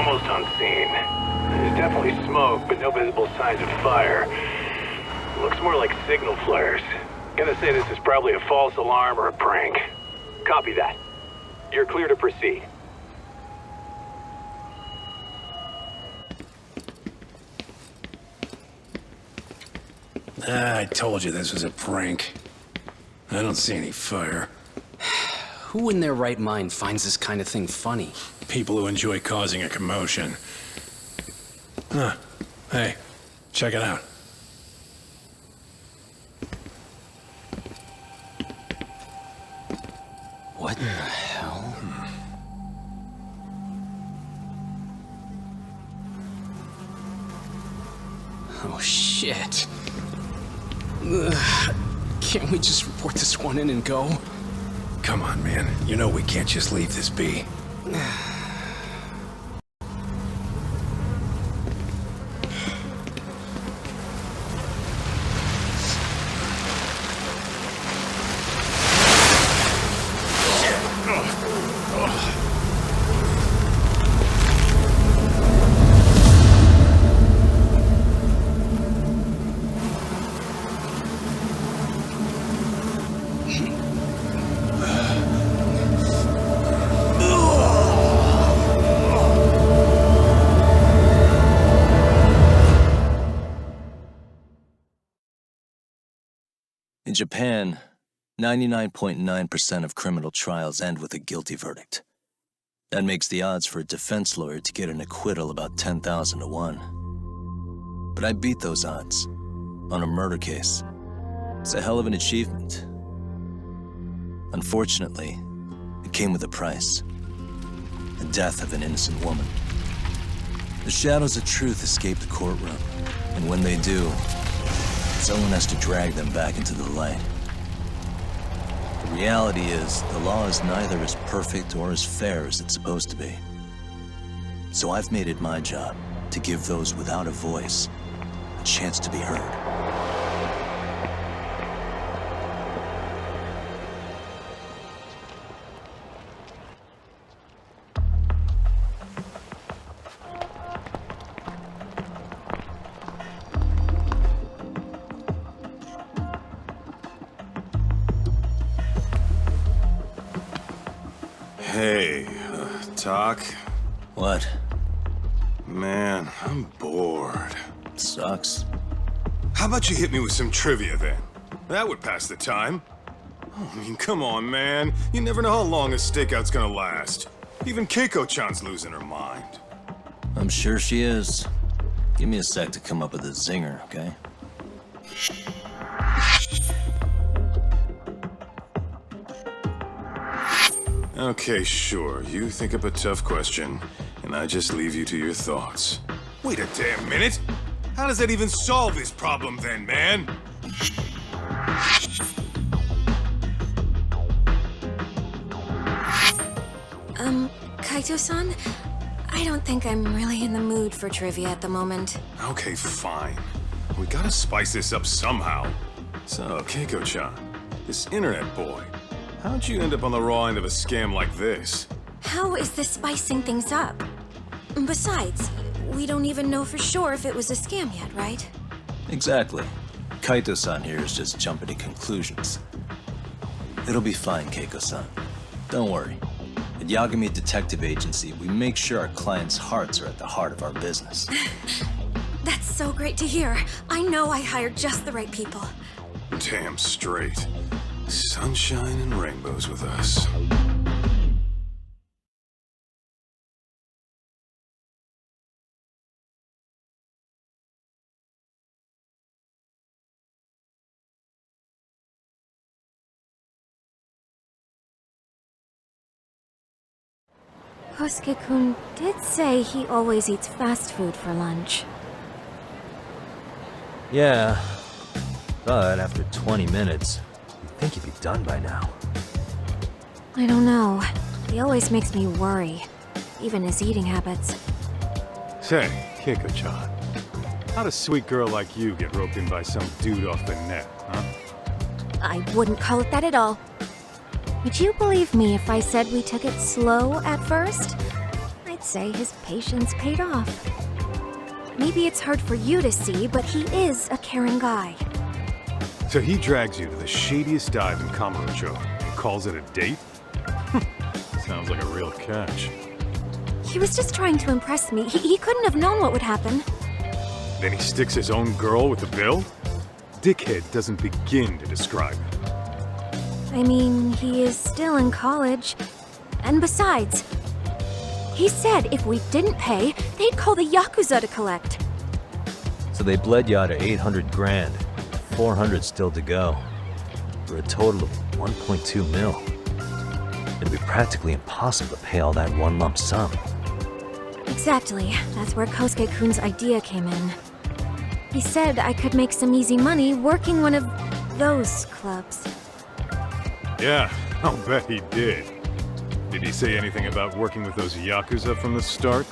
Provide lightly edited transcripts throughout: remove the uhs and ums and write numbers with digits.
almost on scene. There's definitely smoke, but no visible signs of fire. Looks more like signal flares. Gonna say this is probably a false alarm or a prank. Copy that. You're clear to proceed. I told you this was a prank. I don't see any fire. Who in their right mind finds this kind of thing funny? People who enjoy causing a commotion. Huh. Hey, check it out. What the hell? Oh, shit. Ugh. Can't we just report this one in and go? Come on, man. You know we can't just leave this be. In Japan, 99.9% of criminal trials end with a guilty verdict. That makes the odds for a defense lawyer to get an acquittal about 10,000 to 1. But I beat those odds on a murder case. It's a hell of an achievement. Unfortunately, it came with a price. The death of an innocent woman. The shadows of truth escape the courtroom, and when they do, someone has to drag them back into the light. The reality is, the law is neither as perfect or as fair as it's supposed to be. So I've made it my job to give those without a voice a chance to be heard. Hey, Doc? What? Man, I'm bored. Sucks. How about you hit me with some trivia then? That would pass the time. Oh, I mean, come on, man. You never know how long a stakeout's gonna last. Even Keiko-chan's losing her mind. I'm sure she is. Give me a sec to come up with a zinger, okay? Okay, sure. You think up a tough question, and I just leave you to your thoughts. Wait a damn minute! How does that even solve this problem then, man? Kaito-san? I don't think I'm really in the mood for trivia at the moment. Okay, fine. We gotta spice this up somehow. So, Keiko-chan, this internet boy, how'd you end up on the raw end of a scam like this? How is this spicing things up? Besides, we don't even know for sure if it was a scam yet, right? Exactly. Kaito-san here is just jumping to conclusions. It'll be fine, Keiko-san. Don't worry. At Yagami Detective Agency, we make sure our clients' hearts are at the heart of our business. That's so great to hear. I know I hired just the right people. Damn straight. Sunshine and rainbows with us. Kosuke-kun did say he always eats fast food for lunch. Yeah, but after 20 minutes, you'd think he'd be done by now. I don't know. He always makes me worry. Even his eating habits. Say, Keiko-chan, how'd a sweet girl like you get roped in by some dude off the net, huh? I wouldn't call it that at all. Would you believe me if I said we took it slow at first? I'd say his patience paid off. Maybe it's hard for you to see, but he is a caring guy. So he drags you to the shadiest dive in Kamurocho and calls it a date? Sounds like a real catch. He was just trying to impress me. He couldn't have known what would happen. Then he sticks his own girl with the bill? Dickhead doesn't begin to describe it. I mean, he is still in college. And besides, he said if we didn't pay, they'd call the Yakuza to collect. So they bled you out of 800 grand. 400 still to go. For a total of 1.2 mil. It'd be practically impossible to pay all that one lump sum. Exactly. That's where Kosuke-kun's idea came in. He said I could make some easy money working one of those clubs. Yeah, I'll bet he did. Did he say anything about working with those Yakuza from the start?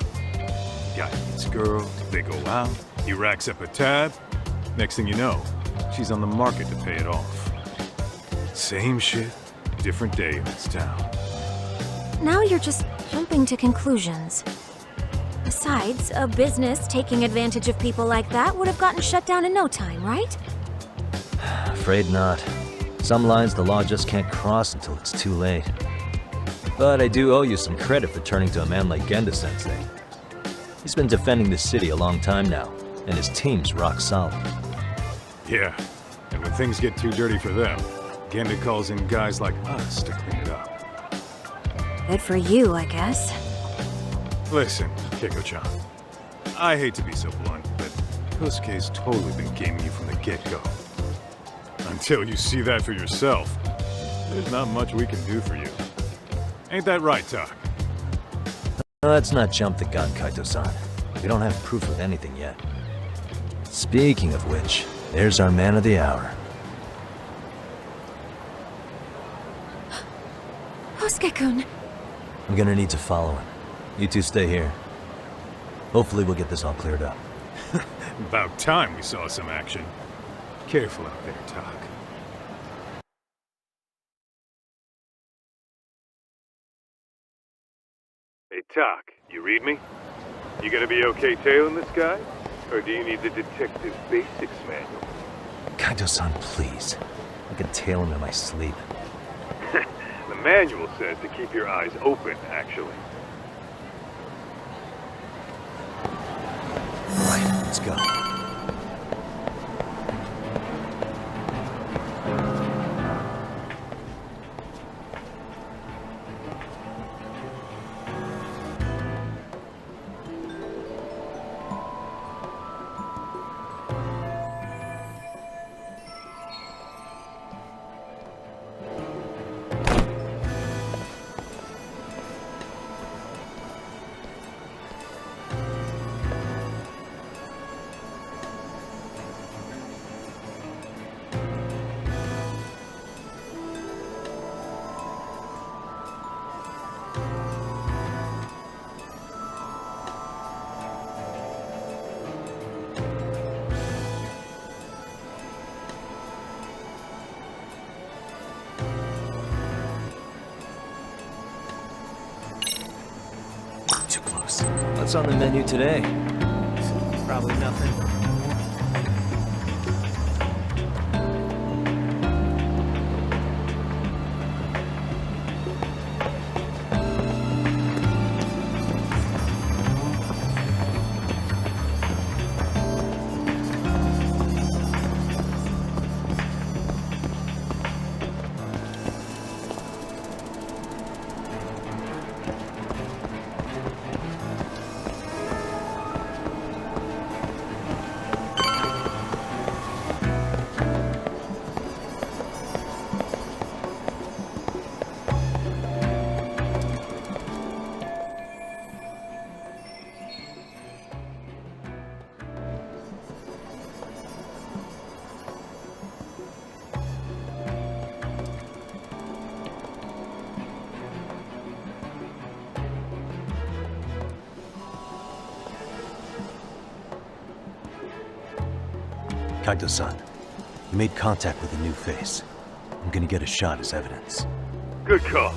Guy meets girl, they go out, he racks up a tab. Next thing you know, she's on the market to pay it off. Same shit, different day in this town. Now you're just jumping to conclusions. Besides, a business taking advantage of people like that would have gotten shut down in no time, right? Afraid not. Some lines the law just can't cross until it's too late. But I do owe you some credit for turning to a man like Genda-sensei. He's been defending this city a long time now, and his team's rock solid. Yeah, and when things get too dirty for them, Genda calls in guys like us to clean it up. Good for you, I guess. Listen, Keiko-chan, I hate to be so blunt, but Kosuke's totally been gaming you from the get-go. Until you see that for yourself, there's not much we can do for you. Ain't that right, Tak? Let's not jump the gun, Kaito-san. We don't have proof of anything yet. Speaking of which, there's our man of the hour. Kosuke-kun. I'm gonna need to follow him. You two stay here. Hopefully we'll get this all cleared up. About time we saw some action. Careful out there, Tak. Hey, Tak, you read me? You gonna be okay tailing this guy? Or do you need the detective basics manual? Kaito-san, please. I can tail him in my sleep. The manual says to keep your eyes open, actually. Right, let's go. Too close. What's on the menu today? Probably nothing. Kaito-san, you made contact with a new face. I'm gonna get a shot as evidence. Good call.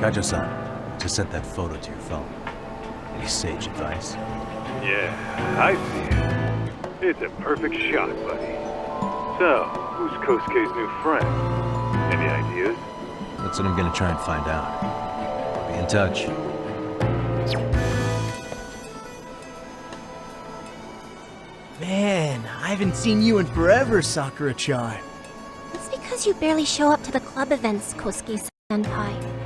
Kajo-san, just sent that photo to your phone. Any sage advice? Yeah, I see it. It's a perfect shot, buddy. So, who's Kosuke's new friend? Any ideas? That's what I'm gonna try and find out. Be in touch. Man, I haven't seen you in forever, Sakura-chan. It's because you barely show up to the club events, Kosuke-senpai.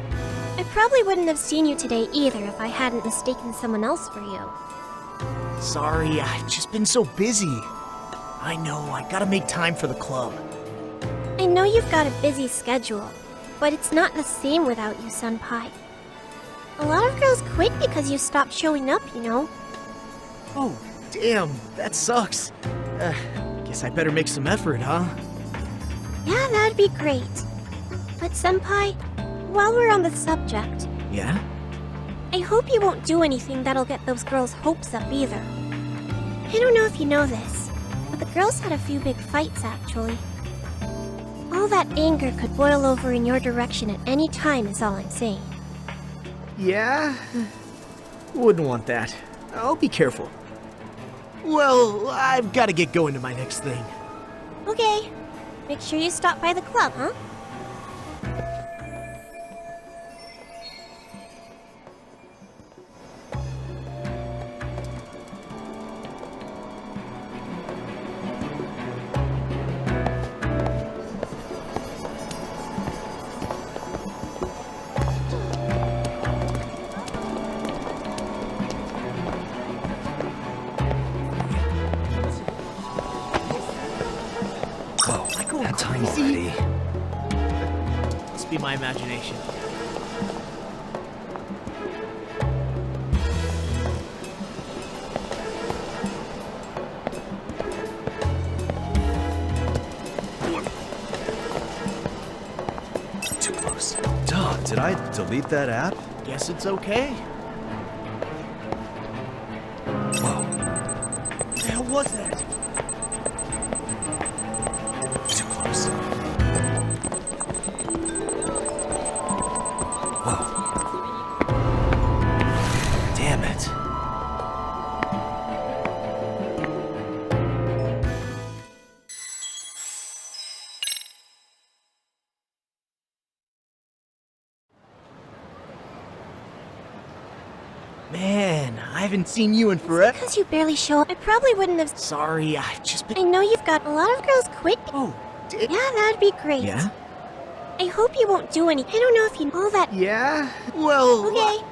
I probably wouldn't have seen you today either if I hadn't mistaken someone else for you. Sorry, I've just been so busy. I know, I gotta make time for the club. I know you've got a busy schedule, but it's not the same without you, senpai. A lot of girls quit because you stopped showing up, you know. Oh, damn, that sucks. Guess I better make some effort, huh? Yeah, that'd be great. But senpai, while we're on the subject, Yeah? I hope you won't do anything that'll get those girls' hopes up either. I don't know if you know this, but the girls had a few big fights actually. All that anger could boil over in your direction at any time is all I'm saying. Yeah? Wouldn't want that. I'll be careful. Well, I've gotta get going to my next thing. Okay, make sure you stop by the club, huh? That time already. Must be my imagination. Too close. Duh, did I delete that app? Guess it's okay. Whoa. What the hell was that? Too close. Whoa. Damn it. Man, I haven't seen you in forever. Because you barely show up, I probably wouldn't have. Sorry, I've just been. I know you've got a lot of girls quit. Oh, Yeah, that'd be great. Yeah? I hope you won't do any. I don't know if you all that. Yeah? Well. Okay.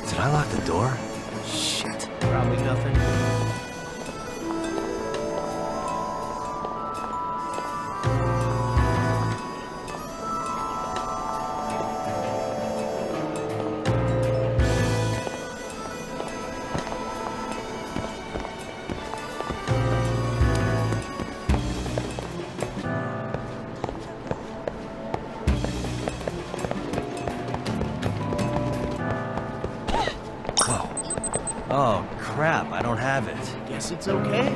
Did I lock the door? Shit. Probably nothing. Whoa. Oh, crap, I don't have it. Guess it's okay.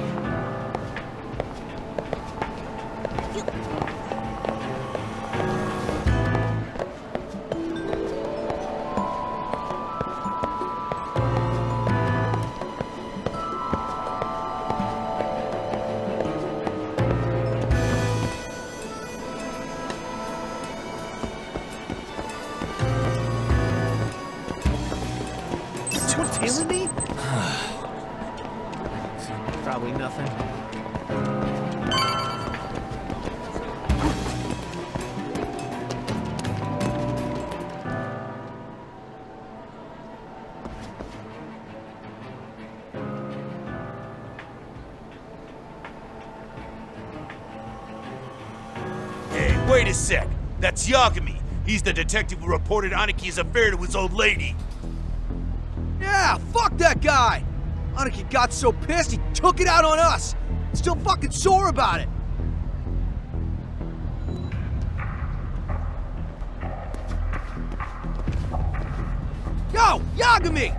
Someone tailing me? Probably nothing. Wait a sec. That's Yagami. He's the detective who reported Aniki's affair to his old lady. Yeah, fuck that guy! Aniki got so pissed he took it out on us. Still fucking sore about it. Yo, Yagami!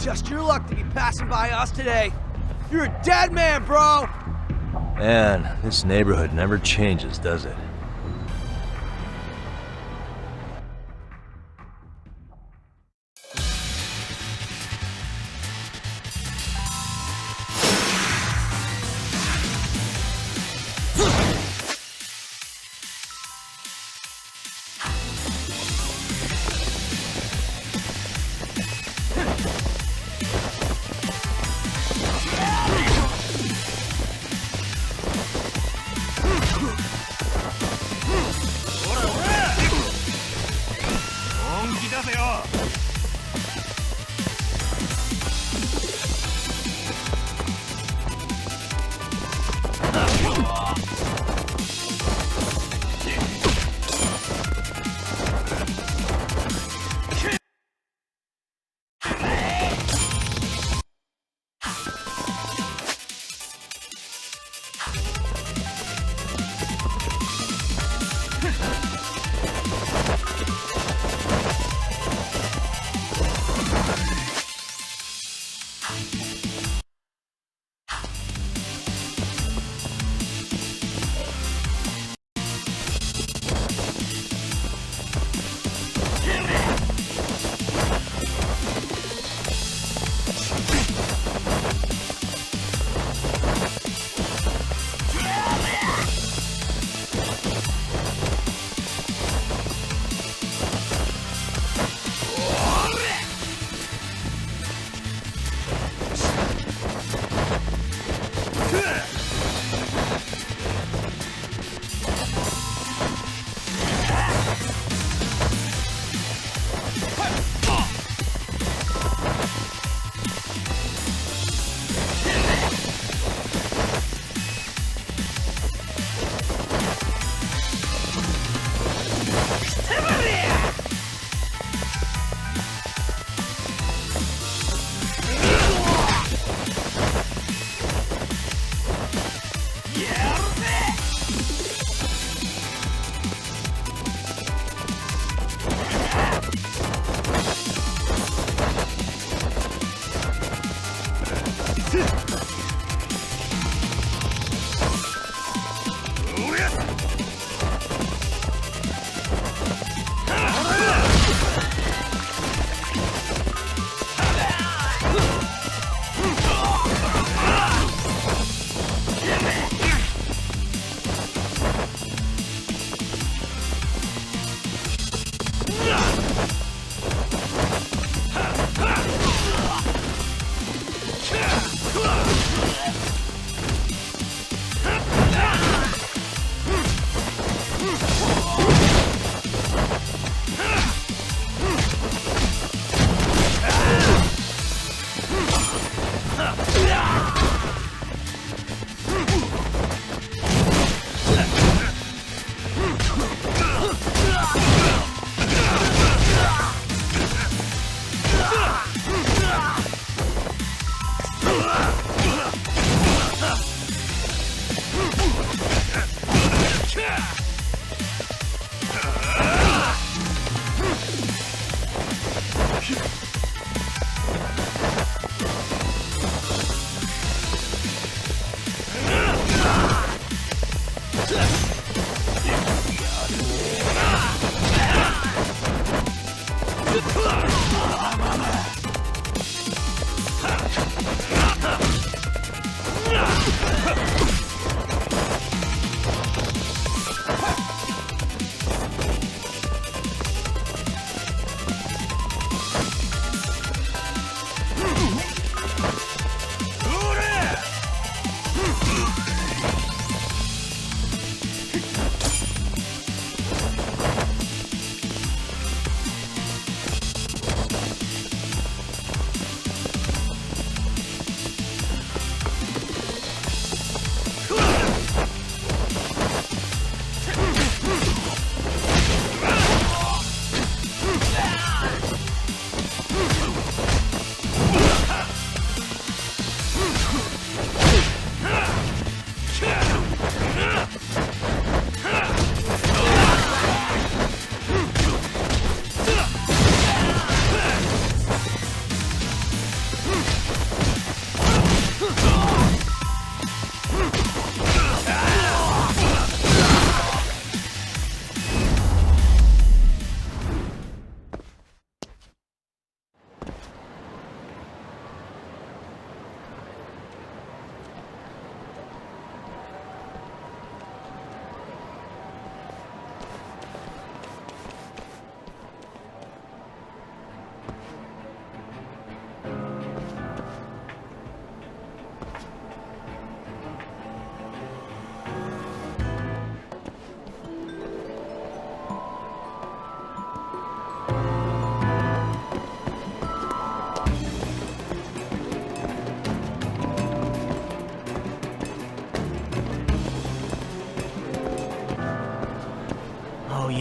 Just your luck to be passing by us today. You're a dead man, bro! Man, this neighborhood never changes, does it?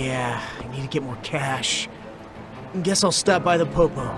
Yeah, I need to get more cash. Guess I'll stop by the Popo.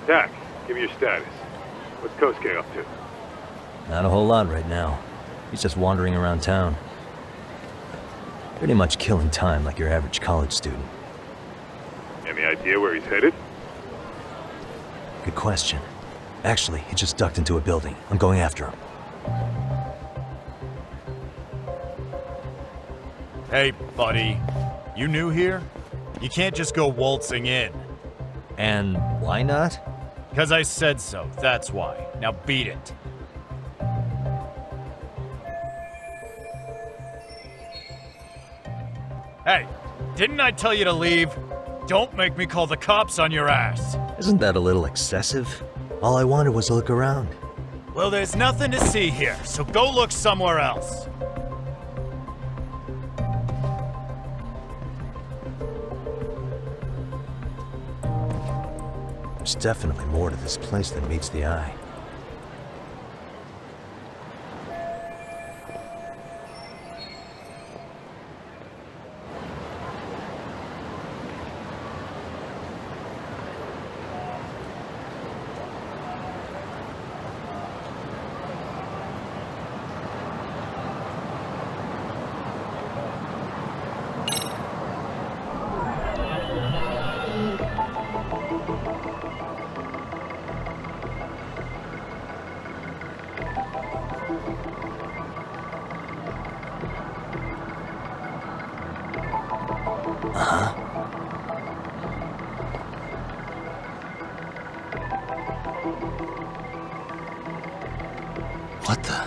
Dak, give me your status. What's Kosuke up to? Not a whole lot right now. He's just wandering around town. Pretty much killing time like your average college student. Any idea where he's headed? Good question. Actually, he just ducked into a building. I'm going after him. Hey, buddy. You new here? You can't just go waltzing in. And why not? 'Cause I said so, that's why. Now beat it. Hey, didn't I tell you to leave? Don't make me call the cops on your ass. Isn't that a little excessive? All I wanted was to look around. Well, there's nothing to see here, so go look somewhere else. There's definitely more to this place than meets the eye. What the?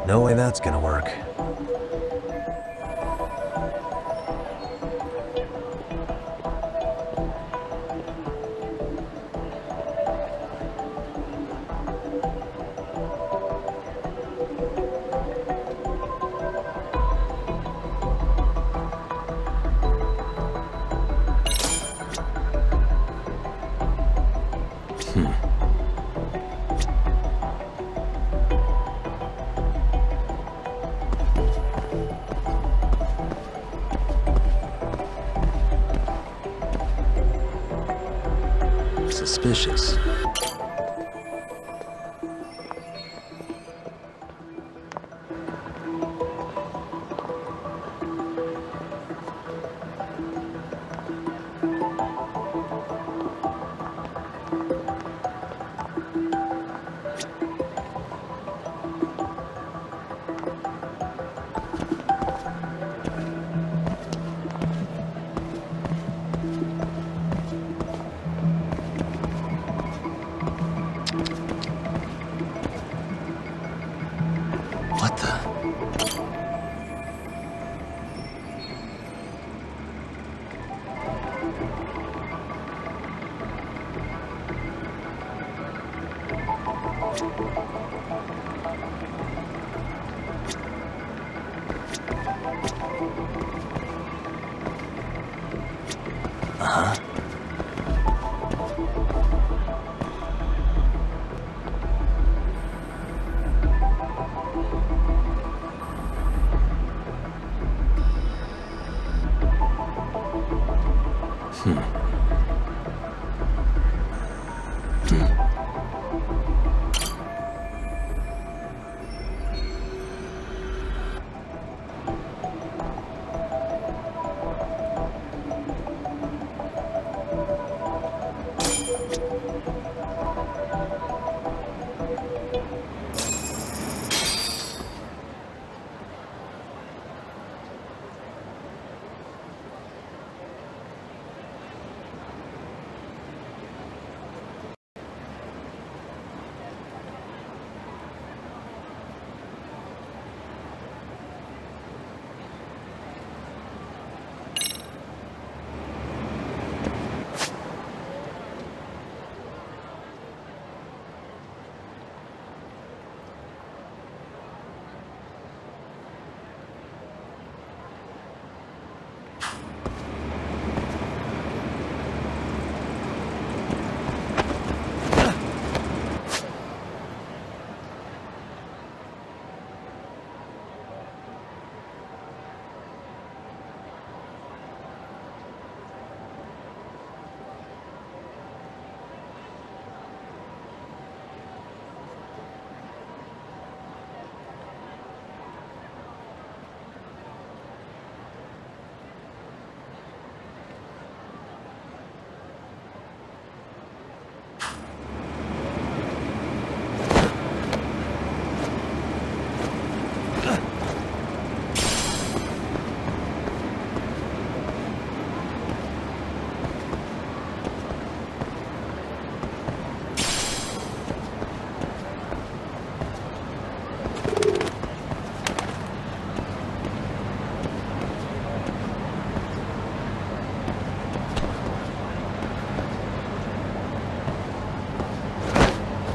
No way that's gonna work. Suspicious. What the? Uh-huh.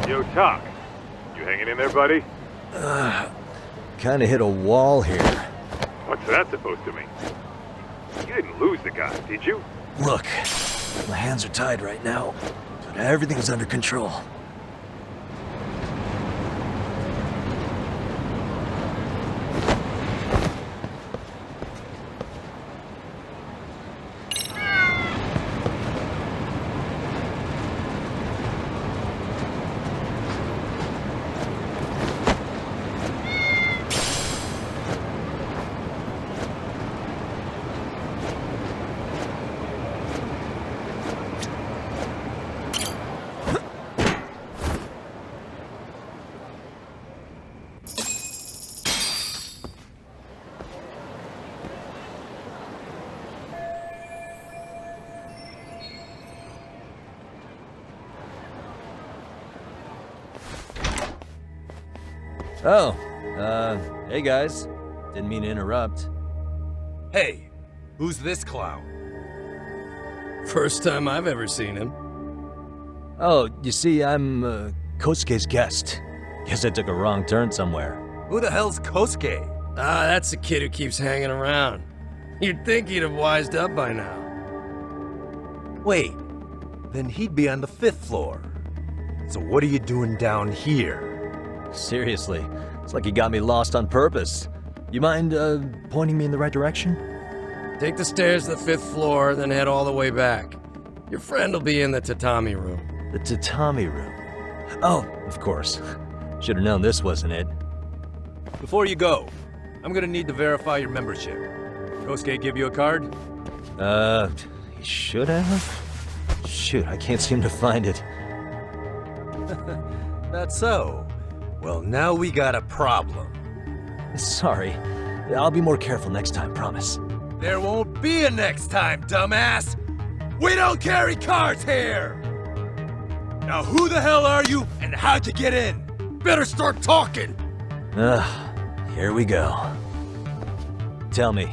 Yo, Talk. You hanging in there, buddy? Kinda hit a wall here. What's that supposed to mean? You didn't lose the guy, did you? Look, my hands are tied right now, but everything's under control. Oh, Hey guys. Didn't mean to interrupt. Hey, who's this clown? First time I've ever seen him. Oh, you see, I'm, Kosuke's guest. Guess I took a wrong turn somewhere. Who the hell's Kosuke? Ah, that's the kid who keeps hanging around. You'd think he'd have wised up by now. Wait, then he'd be on the 5th floor. So what are you doing down here? Seriously, it's like you got me lost on purpose. You mind, pointing me in the right direction? Take the stairs to the 5th floor, then head all the way back. Your friend will be in the tatami room. The tatami room. Oh, of course. Should have known this wasn't it. Before you go, I'm gonna need to verify your membership. Kosuke give you a card? He should have? Shoot, I can't seem to find it. That's so. Well, now we got a problem. Sorry. I'll be more careful next time, promise. There won't be a next time, dumbass! We don't carry cards here! Now who the hell are you, and how'd you get in? Better start talking! Here we go. Tell me,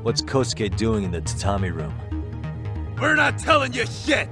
what's Kosuke doing in the tatami room? We're not telling you shit!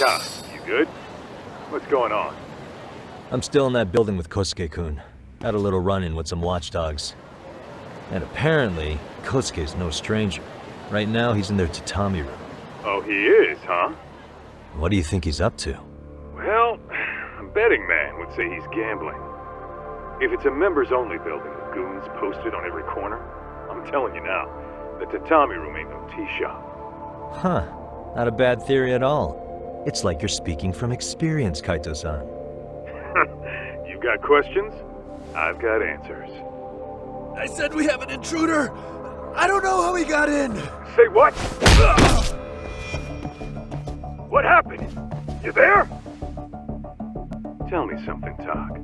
Tom, you good? What's going on? I'm still in that building with Kosuke-kun. Had a little run-in with some watchdogs. And apparently, Kosuke's no stranger. Right now, he's in their tatami room. Oh, he is, huh? What do you think he's up to? Well, a betting man would say he's gambling. If it's a members-only building with goons posted on every corner, I'm telling you now, the tatami room ain't no tea shop. Huh. Not a bad theory at all. It's like you're speaking from experience, Kaito-san. You got questions? I've got answers. I said we have an intruder. I don't know how he got in. Say what? What happened? You there? Tell me something, Talk.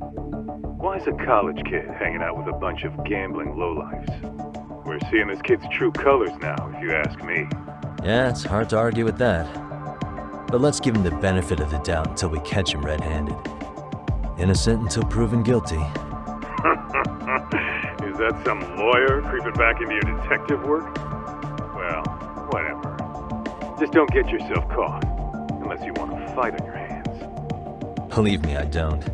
Why is a college kid hanging out with a bunch of gambling lowlifes? We're seeing this kid's true colors now, if you ask me. Yeah, it's hard to argue with that. But let's give him the benefit of the doubt until we catch him red-handed. Innocent until proven guilty. Is that some lawyer creeping back into your detective work? Well, whatever. Just don't get yourself caught. Unless you want a fight on your hands. Believe me, I don't.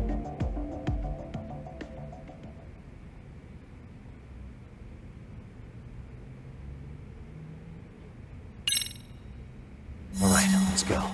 All right, let's go.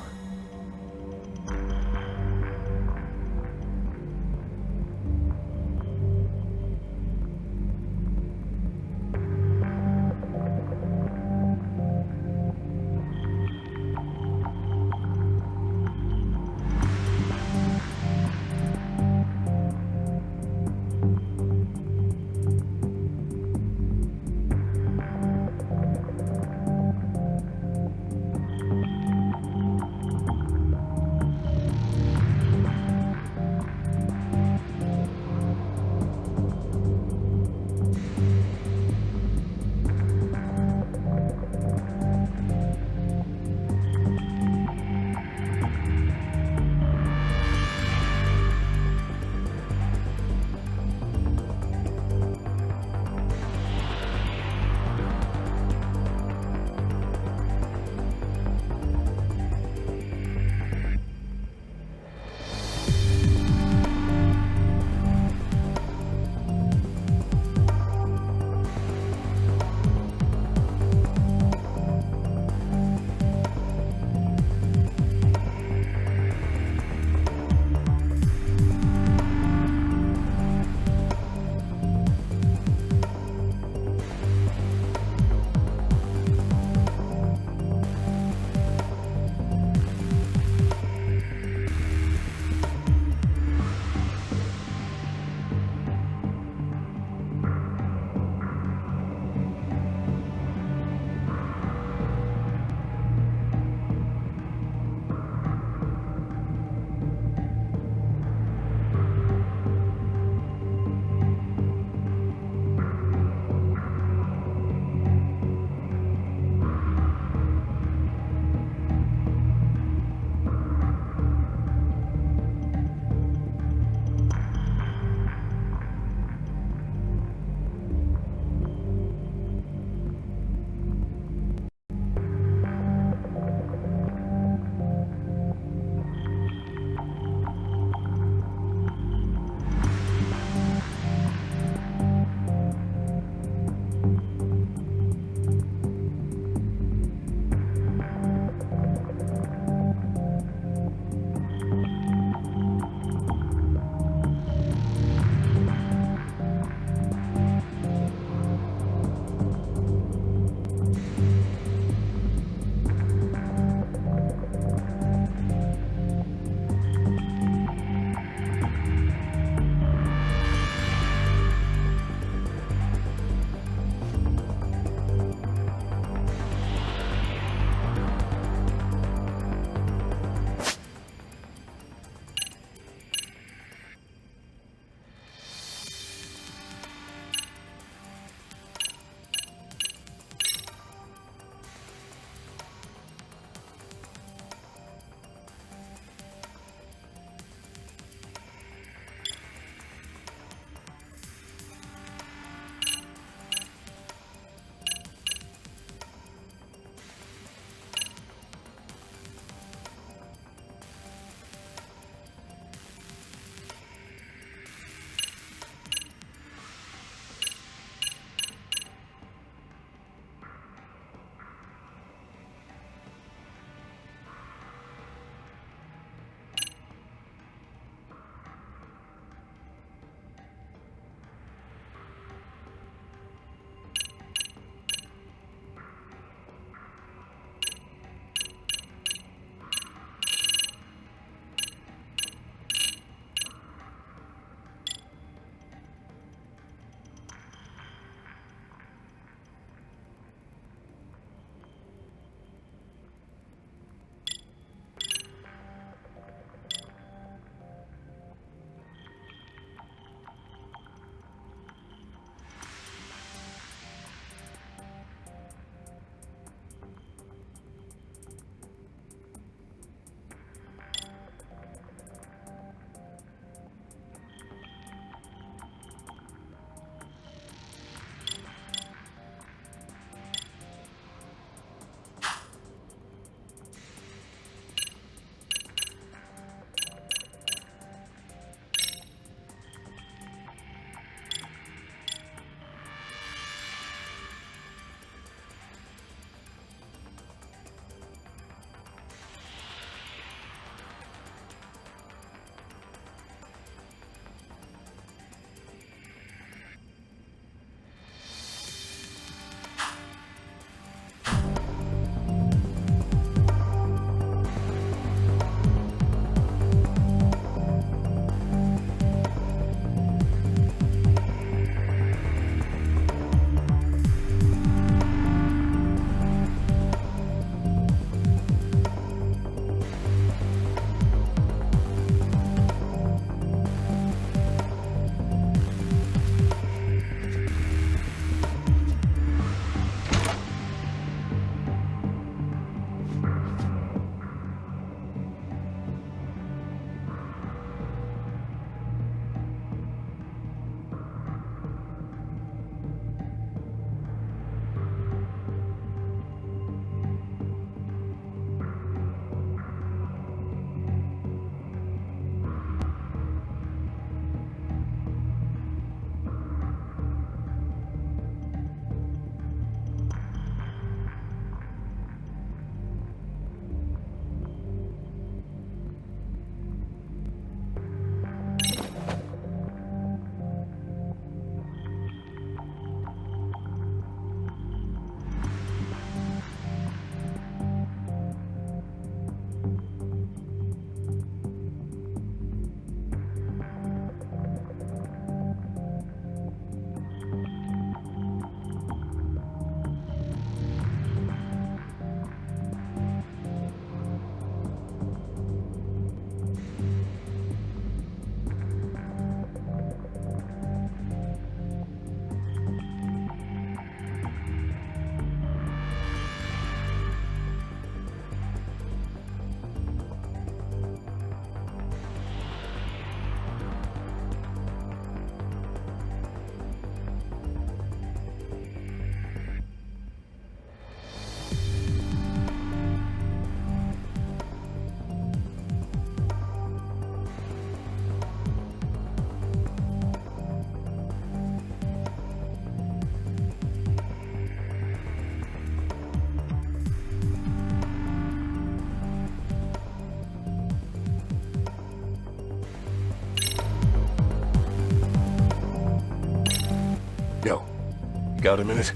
Got a minute?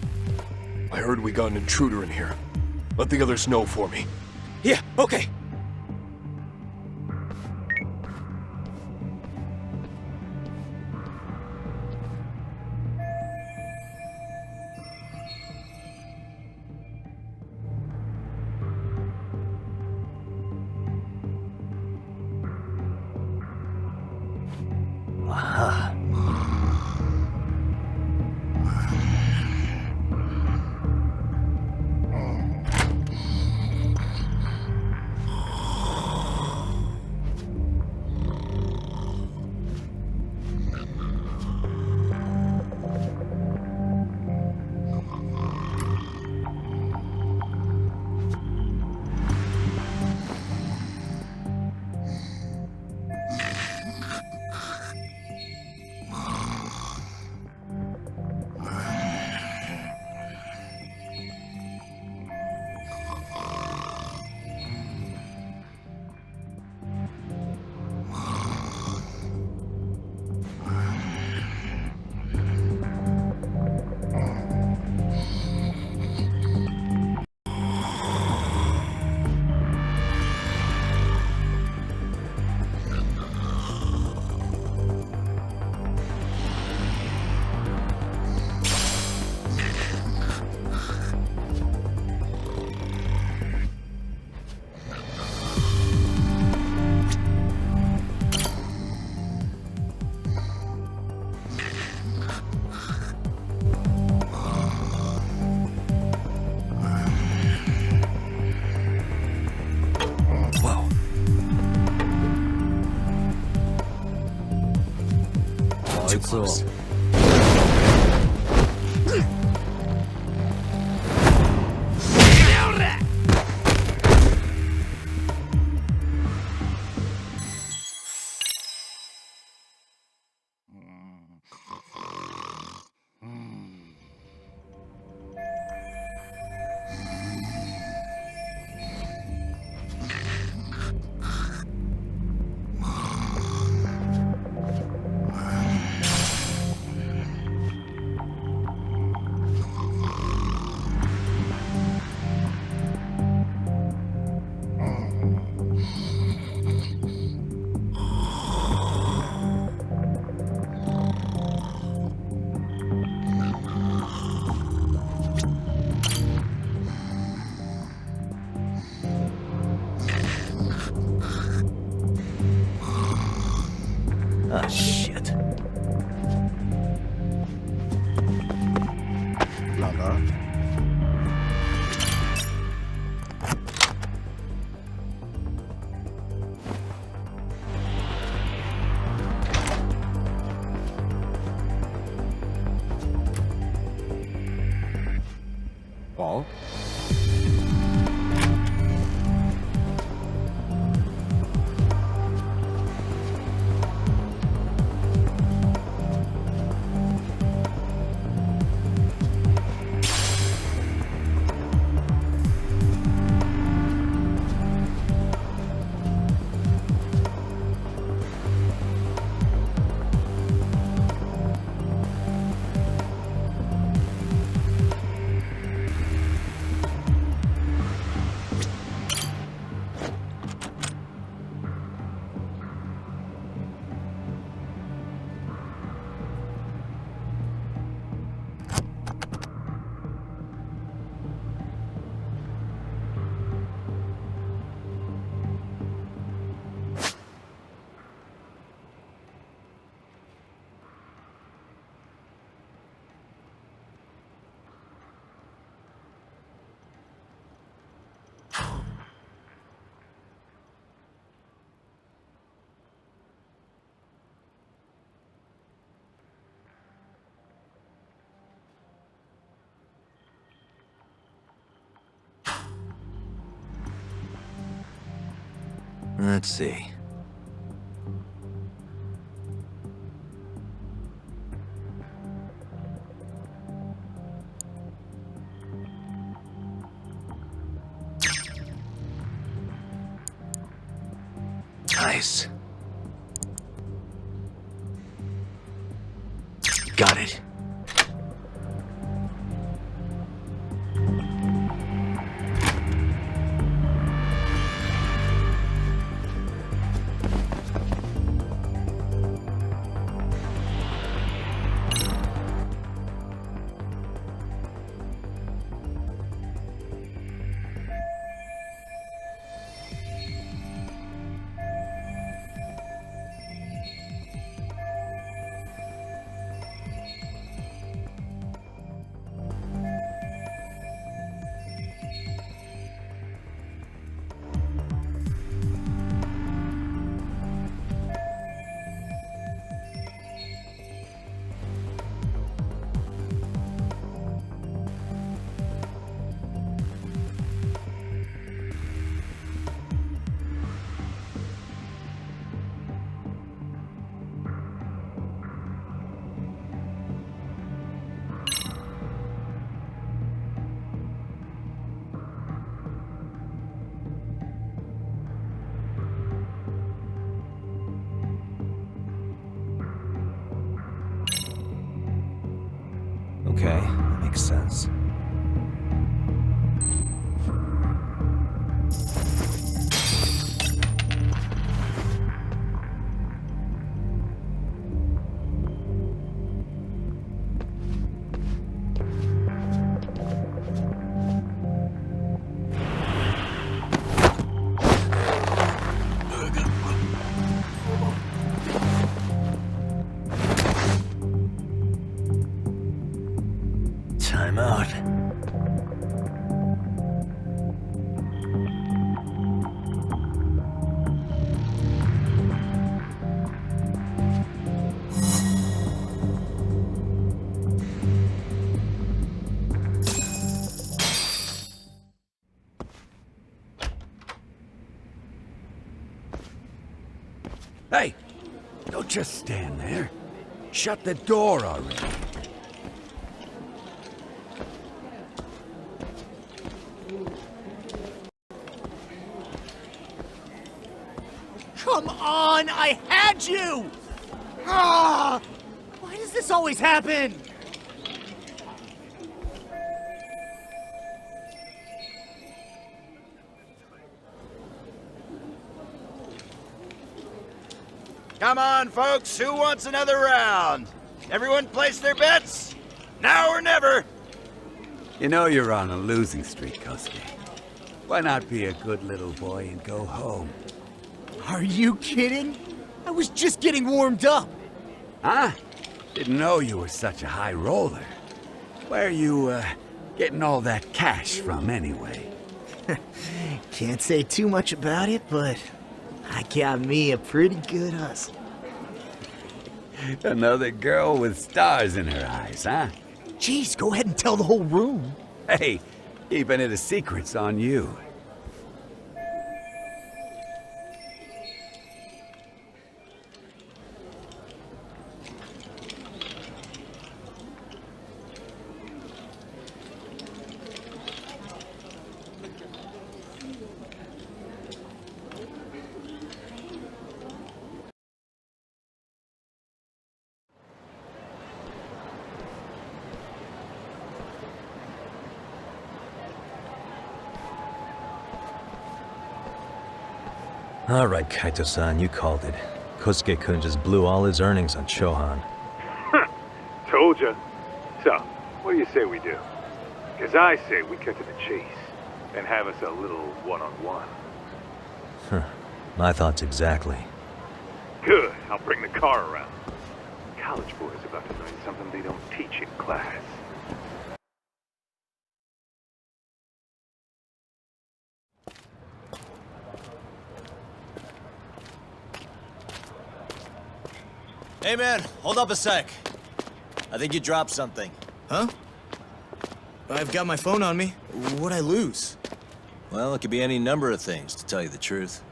I heard we got an intruder in here. Let the others know for me. Yeah, okay. Aha. Too close. Ah, shit. Lala? Paul? Let's see. Nice. Got it. Okay, that makes sense. Time out. Hey! Don't just stand there. Shut the door already. Come on, I had you! Ah! Why does this always happen? Come on, folks. Who wants another round? Everyone place their bets? Now or never. You know you're on a losing streak, Kosuke. Why not be a good little boy and go home? Are you kidding? I was just getting warmed up. Huh? Didn't know you were such a high roller. Where are you, getting all that cash from anyway? Can't say too much about it, but I got me a pretty good hustle. Another girl with stars in her eyes, huh? Jeez, go ahead and tell the whole room. Hey, keeping it a secret's on you. All right, Kaito-san, you called it. Kosuke-kun just blew all his earnings on Shohan. Told ya. So, what do you say we do? Because I say we cut to the chase and have us a little one-on-one. My thoughts exactly. Good. I'll bring the car around. College boys about to learn something they don't teach in class. Hey man, hold up a sec. I think you dropped something. Huh? I've got my phone on me. What'd I lose? Well, it could be any number of things, to tell you the truth.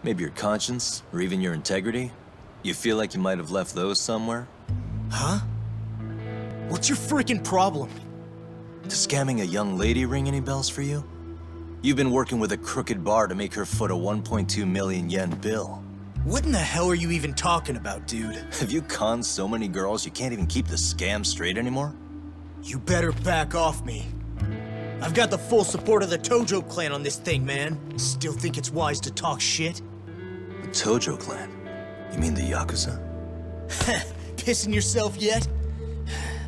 Maybe your conscience, or even your integrity. You feel like you might have left those somewhere? Huh? What's your freaking problem? Does scamming a young lady ring any bells for you? You've been working with a crooked bar to make her foot a 1.2 million yen bill. What in the hell are you even talking about, dude? Have you conned so many girls you can't even keep the scam straight anymore? You better back off me. I've got the full support of the Tojo clan on this thing, man. Still think it's wise to talk shit? The Tojo clan? You mean the Yakuza? Pissing yourself yet?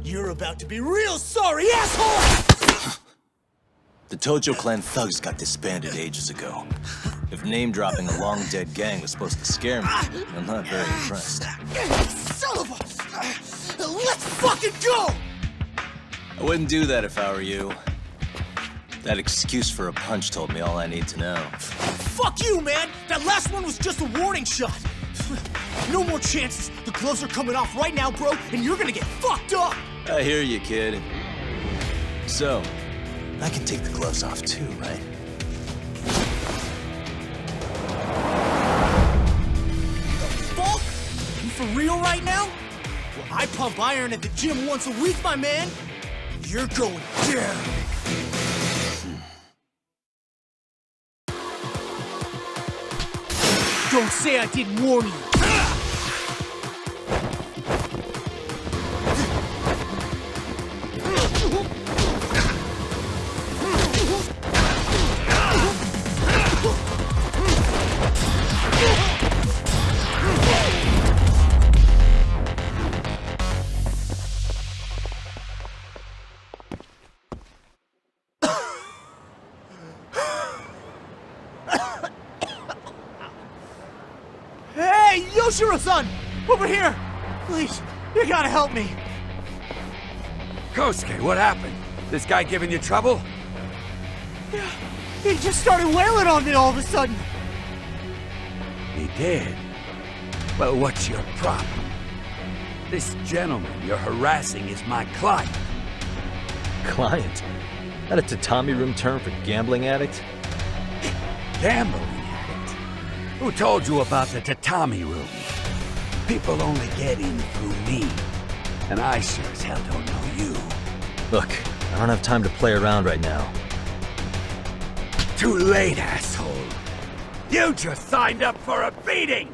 You're about to be real sorry, asshole! The Tojo clan thugs got disbanded ages ago. If name-dropping a long-dead gang was supposed to scare me, I'm not very impressed. Son of a... Let's fucking go! I wouldn't do that if I were you. That excuse for a punch told me all I need to know. Fuck you, man! That last one was just a warning shot! No more chances! The gloves are coming off right now, bro, and you're gonna get fucked up! I hear you, kid. So, I can take the gloves off too, right? Fuck? You for real right now? Well, I pump iron at the gym once a week, my man! You're going down! Don't say I didn't warn you! Koshiro-san! Over here! Please, you gotta help me. Kosuke, what happened? This guy giving you trouble? Yeah, he just started wailing on me all of a sudden. He did? Well, what's your problem? This gentleman you're harassing is my client. Client? That a tatami room term for gambling addict? Gambling addict? Who told you about the tatami room? People only get in through me. And I sure as hell don't know you. Look, I don't have time to play around right now. Too late, asshole. You just signed up for a beating!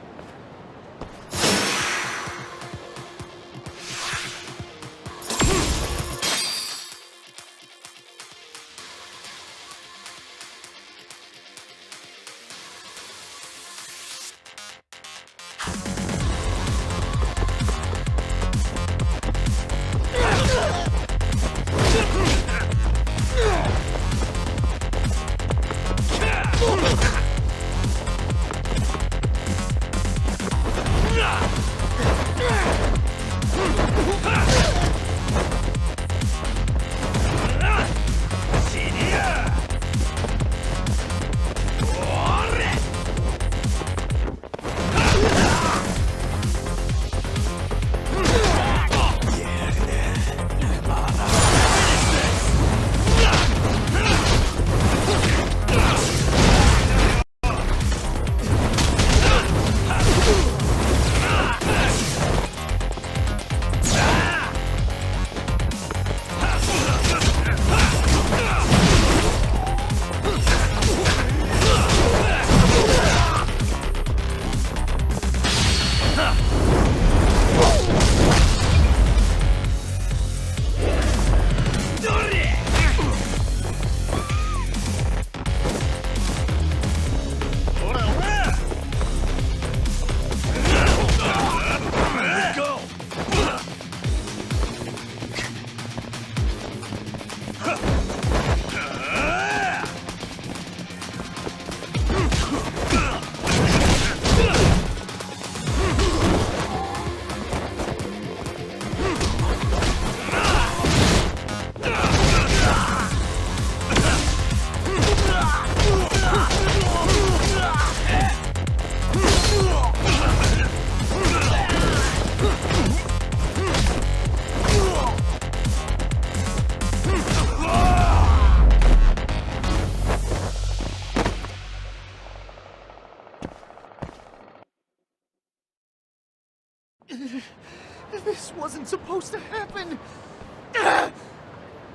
This wasn't supposed to happen.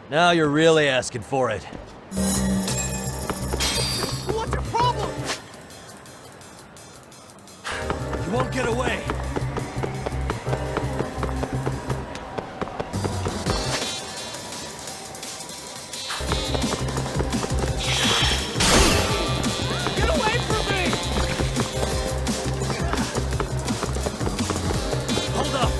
Now you're really asking for it. What's your problem? You won't get away. Get away from me! Hold up.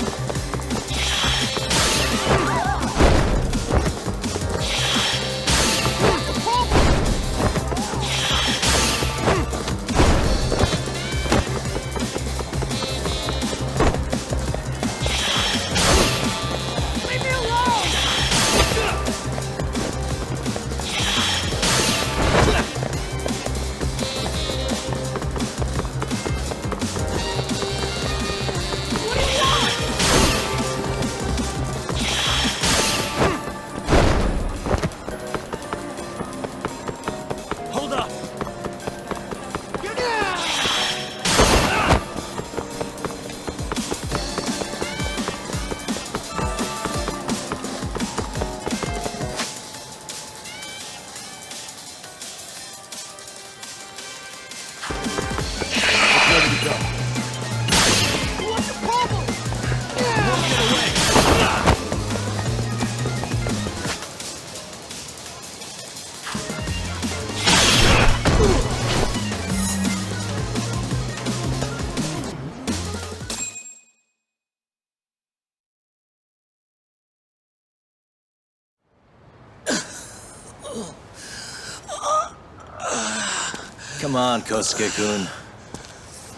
Come on, Kosuke-kun.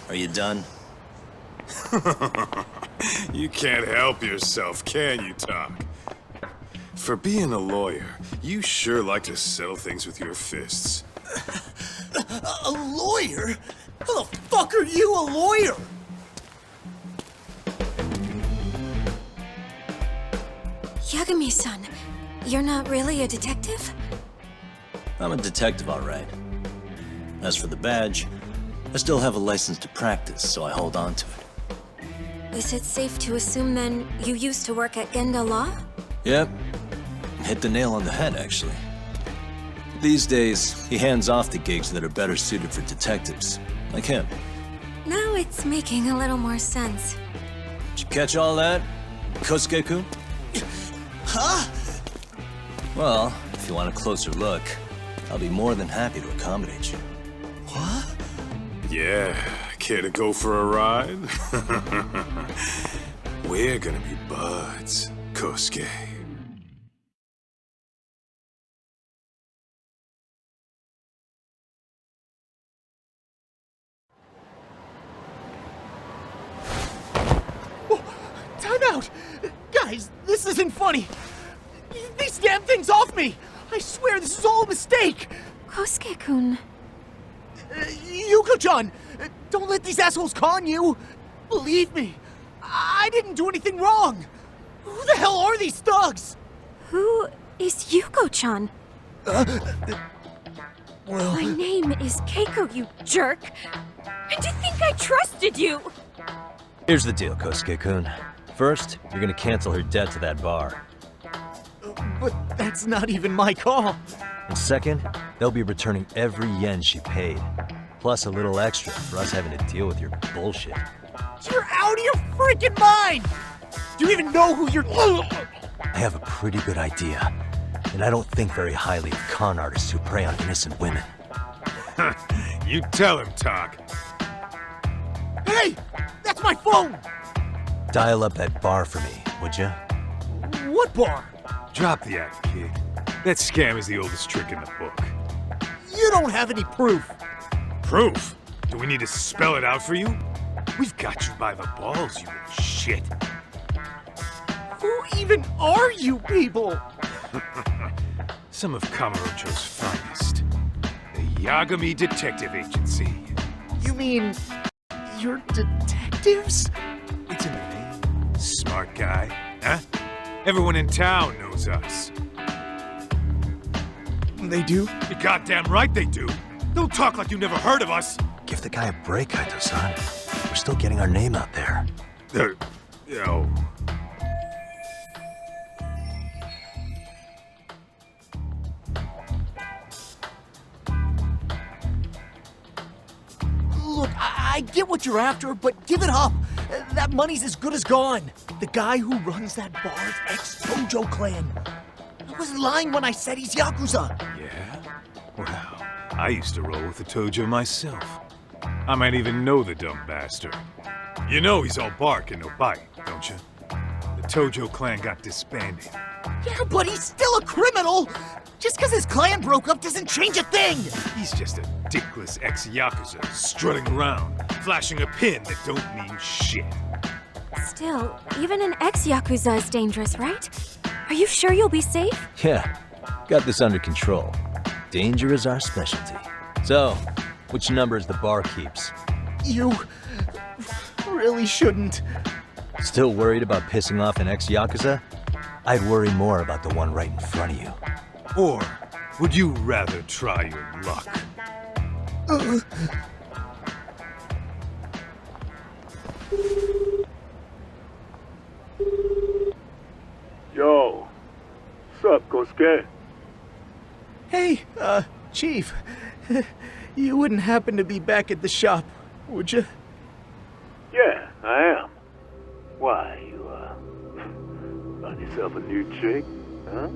Are you done? You can't help yourself, can you, Doc? For being a lawyer, you sure like to settle things with your fists. A lawyer? How the fuck are you a lawyer? Yagami-san, you're not really a detective? I'm a detective, all right. As for the badge, I still have a license to practice, so I hold on to it. Is it safe to assume then you used to work at Genda Law? Yep. Hit the nail on the head, actually. These days, he hands off the gigs that are better suited for detectives, like him. Now it's making a little more sense. Did you catch all that, Kosuke-kun? Huh? Well, if you want a closer look, I'll be more than happy to accommodate you. What? Yeah, care to go for a ride? We're gonna be buds, Kosuke. Time out! Guys, this isn't funny! These damn things off me! I swear this is all a mistake! Kosuke-kun. Yuko-chan! Don't let these assholes con you! Believe me, I didn't do anything wrong! Who the hell are these thugs? Who is Yuko-chan? Well... My name is Keiko, you jerk! And to think I trusted you! Here's the deal, Kosuke-kun. First, you're gonna cancel her debt to that bar. But that's not even my call. And second, they'll be returning every yen she paid. Plus a little extra for us having to deal with your bullshit. You're out of your freaking mind! Do you even know who you're... I have a pretty good idea. And I don't think very highly of con artists who prey on innocent women. You tell him, Talk. Hey! That's my phone! Dial up that bar for me, would ya? What bar? Drop the act, kid. That scam is the oldest trick in the book. You don't have any proof. Proof? Do we need to spell it out for you? We've got you by the balls, you little shit. Who even are you people? Some of Kamurocho's finest. The Yagami Detective Agency. You mean... you're detectives? It's in the name. Smart guy, huh? Everyone in town knows us. They do? You're goddamn right they do. Don't talk like you never heard of us. Give the guy a break, Kaito-san. We're still getting our name out there. Yo. Look, I get what you're after, but give it up. That money's as good as gone. The guy who runs that bar's ex-Tojo clan. I wasn't lying when I said he's Yakuza. Yeah? Well, I used to roll with the Tojo myself. I might even know the dumb bastard. You know he's all bark and no bite, don't you? The Tojo clan got disbanded. Yeah, but he's still a criminal! Just because his clan broke up doesn't change a thing! He's just a dickless ex-Yakuza strutting around, flashing a pin that don't mean shit. Still, even an ex-Yakuza is dangerous, right? Are you sure you'll be safe? Yeah, got this under control. Danger is our specialty. So, which numbers the bar keeps? You... really shouldn't. Still worried about pissing off an ex-Yakuza? I'd worry more about the one right in front of you. Or would you rather try your luck? Yo, what's up, Kosuke? Hey, Chief. You wouldn't happen to be back at the shop, would you? Yeah, I am. Why, you, found yourself a new chick, huh?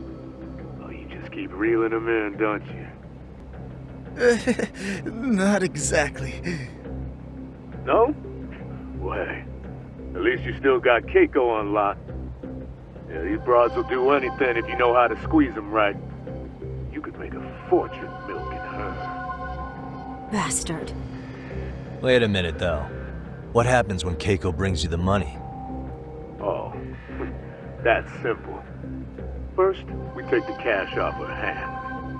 Oh, you just keep reeling them in, don't you? Not exactly. No? Well, hey, at least you still got Keiko on lock. Yeah, these broads will do anything if you know how to squeeze them right. You could make a fortune milking her. Bastard. Wait a minute, though. What happens when Keiko brings you the money? Oh, that's simple. First, we take the cash off her hand.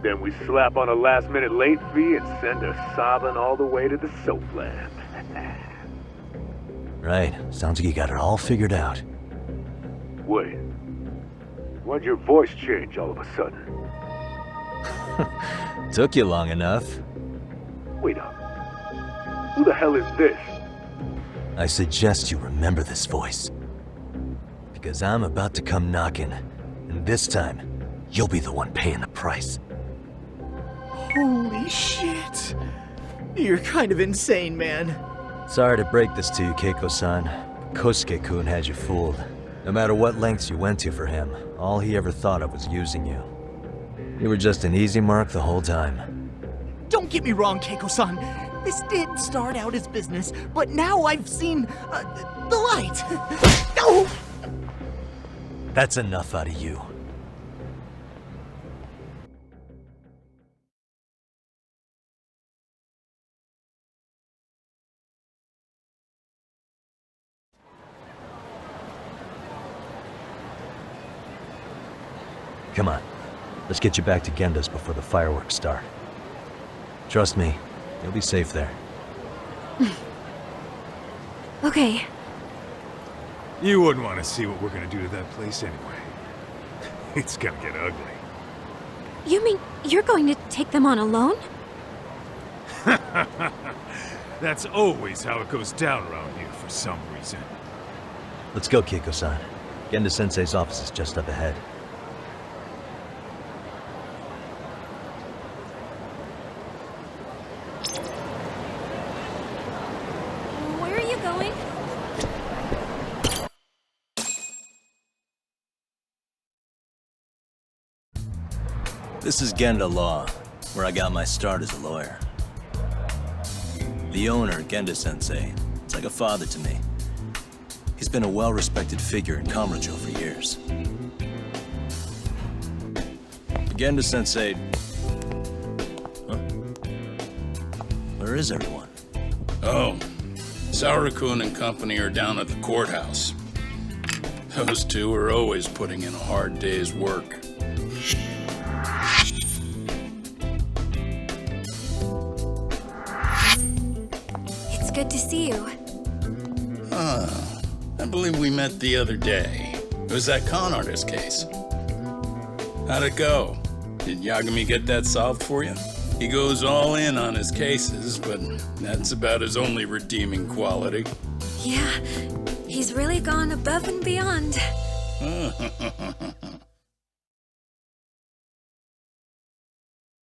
Then we slap on a last-minute late fee and send her sobbing all the way to the soapland. Right. Sounds like you got it all figured out. Wait. Why'd your voice change all of a sudden? Took you long enough. Wait up. Who the hell is this? I suggest you remember this voice. Because I'm about to come knocking, and this time, you'll be the one paying the price. Holy shit. You're kind of insane, man. Sorry to break this to you, Keiko-san. Kosuke-kun had you fooled. No matter what lengths you went to for him, all he ever thought of was using you. You were just an easy mark the whole time. Don't get me wrong, Keiko-san. This did start out as business, but now I've seen the light. No! That's enough out of you. Come on. Let's get you back to Genda's before the fireworks start. Trust me, you'll be safe there. Okay. You wouldn't want to see what we're gonna do to that place anyway. It's gonna get ugly. You mean you're going to take them on alone? That's always how it goes down around here for some reason. Let's go, Keiko-san. Genda-sensei's office is just up ahead. Where are you going? This is Genda Law, where I got my start as a lawyer. The owner, Genda-sensei, is like a father to me. He's been a well-respected figure in Kamurocho for years. Genda-sensei... Huh? Where is everyone? Oh, Saoru-kun and company are down at the courthouse. Those two are always putting in a hard day's work. It's good to see you. I believe we met the other day. It was that con artist case. How'd it go? Did Yagami get that solved for you? He goes all in on his cases, but that's about his only redeeming quality. Yeah, he's really gone above and beyond.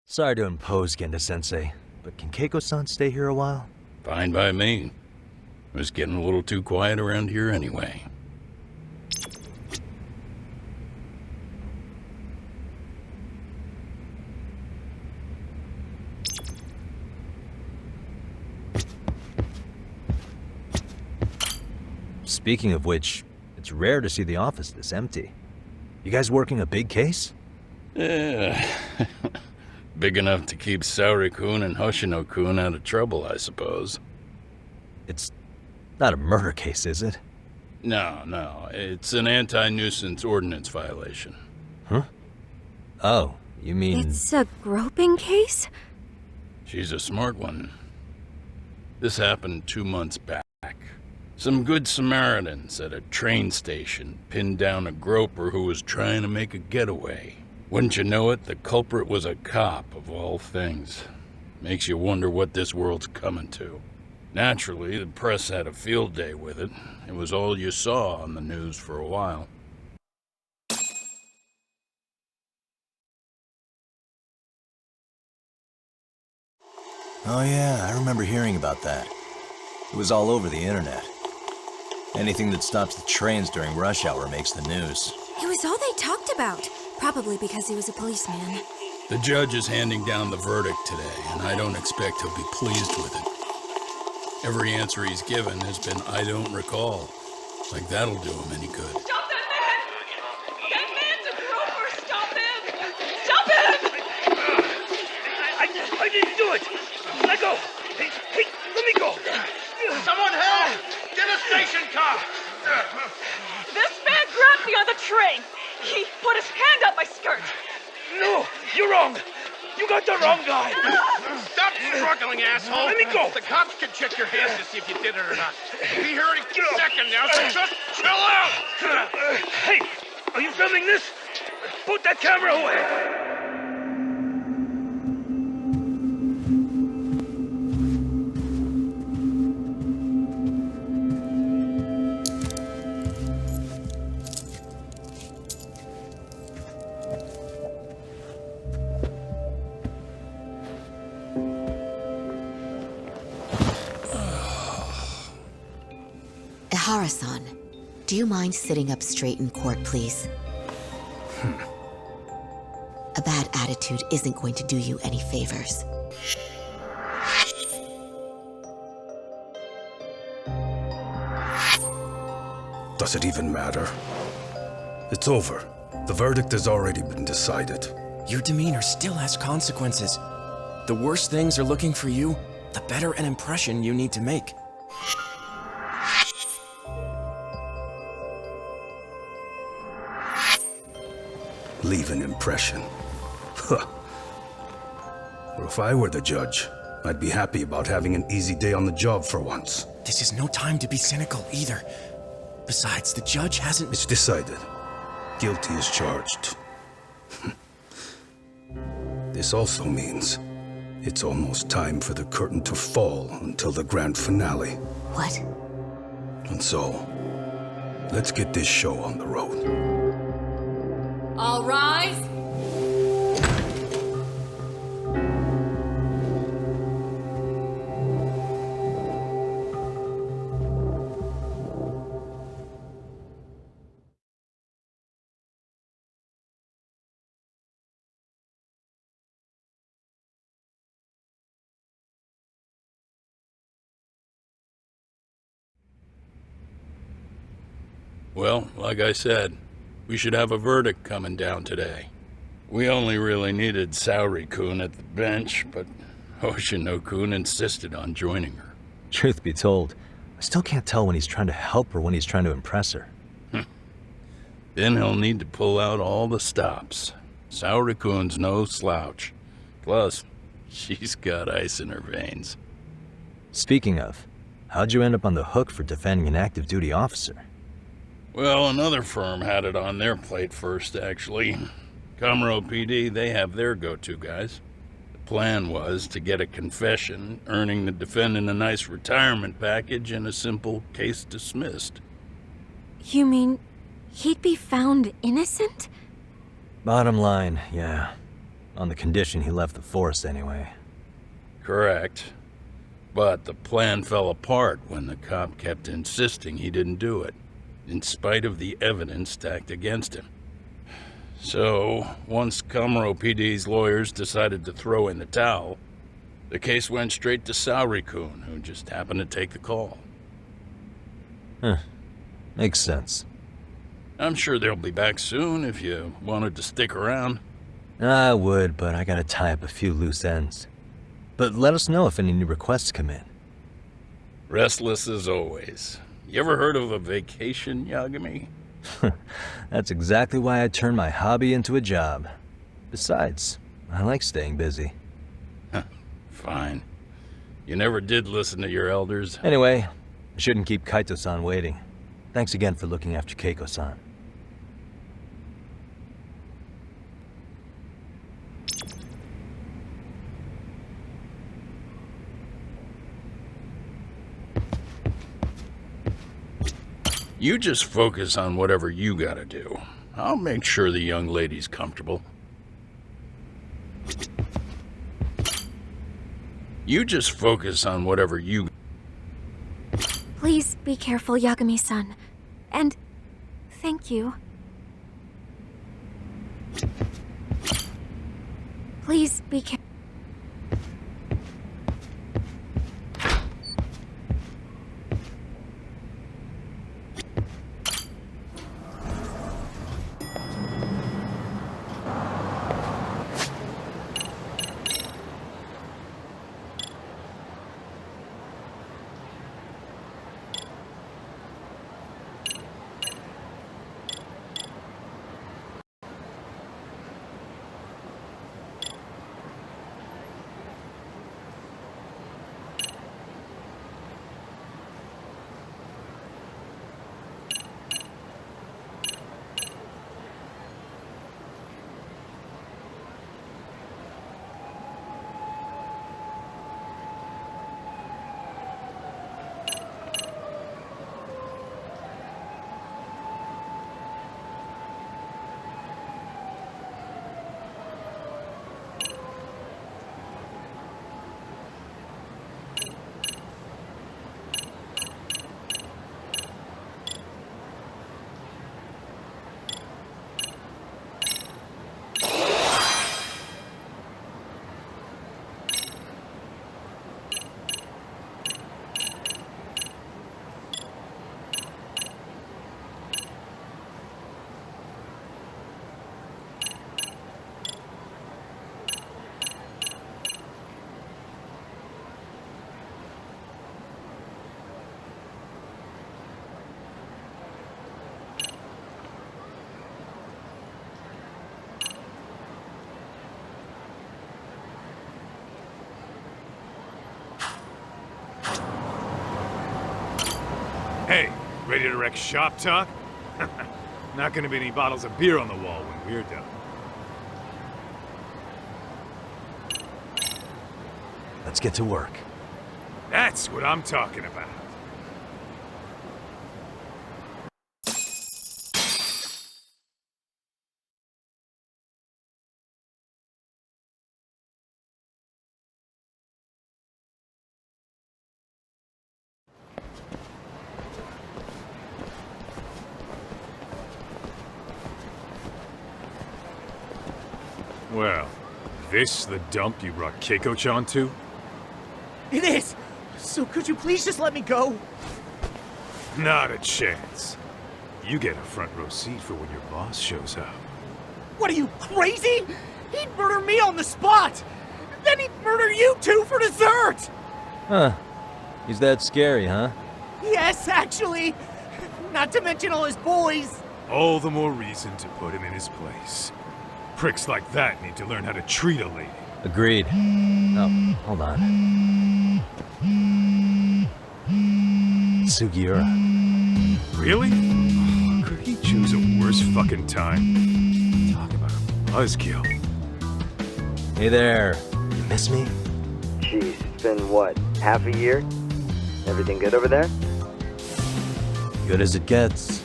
Sorry to impose, Genda-sensei, but can Keiko-san stay here a while? Fine by me. It was getting a little too quiet around here anyway. Speaking of which, it's rare to see the office this empty. You guys working a big case? Yeah. Big enough to keep Saori-kun and Hoshino-kun out of trouble, I suppose. It's not a murder case, is it? No. It's an anti-nuisance ordinance violation. Huh? Oh, you mean... It's a groping case? She's a smart one. This happened 2 months back. Some good Samaritans at a train station pinned down a groper who was trying to make a getaway. Wouldn't you know it, the culprit was a cop, of all things. Makes you wonder what this world's coming to. Naturally, the press had a field day with it. It was all you saw on the news for a while. Oh yeah, I remember hearing about that. It was all over the internet. Anything that stops the trains during rush hour makes the news. It was all they talked about. Probably because he was a policeman. The judge is handing down the verdict today, and I don't expect he'll be pleased with it. Every answer he's given has been, I don't recall. Like that'll do him any good. Stop that man! That man's a groper! Stop him! Stop him! I didn't do it! Let go! Hey, let me go! Someone help! Get a station car! This man grabbed me on the train. He put his hand up my skirt. No, you're wrong. You got the wrong guy. Stop struggling, asshole. Let me go. The cops can check your hands to see if you did it or not. Be here any second now, so just chill out. Hey, are you filming this? Put that camera away. Ihara-san, do you mind sitting up straight in court, please? A bad attitude isn't going to do you any favors. Does it even matter? It's over. The verdict has already been decided. Your demeanor still has consequences. The worse things are looking for you, the better an impression you need to make. Leave an impression. Huh. Or if I were the judge, I'd be happy about having an easy day on the job for once. This is no time to be cynical either. Besides, the judge hasn't... It's decided. Guilty is charged. This also means it's almost time for the curtain to fall until the grand finale. What? And so, let's get this show on the road. All rise. Well, like I said, we should have a verdict coming down today. We only really needed Saori-kun at the bench, but Hoshino-kun insisted on joining her. Truth be told, I still can't tell when he's trying to help or when he's trying to impress her. Then he'll need to pull out all the stops. Saori-kun's no slouch. Plus, she's got ice in her veins. Speaking of, how'd you end up on the hook for defending an active duty officer? Well, another firm had it on their plate first, actually. Kamuro PD, they have their go-to guys. The plan was to get a confession, earning the defendant a nice retirement package and a simple case dismissed. You mean he'd be found innocent? Bottom line, yeah. On the condition he left the force anyway. Correct. But the plan fell apart when the cop kept insisting he didn't do it, in spite of the evidence stacked against him. So, once Kamuro PD's lawyers decided to throw in the towel, the case went straight to Saori-kun, who just happened to take the call. Huh. Makes sense. I'm sure they'll be back soon if you wanted to stick around. I would, but I gotta tie up a few loose ends. But let us know if any new requests come in. Restless as always. You ever heard of a vacation, Yagami? That's exactly why I turned my hobby into a job. Besides, I like staying busy. Fine. You never did listen to your elders. Anyway, I shouldn't keep Kaito-san waiting. Thanks again for looking after Keiko-san. You just focus on whatever you gotta do. I'll make sure the young lady's comfortable. You just focus on whatever you... Please be careful, Yagami-san. And thank you. Please be careful. Ready to wreck shop talk? Not gonna be any bottles of beer on the wall when we're done. Let's get to work. That's what I'm talking about. Well, this the dump you brought Keiko-chan to? It is! So could you please just let me go? Not a chance. You get a front row seat for when your boss shows up. What are you, crazy? He'd murder me on the spot! Then he'd murder you two for dessert! Huh. He's that scary, huh? Yes, actually! Not to mention all his boys! All the more reason to put him in his place. Pricks like that need to learn how to treat a lady. Agreed. Oh, hold on. Sugiura. Really? Could he choose a worse fucking time? Talk about a buzzkill. Hey there. You miss me? Jeez, it's been what, half a year? Everything good over there? Good as it gets.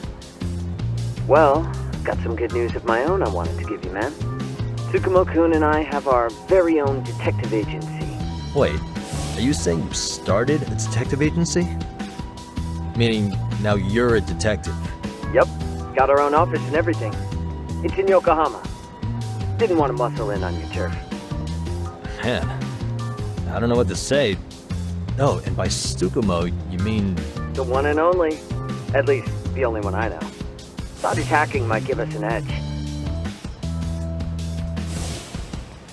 Well, got some good news of my own I wanted to give you, man. Tsukumo-kun and I have our very own detective agency. Wait, are you saying you started a detective agency? Meaning, now you're a detective? Yep, got our own office and everything. It's in Yokohama. Didn't want to muscle in on your turf. Man, I don't know what to say. Oh, and by Tsukumo, you mean... The one and only. At least, the only one I know. Thought his hacking might give us an edge.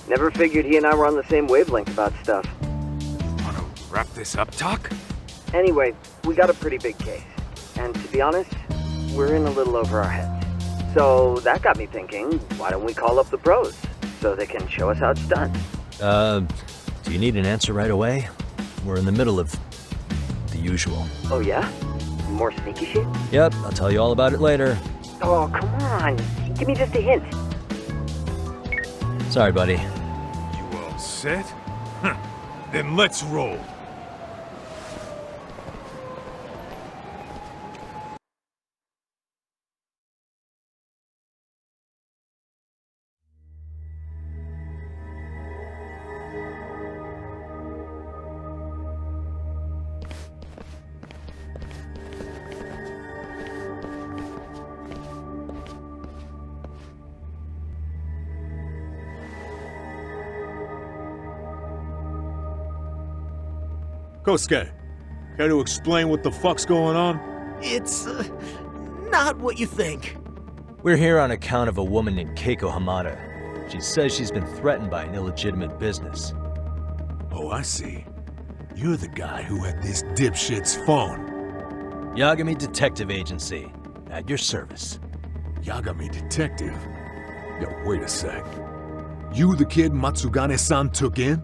Never figured he and I were on the same wavelength about stuff. Wanna wrap this up, Doc? Anyway, we got a pretty big case. And to be honest, we're in a little over our heads. So that got me thinking, why don't we call up the bros so they can show us how it's done? Do you need an answer right away? We're in the middle of the usual. Oh yeah? More sneaky shit? Yep, I'll tell you all about it later. Oh, come on. Give me just a hint. Sorry, buddy. You all set? Huh. Then let's roll. Kosuke, care to explain what the fuck's going on? It's, not what you think. We're here on account of a woman named Keiko Hamada. She says she's been threatened by an illegitimate business. Oh, I see. You're the guy who had this dipshit's phone. Yagami Detective Agency. At your service. Yagami Detective? Yo, wait a sec. You the kid Matsugane-san took in?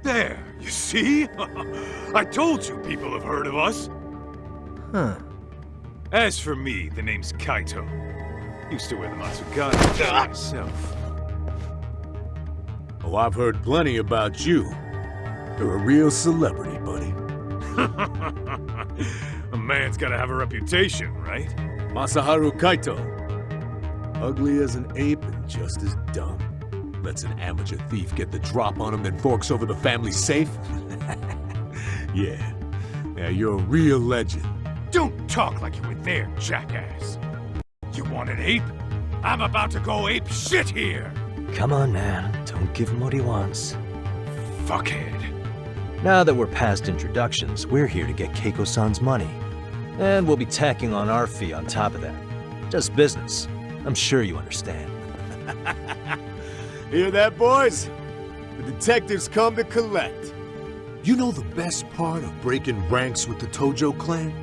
There, you see? I told you people have heard of us. Huh. As for me, the name's Kaito. Used to wear the Matsugane myself. Oh, I've heard plenty about you. You're a real celebrity, buddy. A man's gotta have a reputation, right? Masaharu Kaito. Ugly as an ape and just as dumb. Lets an amateur thief get the drop on him, then forks over the family safe? Yeah, you're a real legend. Don't talk like you were there, jackass. You want an ape? I'm about to go ape shit here! Come on, man. Don't give him what he wants. Fuckhead. Now that we're past introductions, we're here to get Keiko-san's money. And we'll be tacking on our fee on top of that. Just business. I'm sure you understand. Hear that, boys? The detectives come to collect. You know the best part of breaking ranks with the Tojo clan?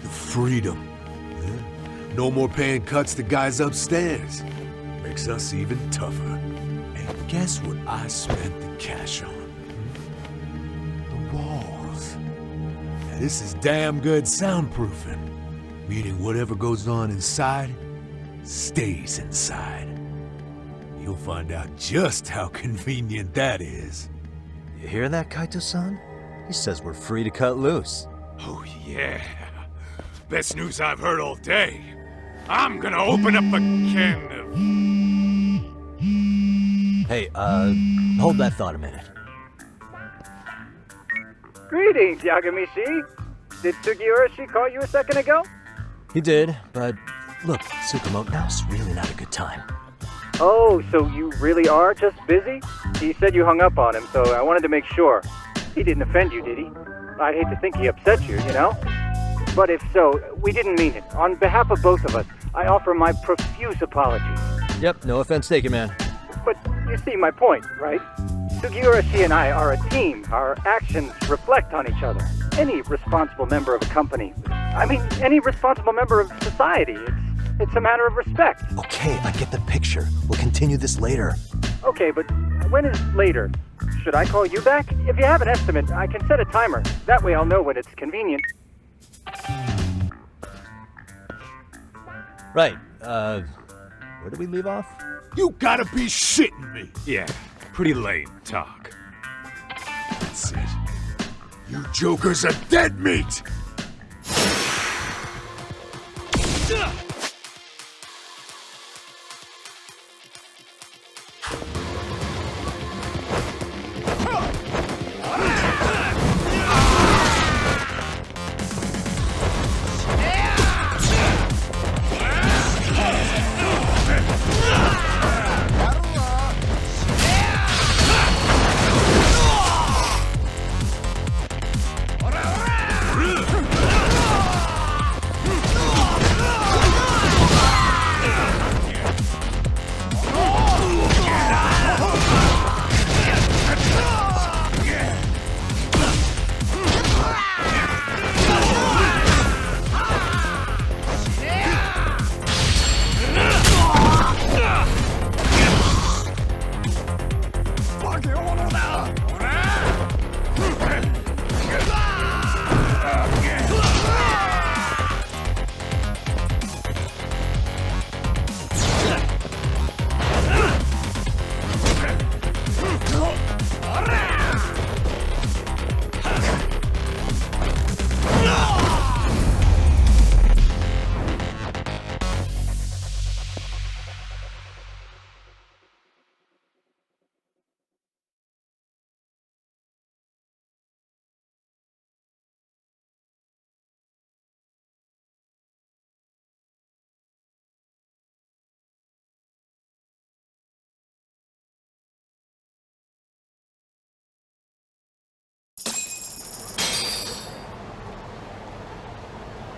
The freedom. Yeah? No more paying cuts to guys upstairs. Makes us even tougher. And guess what I spent the cash on? The walls. Now, this is damn good soundproofing. Meaning whatever goes on inside, stays inside. You'll find out just how convenient that is. You hear that, Kaito-san? He says we're free to cut loose. Oh, yeah. Best news I've heard all day. I'm gonna open up a can of... Hey, hold that thought a minute. Greetings, Yagami-shi. Did Sugiura-shi call you a second ago? He did, but look, Tsukumo, now's really not a good time. Oh, so you really are just busy? He said you hung up on him, so I wanted to make sure. He didn't offend you, did he? I'd hate to think he upset you, you know? But if so, we didn't mean it. On behalf of both of us, I offer my profuse apologies. Yep, no offense taken, man. But you see my point, right? Sugiura-shi and I are a team. Our actions reflect on each other. Any responsible member of a company, any responsible member of society, it's a matter of respect. Okay, I get the picture. We'll continue this later. Okay, but when is later? Should I call you back? If you have an estimate, I can set a timer. That way I'll know when it's convenient. Right, where did we leave off? You gotta be shitting me! Yeah, pretty lame talk. That's it. You jokers are dead meat!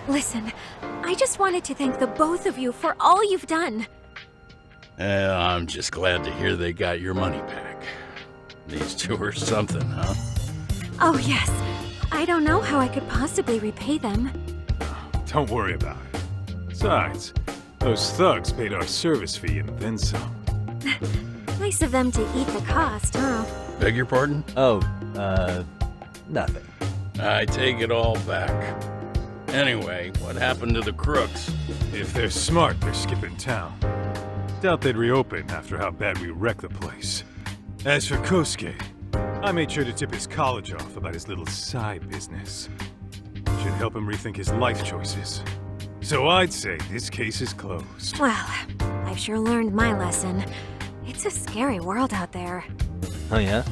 Listen, I just wanted to thank the both of you for all you've done. I'm just glad to hear they got your money back. These two are something, huh? Oh, yes. I don't know how I could possibly repay them. Don't worry about it. Besides, those thugs paid our service fee and then some. Nice of them to eat the cost, huh? Beg your pardon? Oh, nothing. I take it all back. Anyway, what happened to the crooks? If they're smart, they're skipping town. Doubt they'd reopen after how bad we wrecked the place. As for Kosuke, I made sure to tip his college off about his little side business. Should help him rethink his life choices. So I'd say this case is closed. Well, I've sure learned my lesson. It's a scary world out there. Oh, yeah?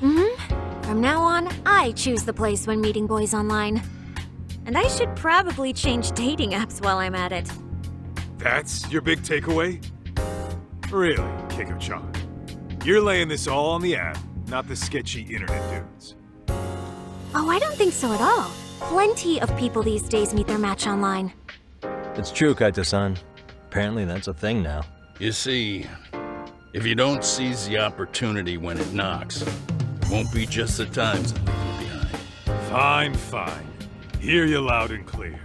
Mm-hmm. From now on, I choose the place when meeting boys online. And I should probably change dating apps while I'm at it. That's your big takeaway? Really, Keiko-chan? You're laying this all on the app, not the sketchy internet dudes. Oh, I don't think so at all. Plenty of people these days meet their match online. It's true, Kaito-san. Apparently that's a thing now. You see, if you don't seize the opportunity when it knocks, it won't be just the times that leave you behind. Fine, fine. Hear you loud and clear.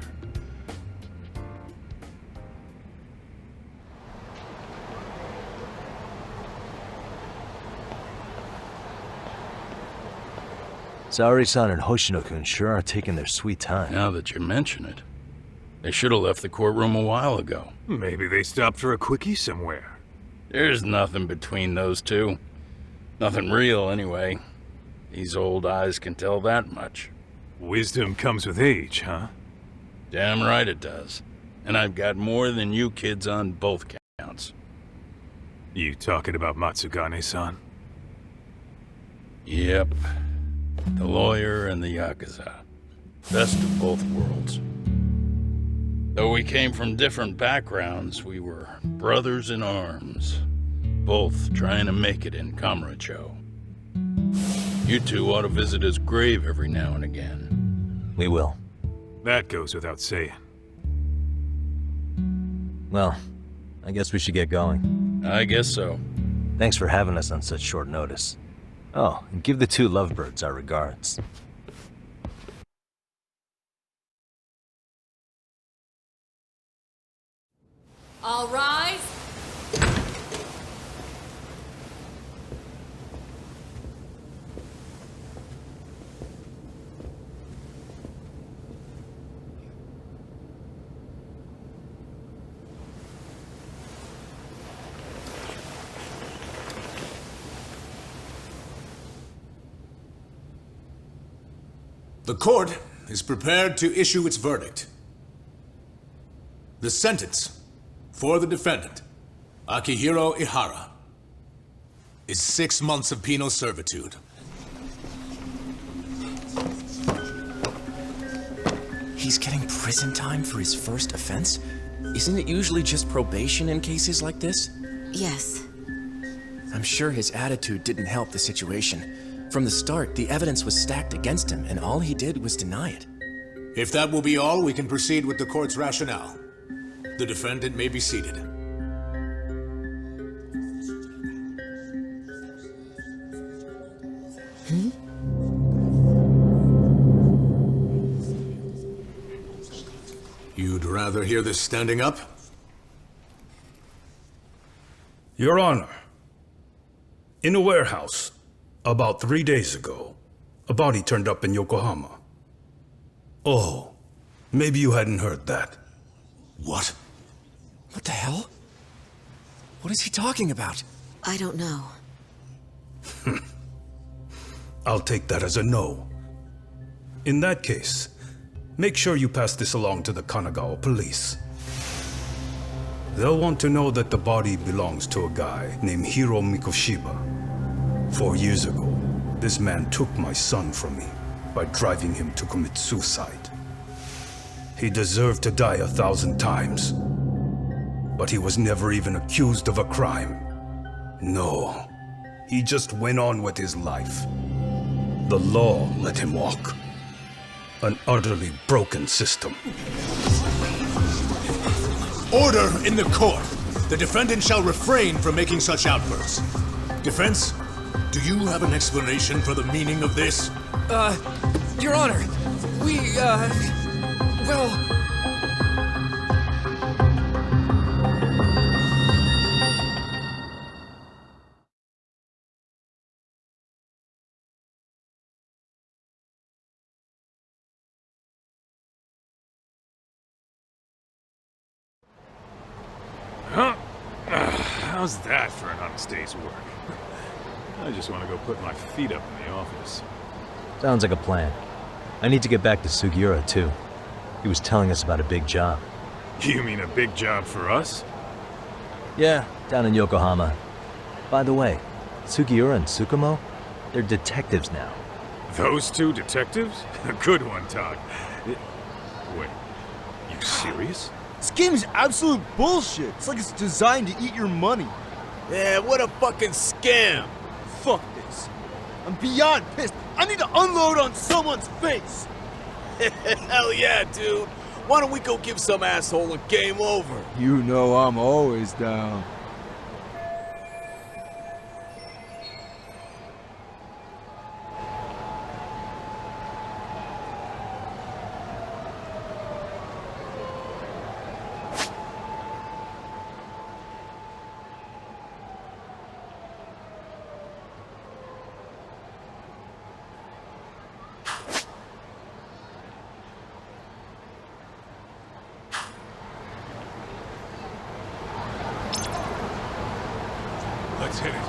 Saori-san and Hoshino-kun sure are taking their sweet time. Now that you mention it. They should have left the courtroom a while ago. Maybe they stopped for a quickie somewhere. There's nothing between those two. Nothing real, anyway. These old eyes can tell that much. Wisdom comes with age, huh? Damn right it does. And I've got more than you kids on both counts. You talking about Matsugane-san? Yep. The lawyer and the Yakuza. Best of both worlds. Though we came from different backgrounds, we were brothers in arms. Both trying to make it in Kamurocho. You two ought to visit his grave every now and again. We will. That goes without saying. Well, I guess we should get going. I guess so. Thanks for having us on such short notice. Oh, and give the two lovebirds our regards. All rise. The court is prepared to issue its verdict. The sentence for the defendant, Akihiro Ihara, is 6 months of penal servitude. He's getting prison time for his first offense? Isn't it usually just probation in cases like this? Yes. I'm sure his attitude didn't help the situation. From the start, the evidence was stacked against him, and all he did was deny it. If that will be all, we can proceed with the court's rationale. The defendant may be seated. You'd rather hear this standing up? Your Honor, in a warehouse, about 3 days ago, a body turned up in Yokohama. Oh, maybe you hadn't heard that. What? What the hell? What is he talking about? I don't know. I'll take that as a no. In that case, make sure you pass this along to the Kanagawa police. They'll want to know that the body belongs to a guy named Hiro Mikoshiba. 4 years ago, this man took my son from me by driving him to commit suicide. He deserved to die 1,000 times, but he was never even accused of a crime. No, he just went on with his life. The law let him walk. An utterly broken system. Order in the court! The defendant shall refrain from making such outbursts. Defense, do you have an explanation for the meaning of this? Your Honor, well... Huh? How's that for an honest day's work? I just want to go put my feet up in the office. Sounds like a plan. I need to get back to Sugiura, too. He was telling us about a big job. You mean a big job for us? Yeah, down in Yokohama. By the way, Sugiura and Tsukumo, they're detectives now. Those two detectives? A good one, Todd. Wait, you serious? This game is absolute bullshit. It's like it's designed to eat your money. Yeah, what a fucking scam! Fuck this. I'm beyond pissed. I need to unload on someone's face. Hell yeah, dude! Why don't we go give some asshole a game over? You know I'm always down. Let's hit it.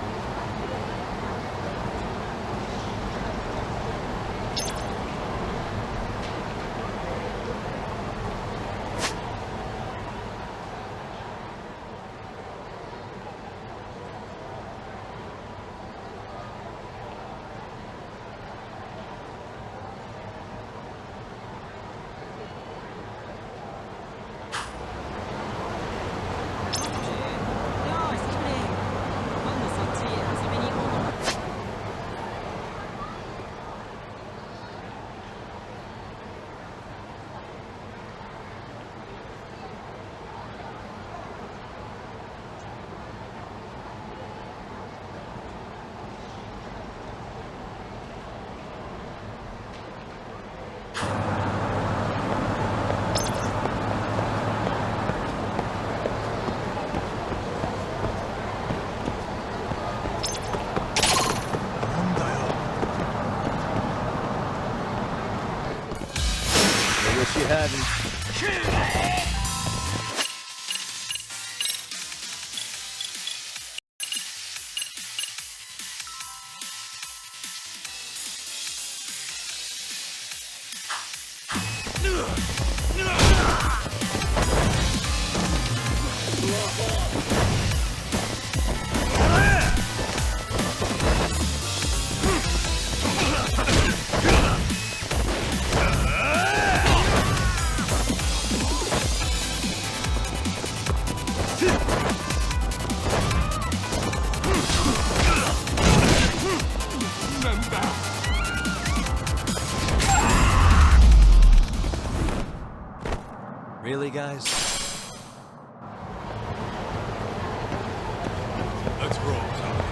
Wish you hadn't. Really, guys? Let's roll, Tommy.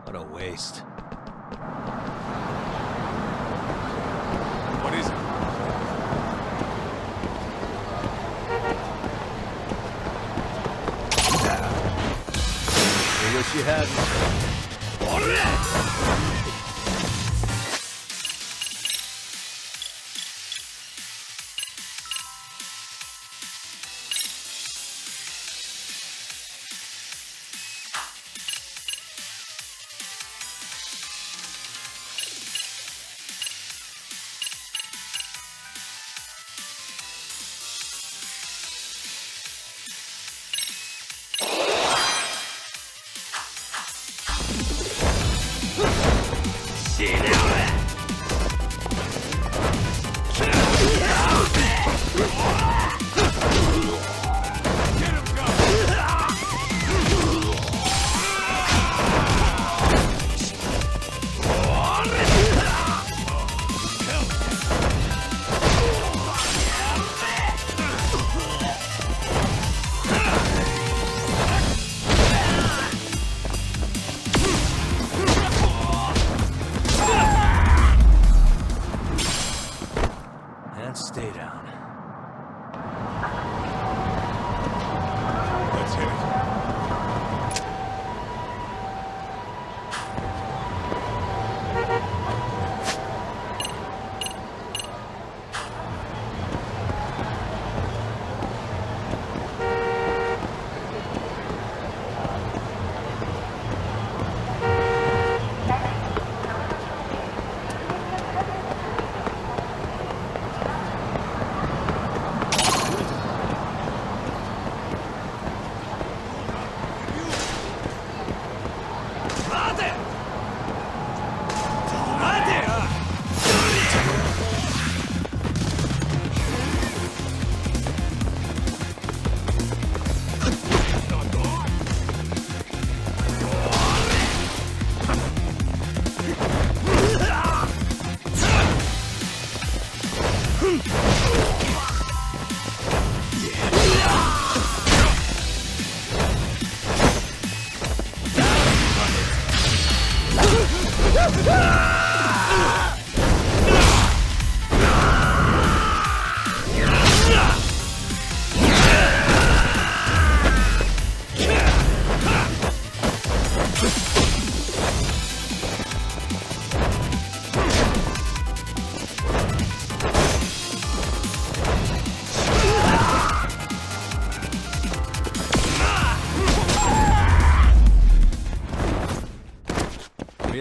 What a waste. What is it? I wish you hadn't.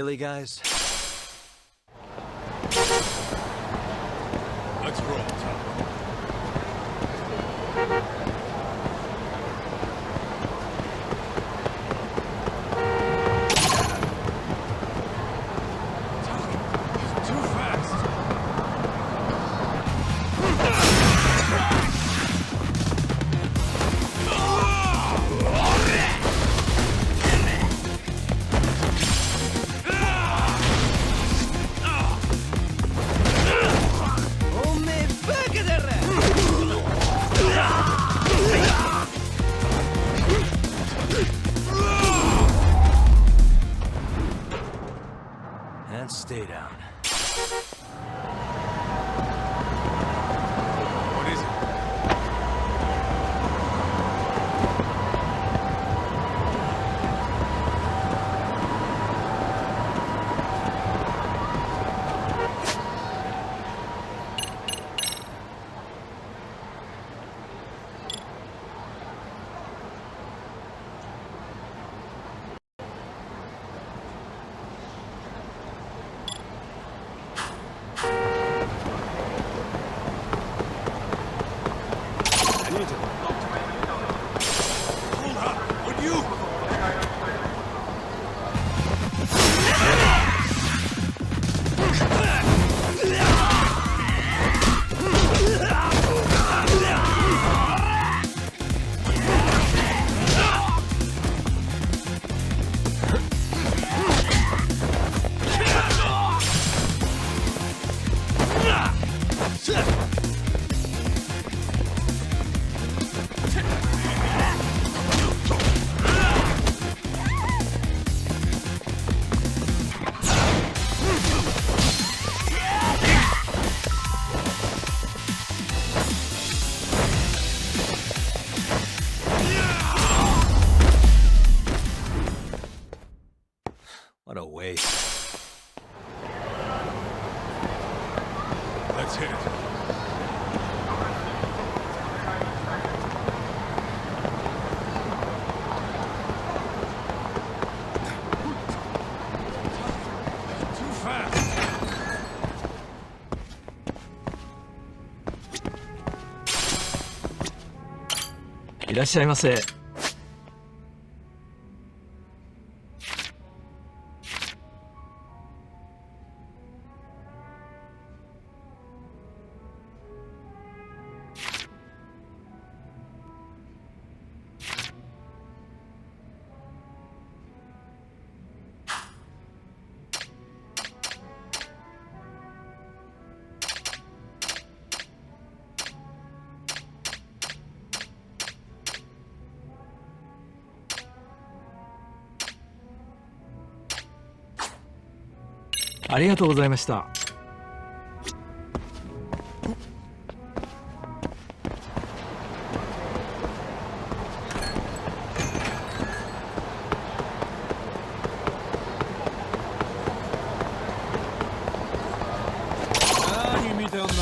Really, guys? Let's roll, Tom. Too fast. And stay down. What is it? Hold up! Would you? What a waste. Let's hit it. Too fast. いらっしゃいませ。ありがとうございました。何見てんだ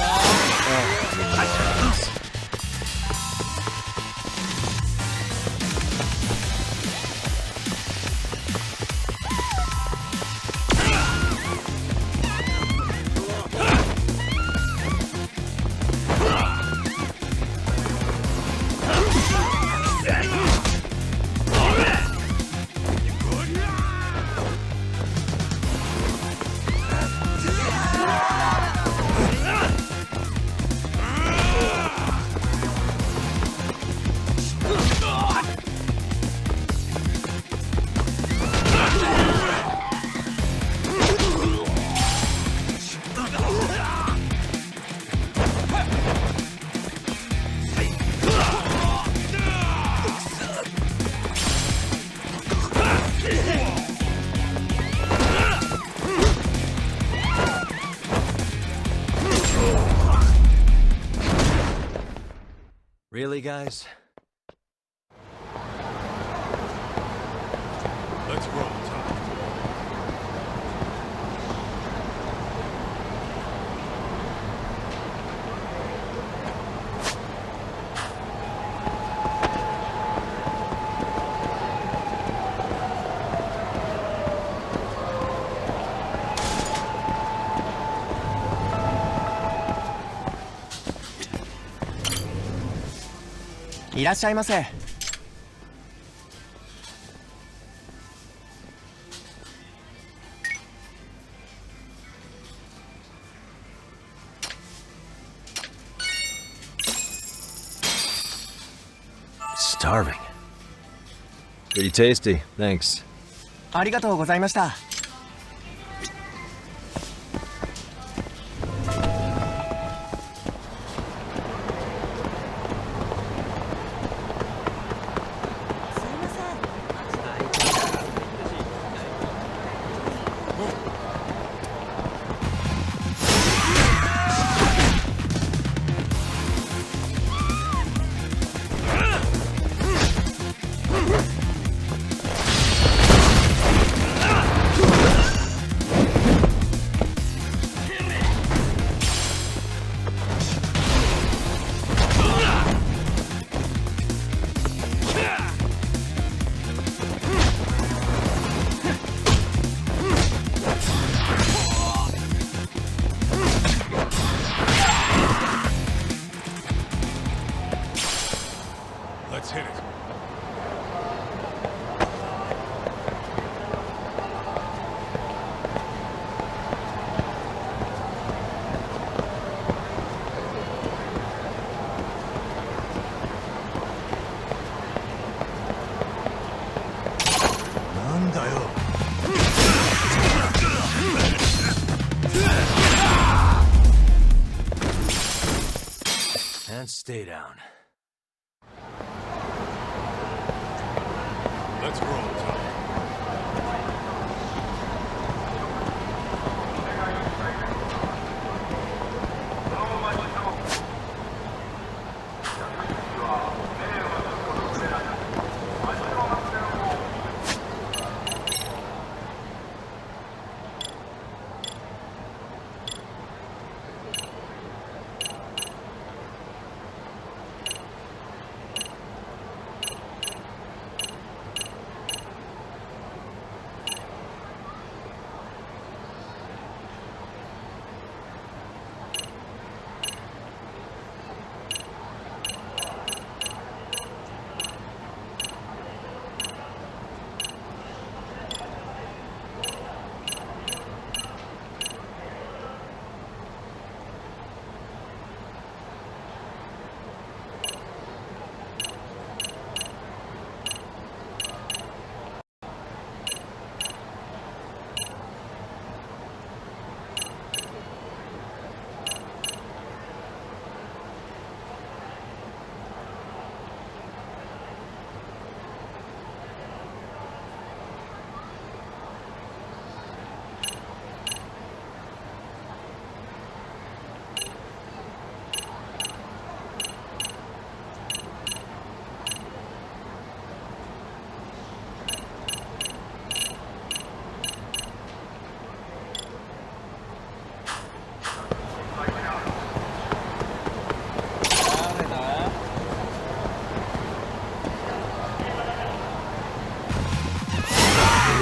？Really, guys? Let's roll, Tom. いらっしゃいませ。Starving. Pretty tasty, thanks. ありがとうございました。Let's hit it. And stay down. Let's roll, Tom.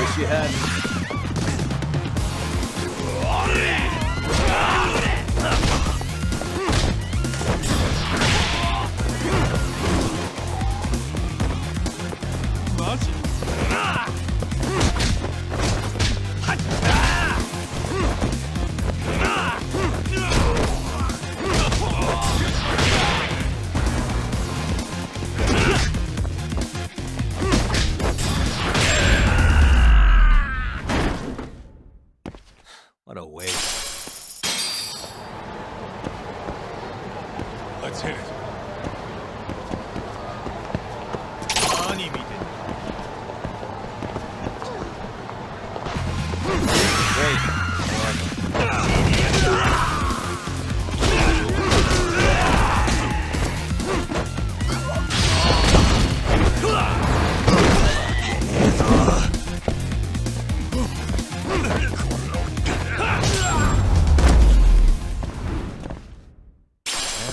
Wish you hadn't. What a waste. Let's hit it.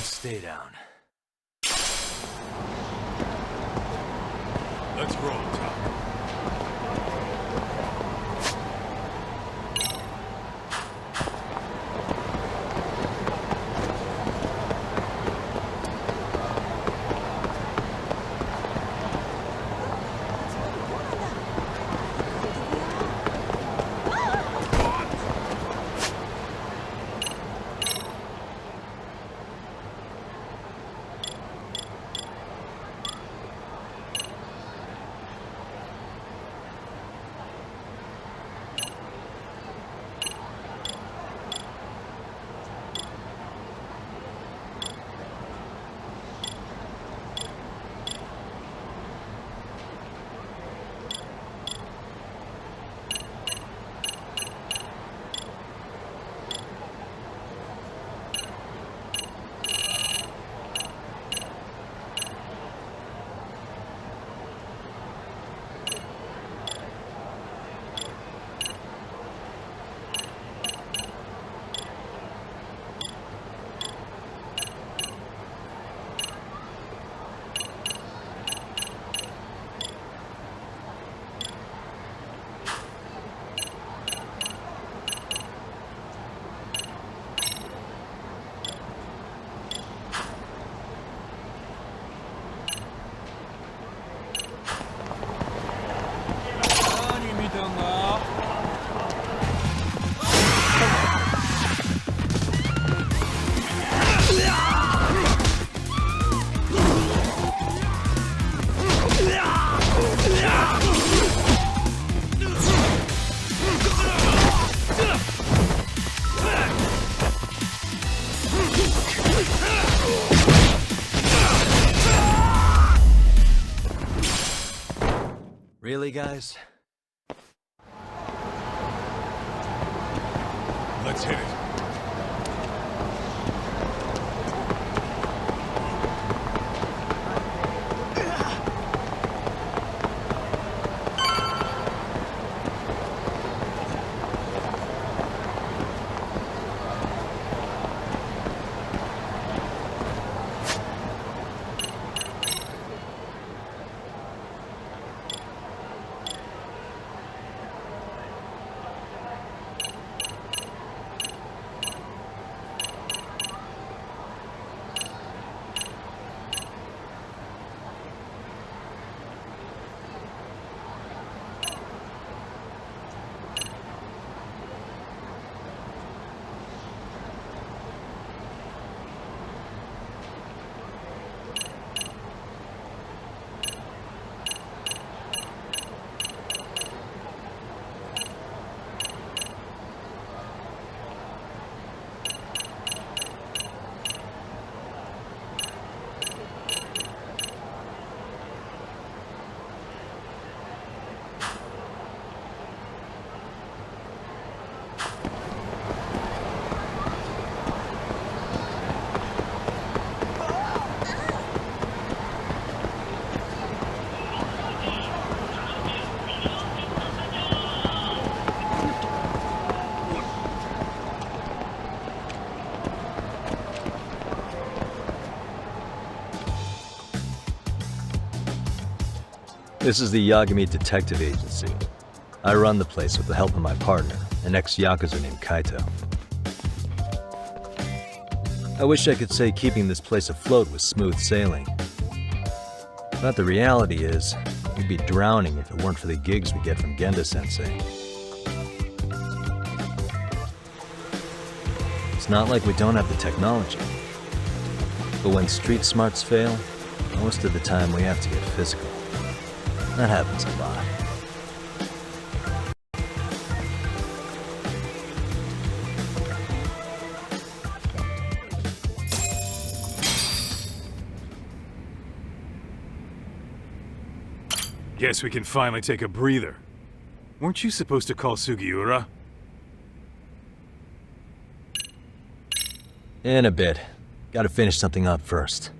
Stay down. Let's roll, Tom. Really, guys? Let's hit it. This is the Yagami Detective Agency. I run the place with the help of my partner, an ex-Yakuza named Kaito. I wish I could say keeping this place afloat was smooth sailing. But the reality is, we'd be drowning if it weren't for the gigs we get from Genda-sensei. It's not like we don't have the technology. But when street smarts fail, most of the time we have to get physical. That happens a lot. Guess we can finally take a breather. Weren't you supposed to call Sugiura? In a bit. Gotta finish something up first.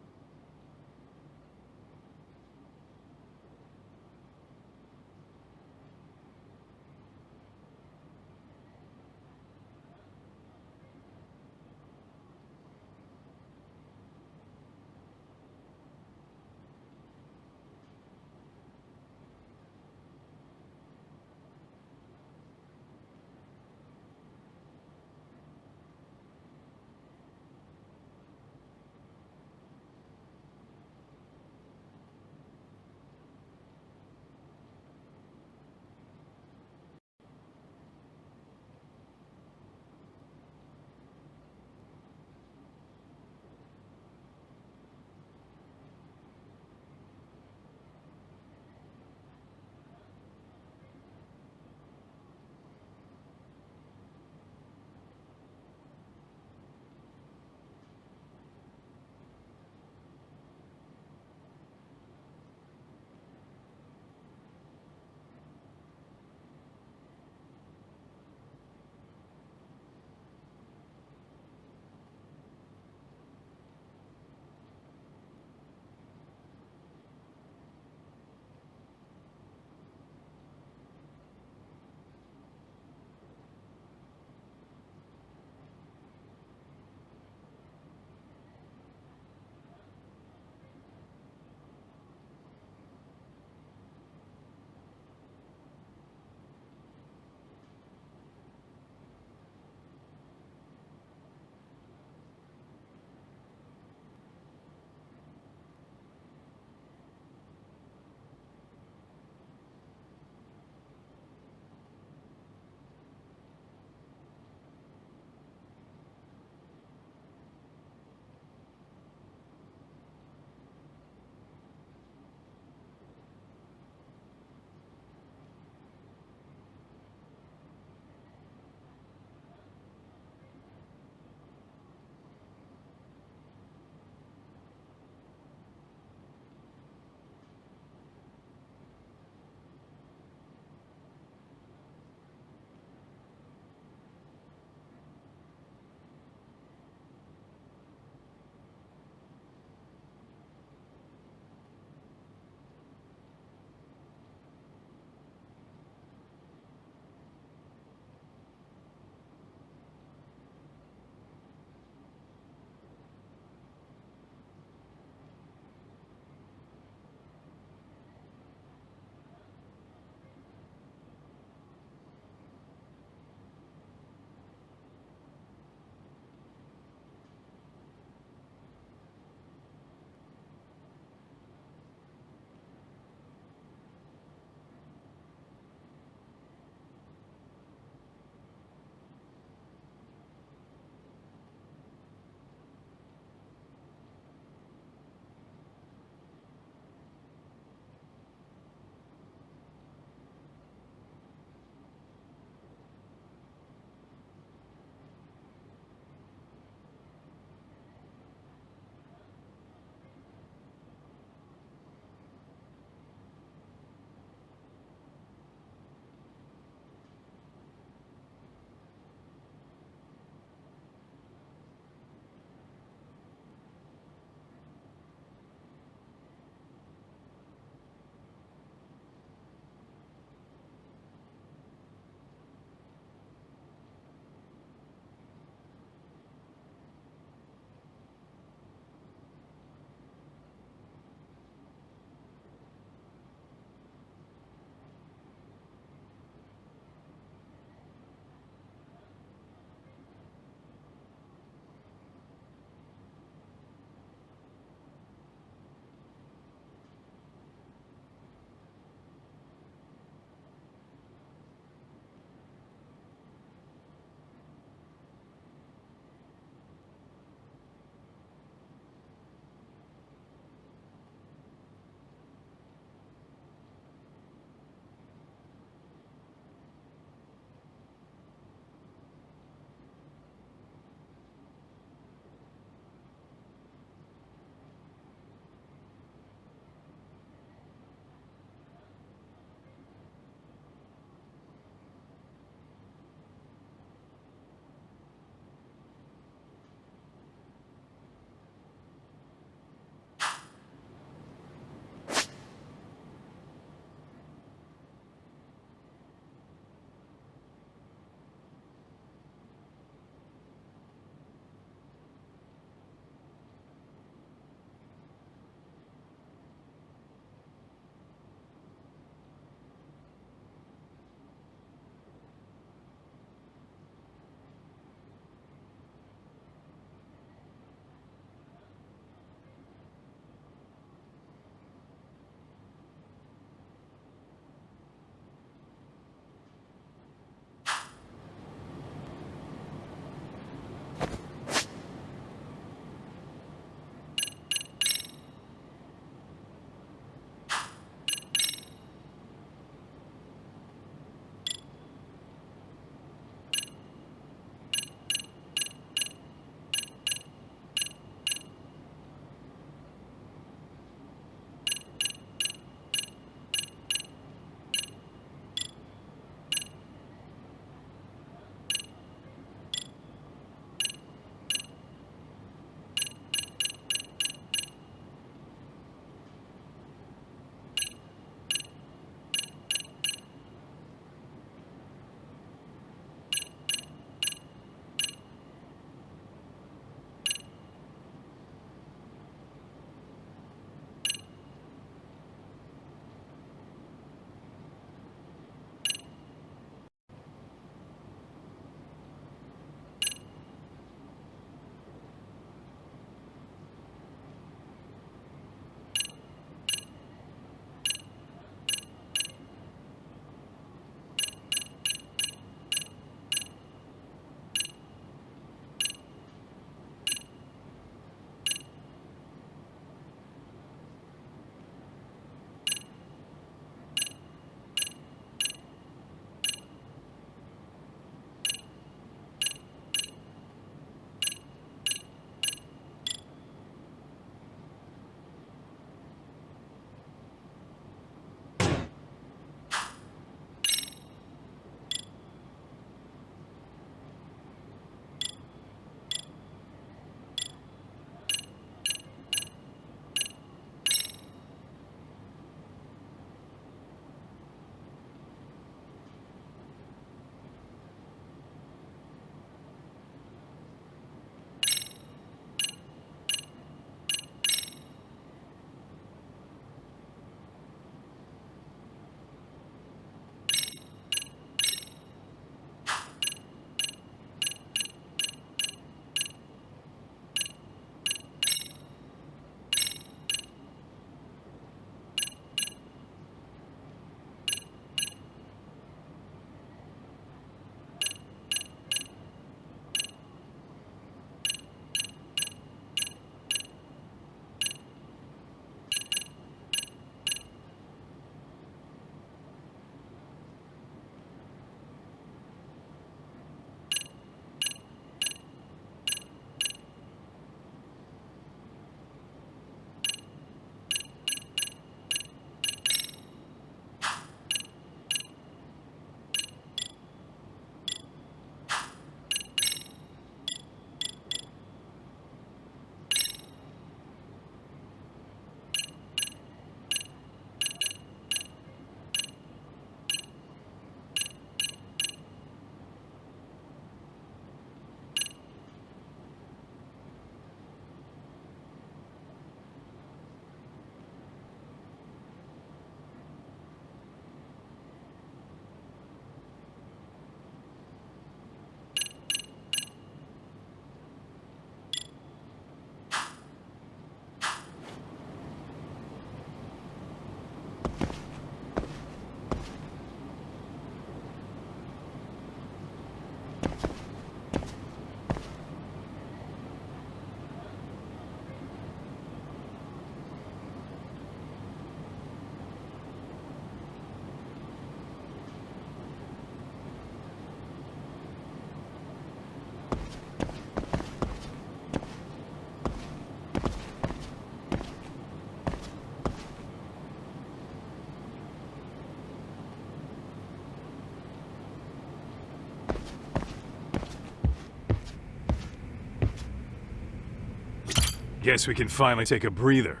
guess we can finally take a breather.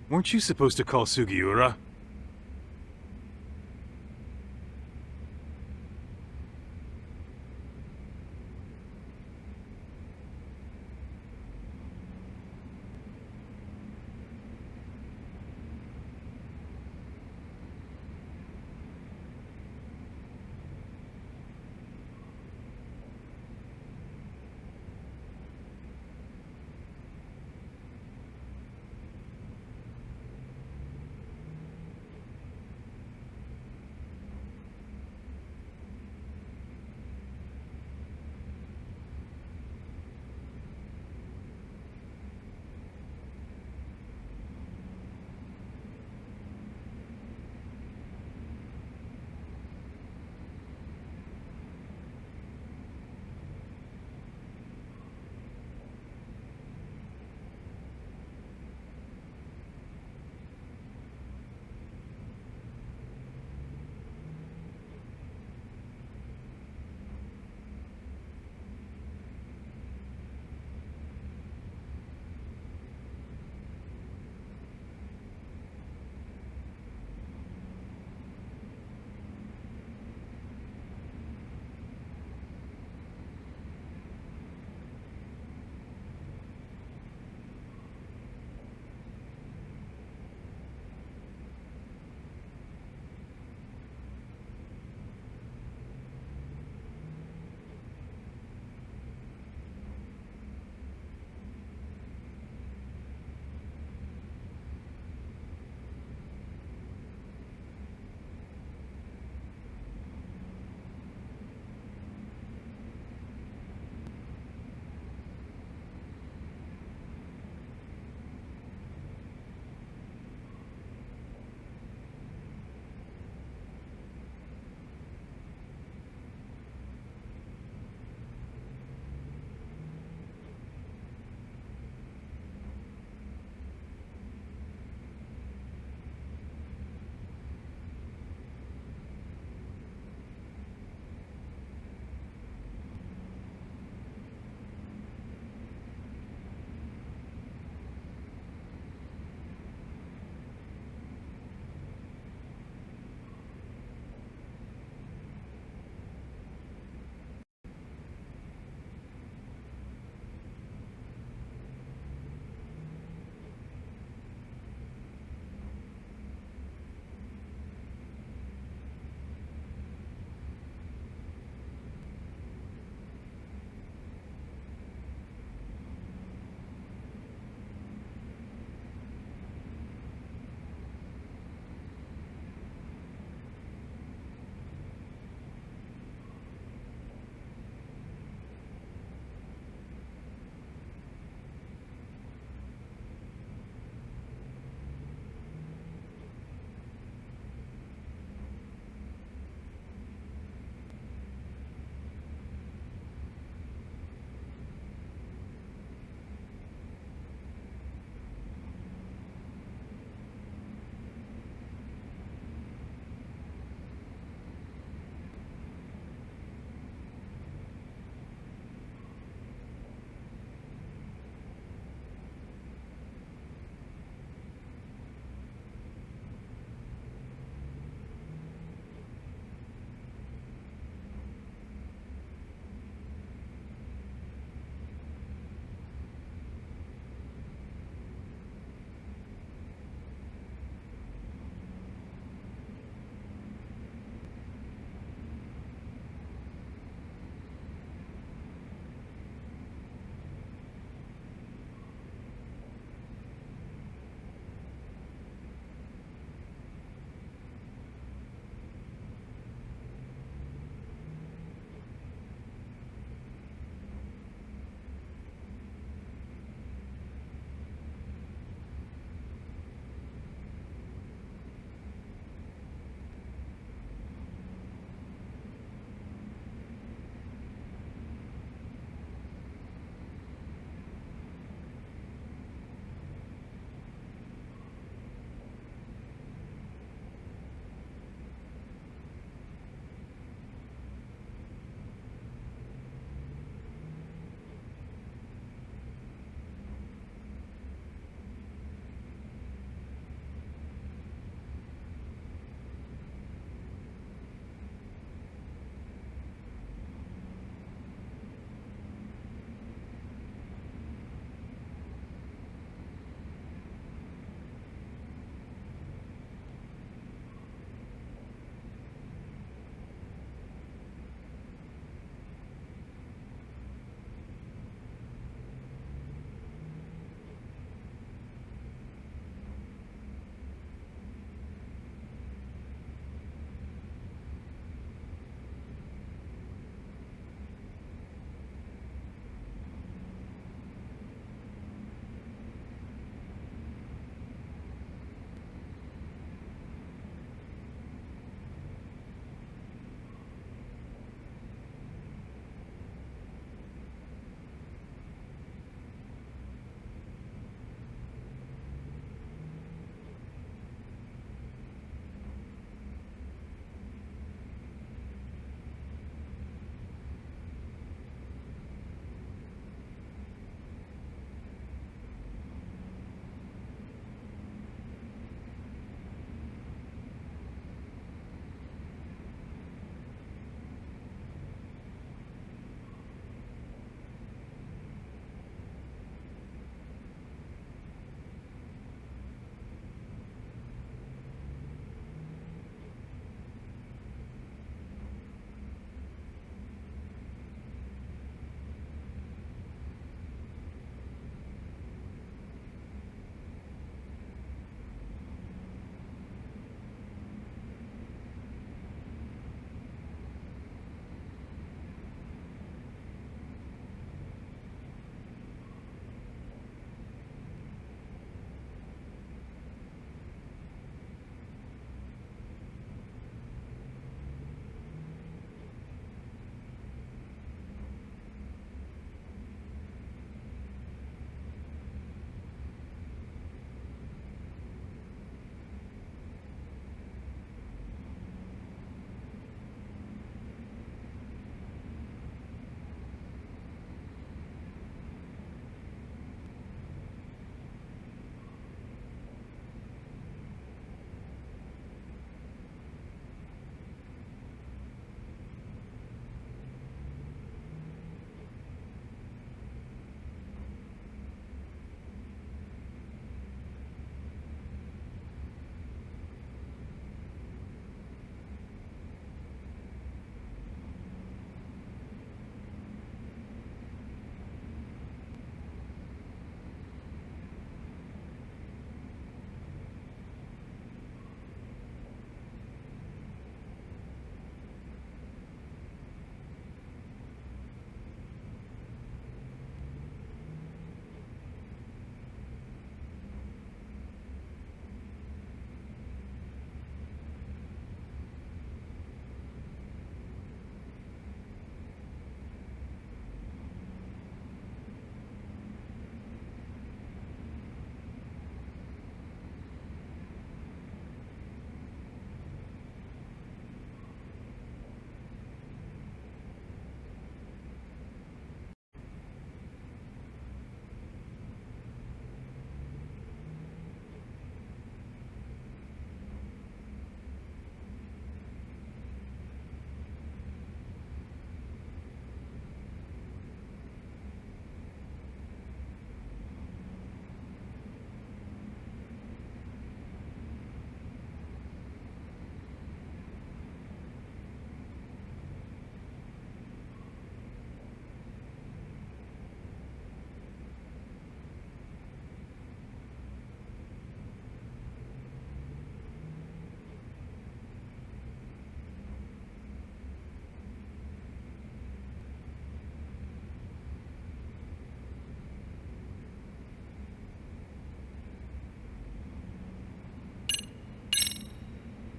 Weren't you supposed to call Sugiura?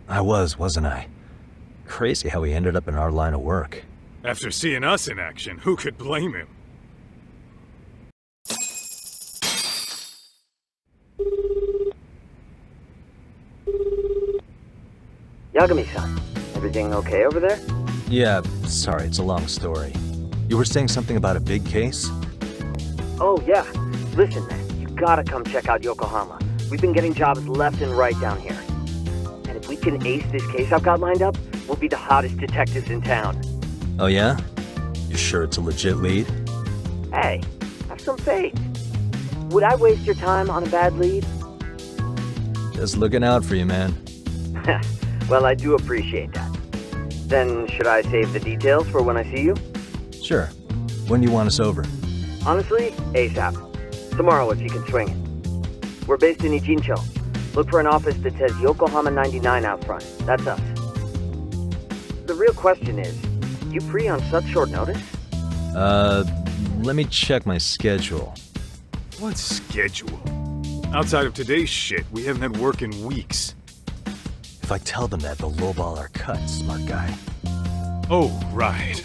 I was, wasn't I? Crazy how he ended up in our line of work. After seeing us in action, who could blame him? Yagami-san, everything okay over there? Yeah, sorry, it's a long story. You were saying something about a big case? Oh, yeah. Listen, man, you gotta come check out Yokohama. We've been getting jobs left and right down here. And if we can ace this case I've got lined up, we'll be the hottest detectives in town. Oh yeah? You sure it's a legit lead? Hey, have some faith. Would I waste your time on a bad lead? Just looking out for you, man. Well, I do appreciate that. Then, should I save the details for when I see you? Sure. When do you want us over? Honestly, ASAP. Tomorrow if you can swing it. We're based in Ijincho. Look for an office that says Yokohama 99 out front. That's us. The real question is, you free on such short notice? Let me check my schedule. What schedule? Outside of today's shit, we haven't had work in weeks. If I tell them that, they'll lowball our cut, smart guy. Oh, right.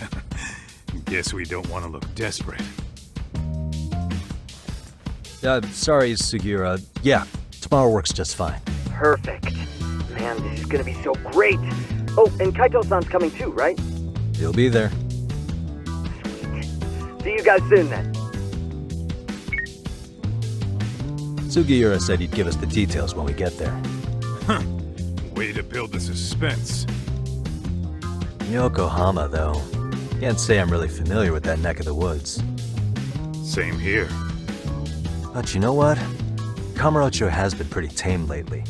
Guess we don't want to look desperate. Sorry, Sugiura. Yeah, tomorrow works just fine. Perfect. Man, this is gonna be so great. Oh, and Kaito-san's coming too, right? He'll be there. See you guys soon then. Sugiura said he'd give us the details when we get there. Huh. Way to build the suspense. Yokohama, though. Can't say I'm really familiar with that neck of the woods. Same here. But you know what? Kamurocho has been pretty tame lately.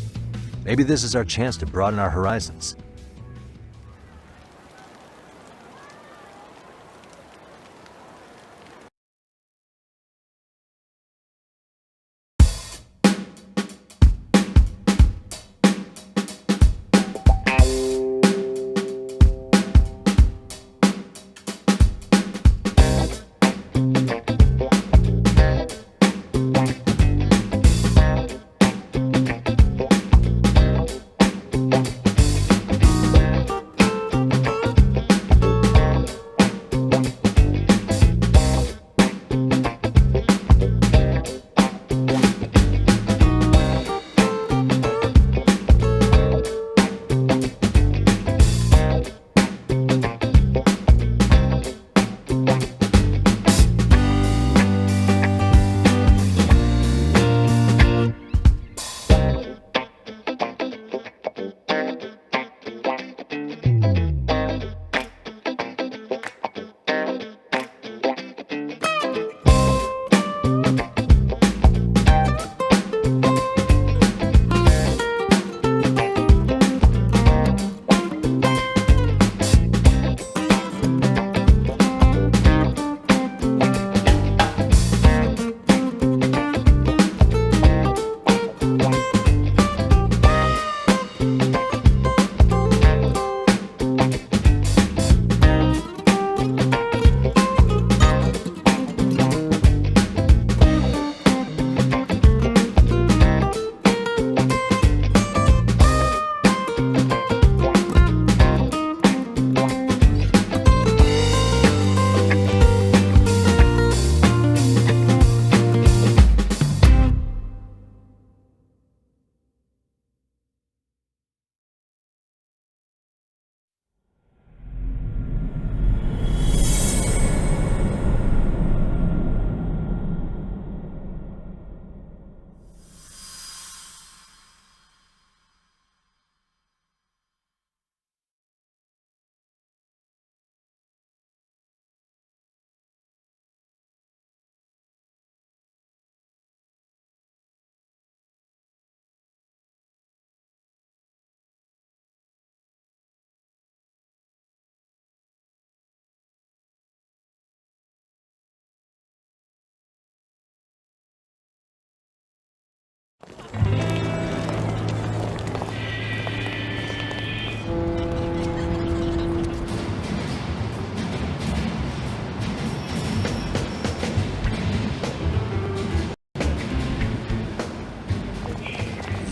Maybe this is our chance to broaden our horizons.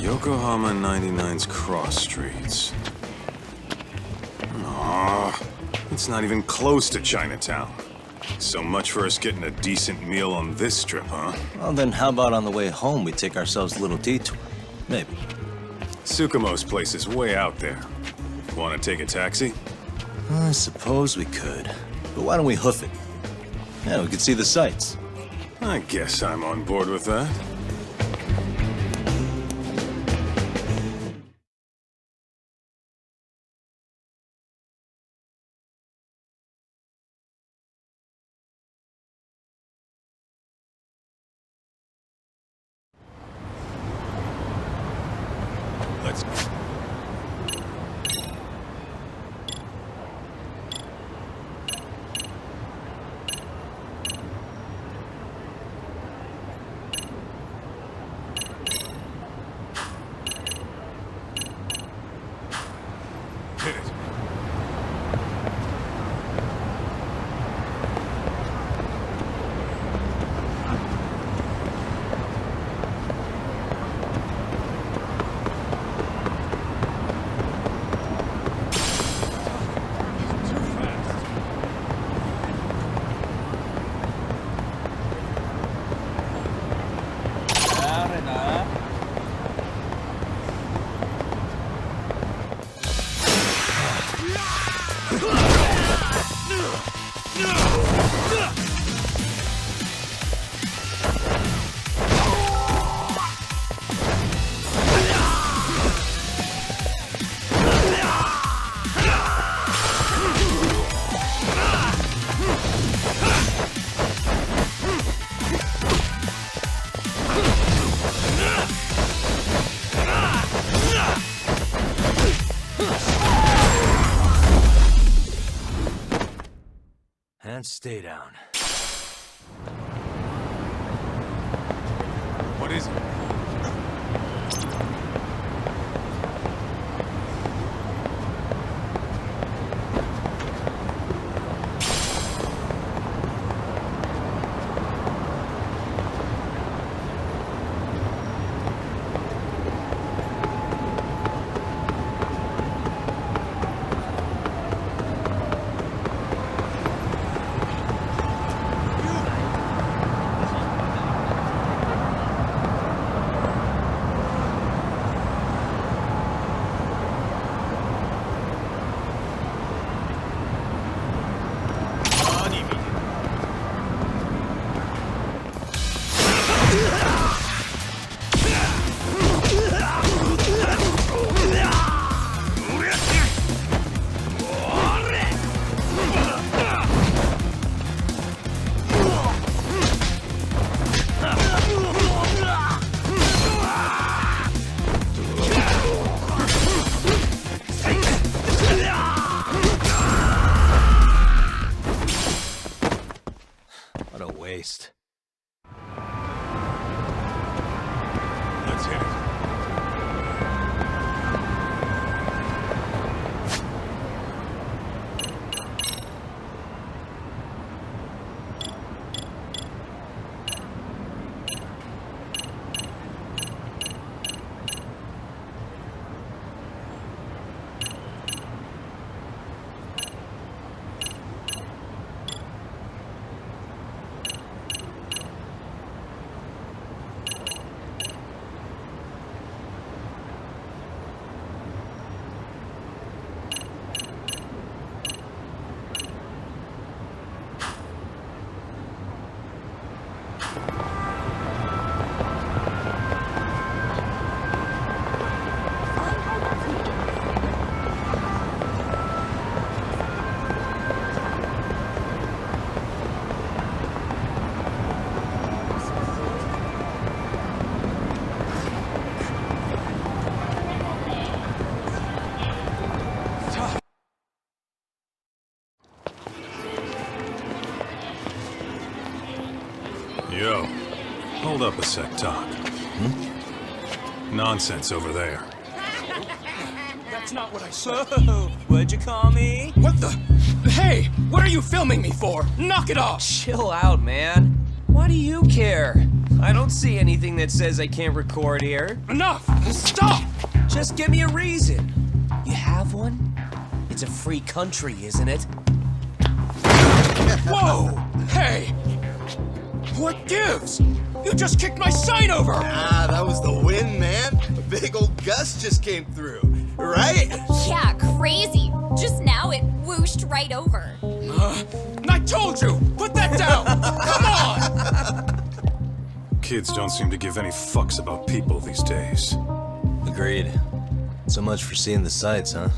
Yokohama 99's cross streets. Aw, it's not even close to Chinatown. So much for us getting a decent meal on this trip, huh? Well, then how about on the way home we take ourselves a little detour? Maybe. Tsukumo's place is way out there. Want to take a taxi? I suppose we could. But why don't we hoof it? Yeah, we could see the sights. I guess I'm on board with that. Let's go. Hit it. And stay down. What is it? What a waste. Let's hit it. Yo, hold up a sec, Doc. Nonsense over there. That's not what I said. What'd you call me? What the? Hey, what are you filming me for? Knock it off! Chill out, man. Why do you care? I don't see anything that says I can't record here. Enough! Stop! Just give me a reason. You have one? It's a free country, isn't it? Whoa! Hey! What gives? You just kicked my sign over! Ah, that was the wind, man. A big old gust just came through, right? Yeah, crazy. Just now it whooshed right over. I told you! Put that down! Come on! Kids don't seem to give any fucks about people these days. Agreed. So much for seeing the sights, huh?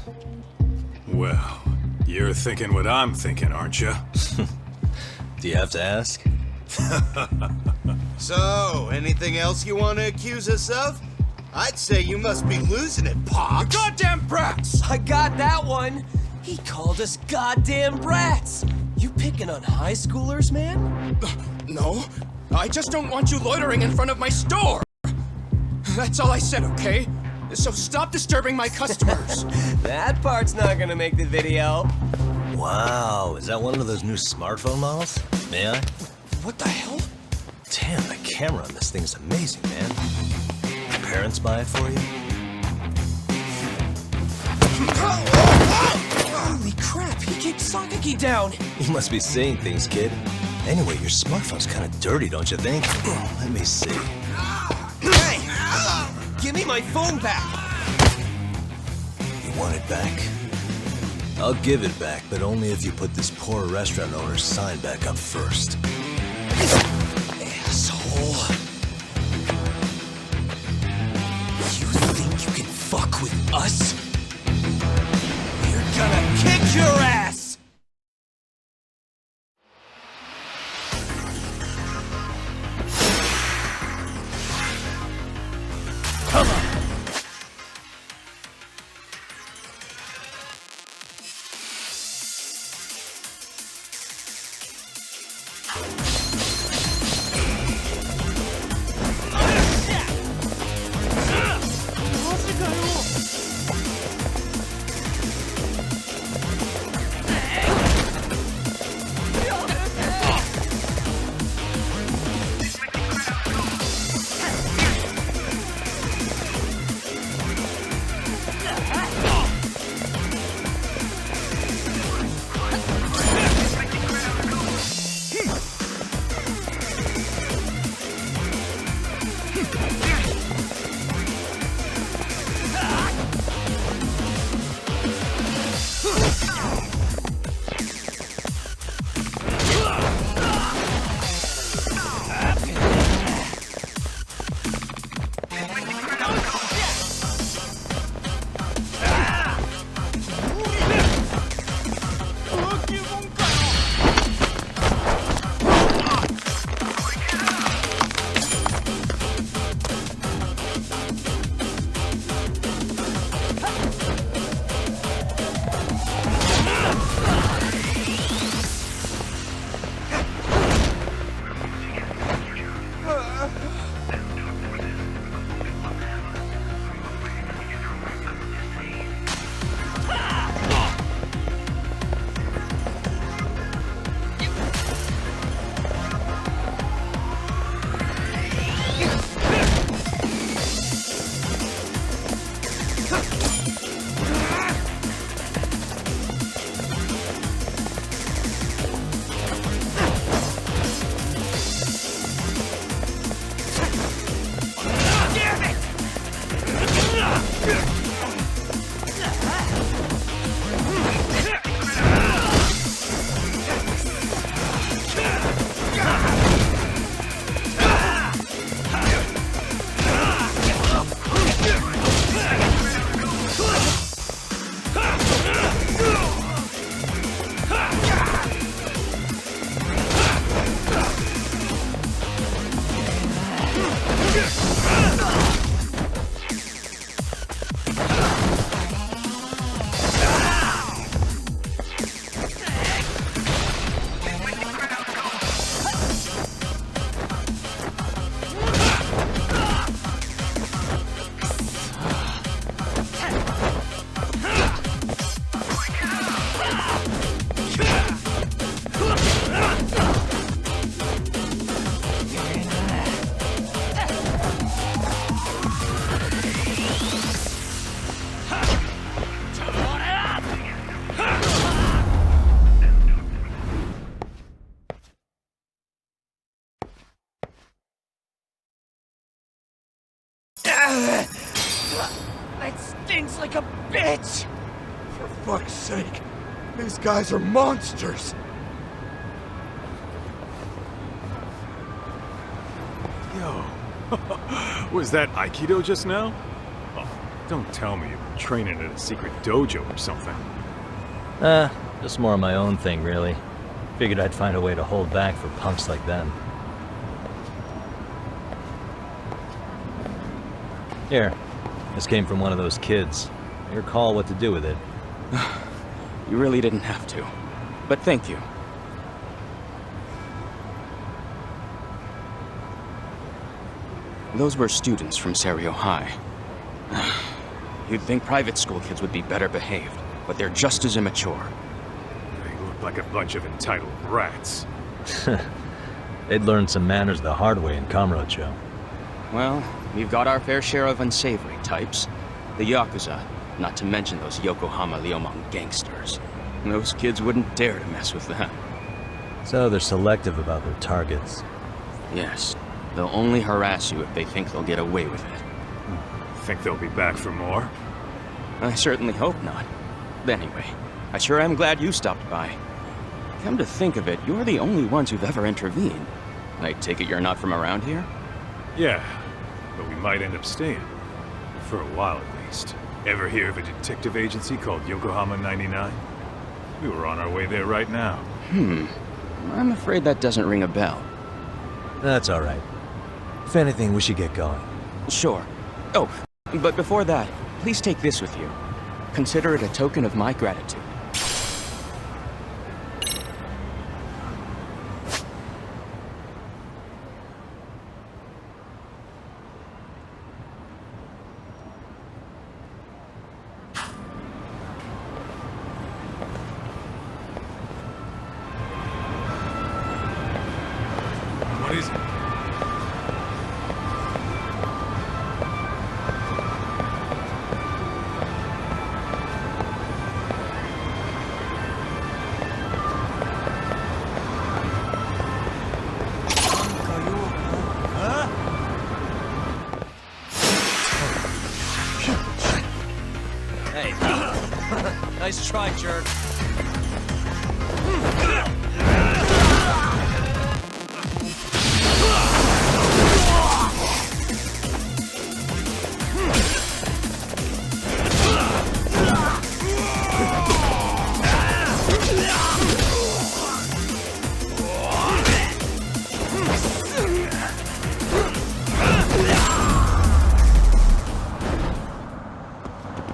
Well, you're thinking what I'm thinking, aren't you? Do you have to ask? So, anything else you want to accuse us of? I'd say you must be losing it, Pops. You goddamn brats! I got that one! He called us goddamn brats! You picking on high schoolers, man? No, I just don't want you loitering in front of my store! That's all I said, okay? So stop disturbing my customers! That part's not gonna make the video. Wow, is that one of those new smartphone models? May I? What the hell? Damn, the camera on this thing's amazing, man. Your parents buy it for you? Holy crap, he kicked Sakaki down! You must be seeing things, kid. Anyway, your smartphone's kind of dirty, don't you think? Let me see. Hey! Give me my phone back! You want it back? I'll give it back, but only if you put this poor restaurant owner's sign back up first. Asshole. You think you can fuck with us? We're gonna kick your ass! Come on! That stings like a bitch! For fuck's sake, these guys are monsters! Yo, was that Aikido just now? Oh, don't tell me you've been training at a secret dojo or something. Just more of my own thing, really. Figured I'd find a way to hold back for punks like them. Here, this came from one of those kids. Your call what to do with it. You really didn't have to. But thank you. Those were students from Serio High. You'd think private school kids would be better behaved, but they're just as immature. They look like a bunch of entitled rats. They'd learned some manners the hard way in Kamurocho. Well, we've got our fair share of unsavory types. The Yakuza, not to mention those Yokohama Liumang gangsters. Those kids wouldn't dare to mess with them. So they're selective about their targets. Yes. They'll only harass you if they think they'll get away with it. Think they'll be back for more? I certainly hope not. Anyway, I sure am glad you stopped by. Come to think of it, you're the only ones who've ever intervened. I take it you're not from around here? Yeah, but we might end up staying. For a while at least. Ever hear of a detective agency called Yokohama 99? We were on our way there right now. I'm afraid that doesn't ring a bell. That's all right. If anything, we should get going. Sure. Oh, but before that, please take this with you. Consider it a token of my gratitude. What is it? Hey. Nice try, jerk.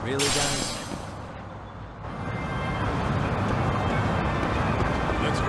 Really, guys? Let's go.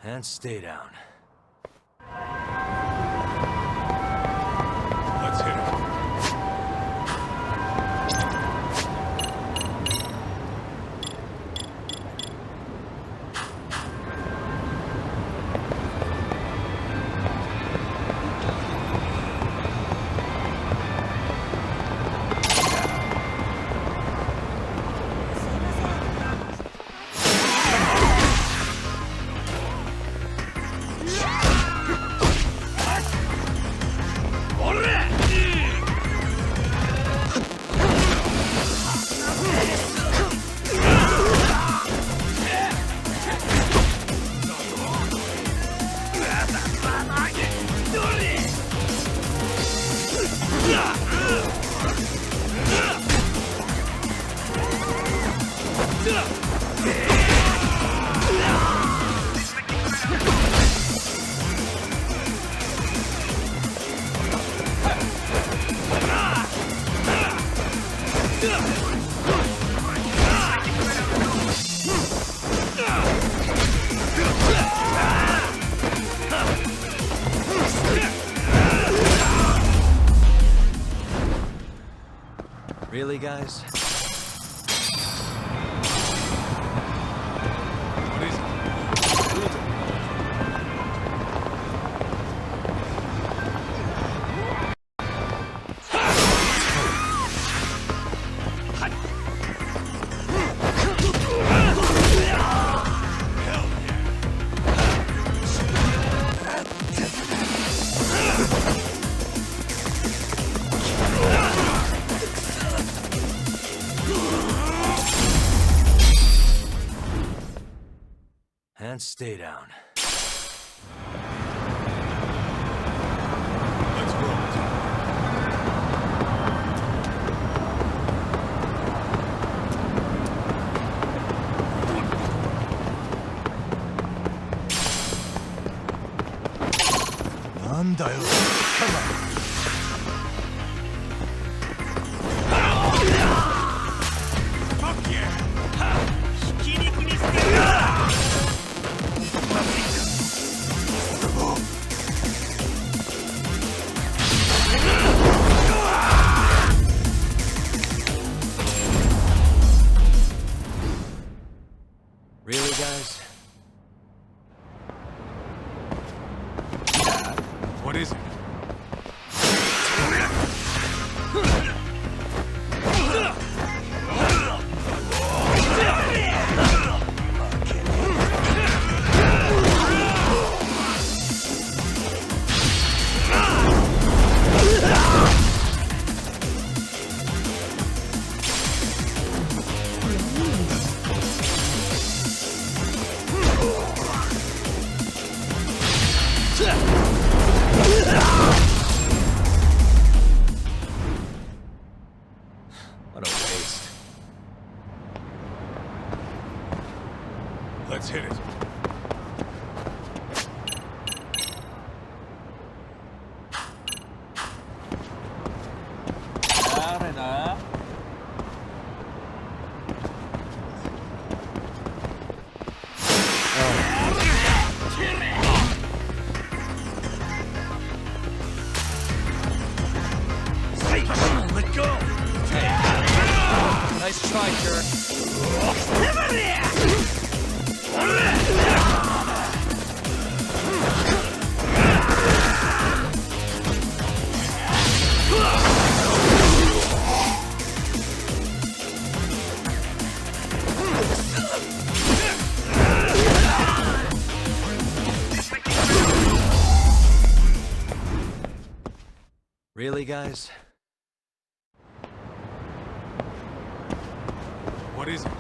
And stay down. Let's hit it. Really, guys? And stay down. Let's roll. Really, guys? What is it? What a waste. Let's hit it. Let go! Nice try, jerk. Really, guys? What is it?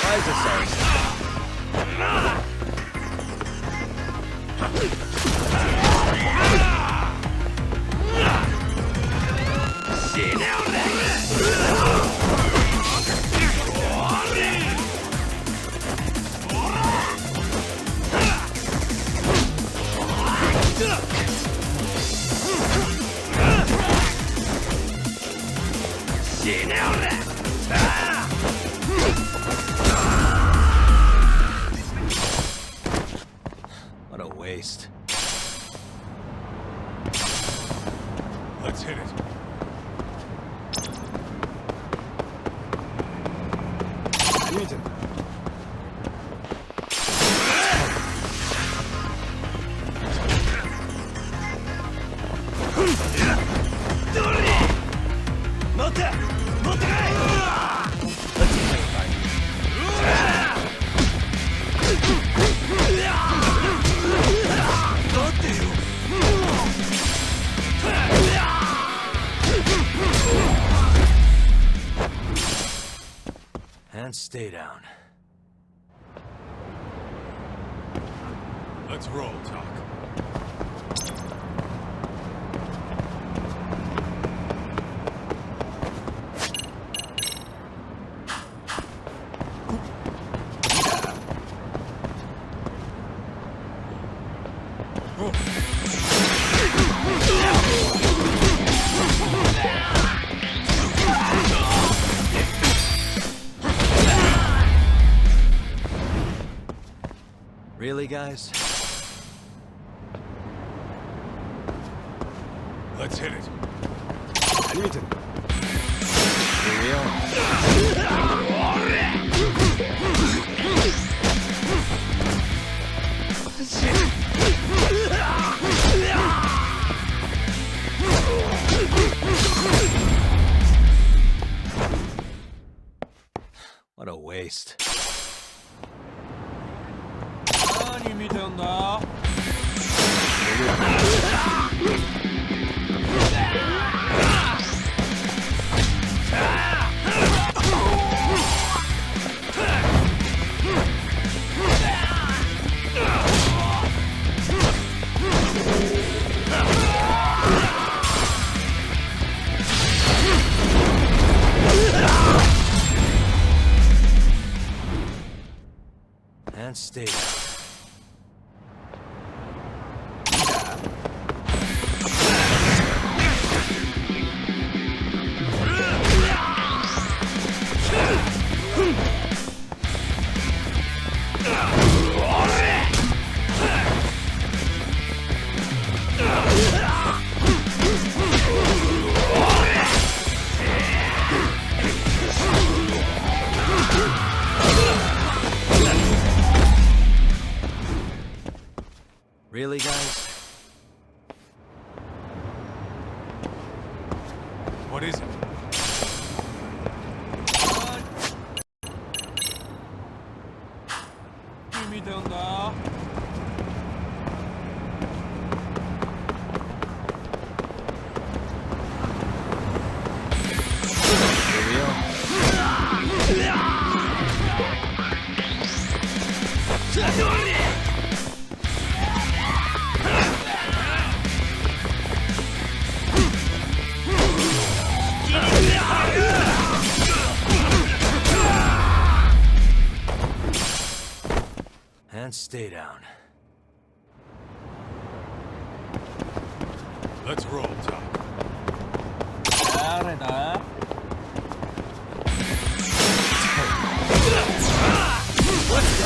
Why is it so? What a waste. Let's hit it. And stay down. Let's roll, Talk. Really, guys? Let's hit it. For real? What a waste. And stay down. Really, guys? What is it? For real? And stay down. Let's roll, Talk. Let's go.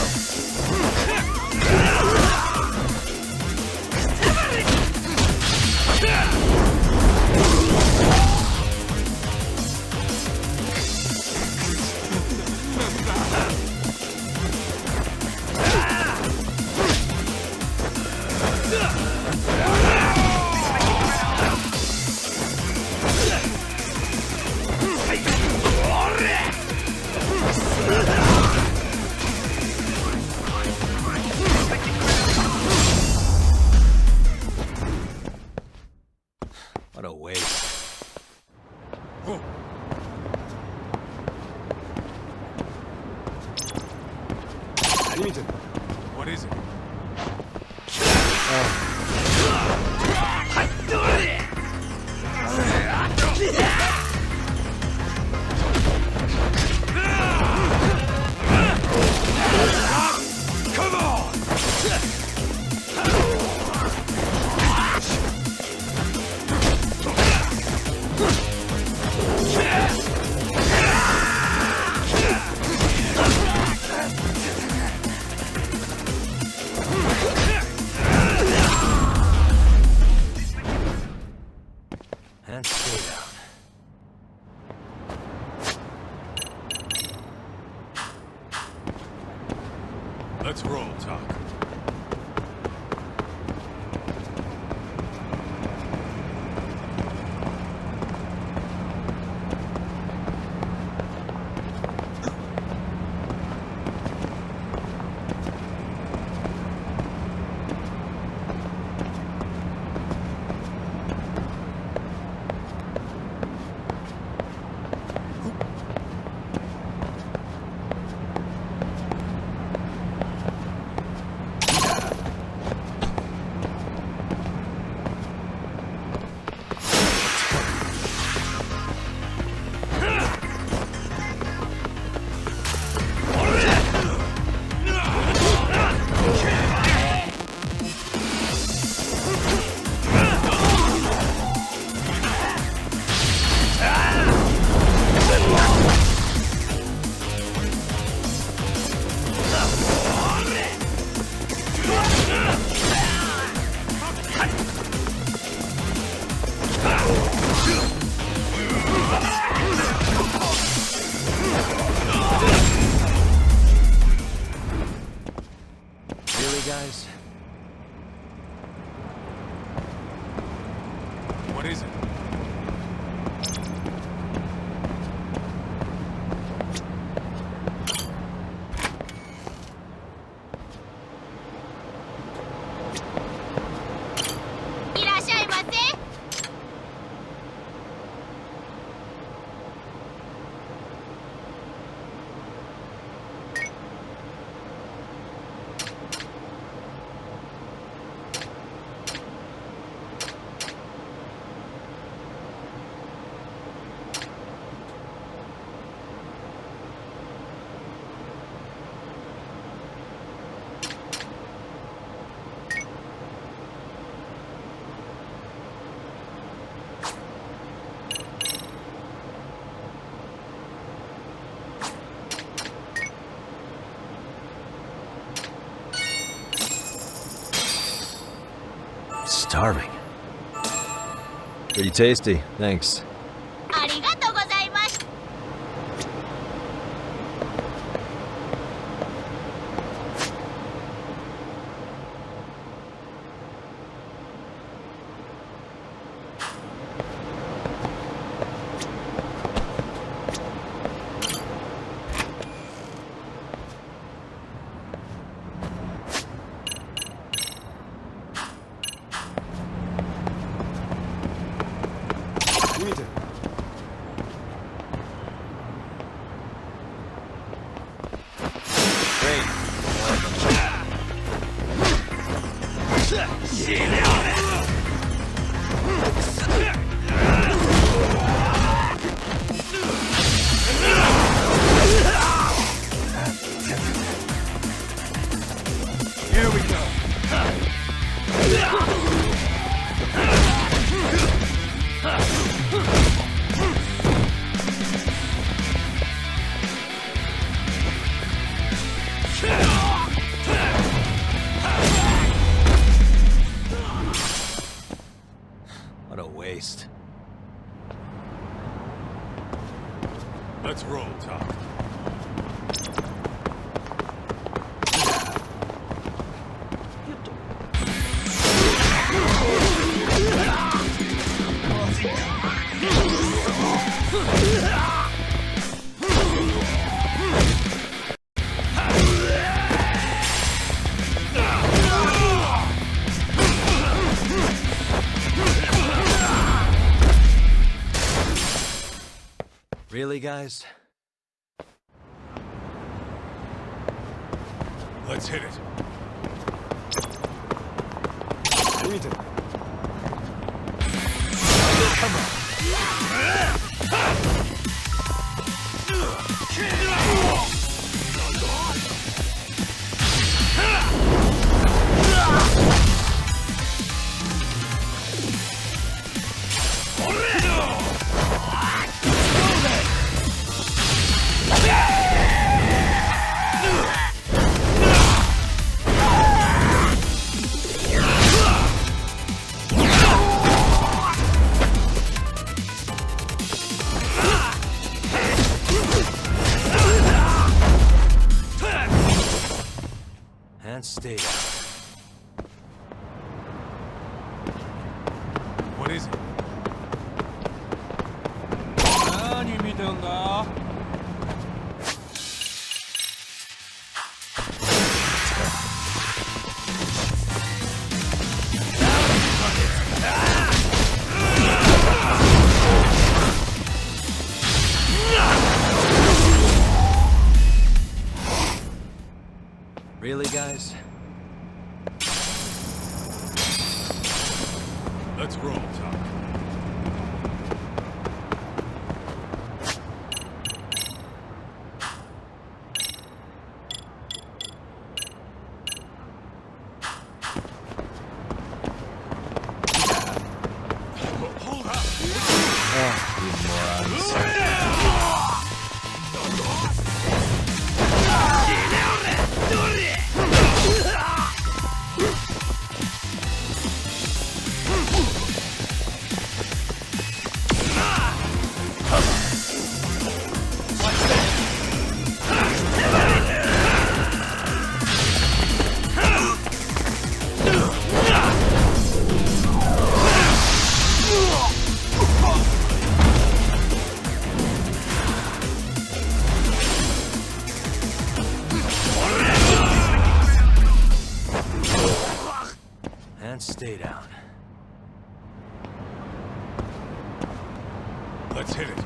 What is it? Come on! And stay down. Let's roll, Talk. Really, guys? What is it? Starving. Pretty tasty, thanks. Here we go. What a waste. Let's roll, Talk. Really, guys? Let's hit it. Eat it. And stay down. What is it? Really, guys? Let's roll, Tom. Hold up! Oh, you morons. And stay down. Let's hit it.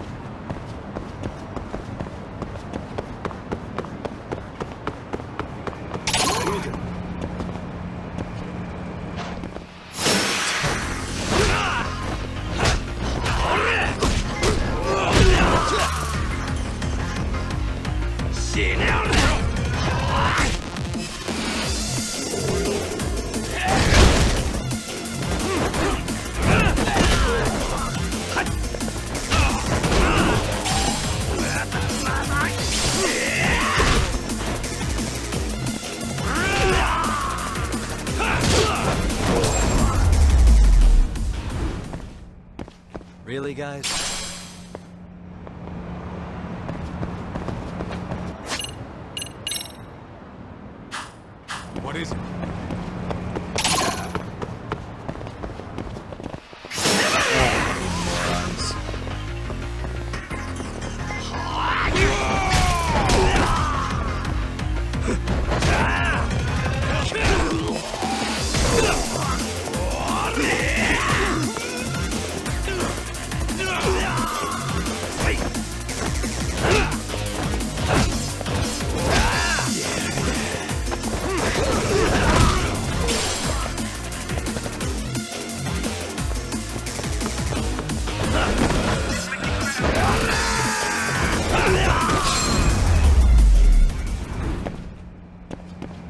Really, guys? What is it?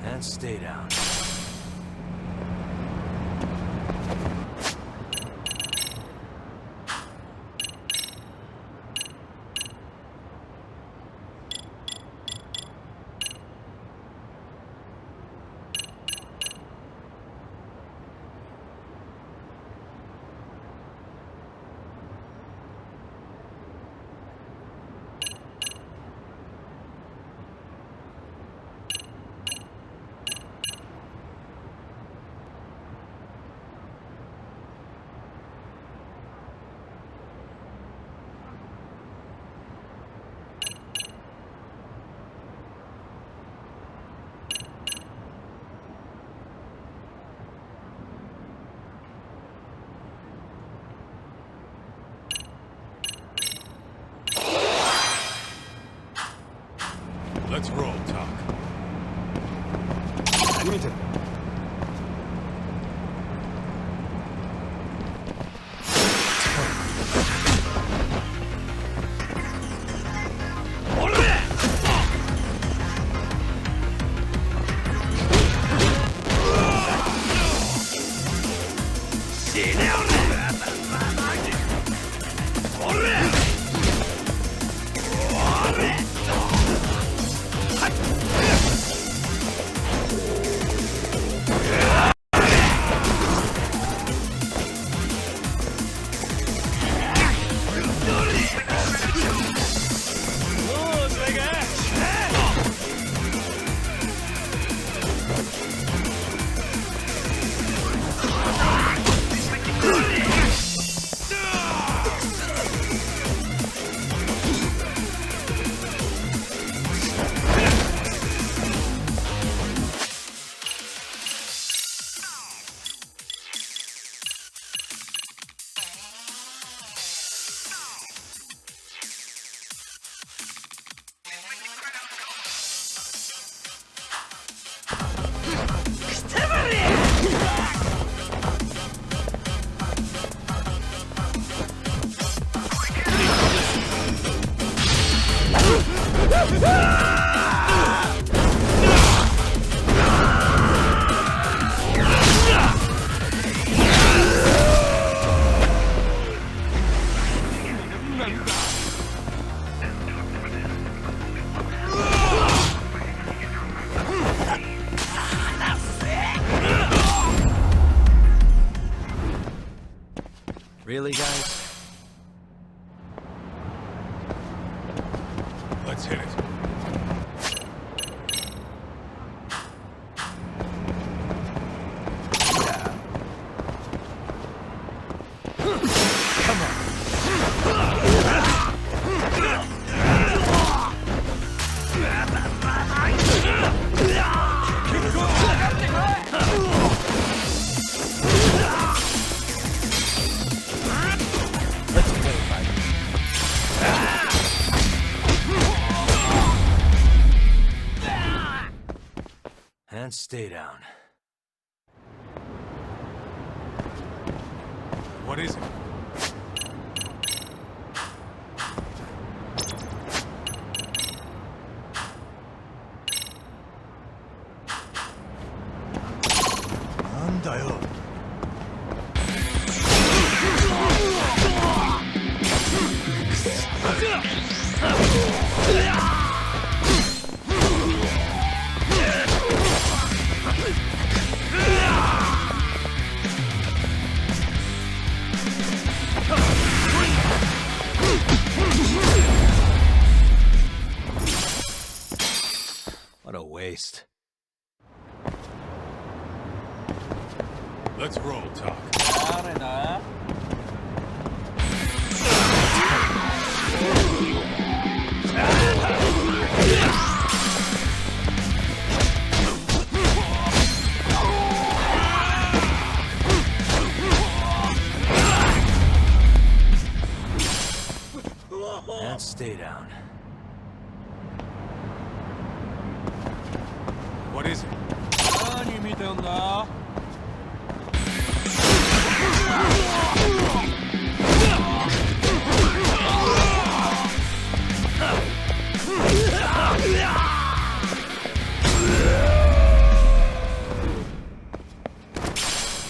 And stay down. Let's roll, Talk. Really, guys? Let's hit it. And stay down. What is it? What a waste. Let's roll, Talk. And stay down. What is it?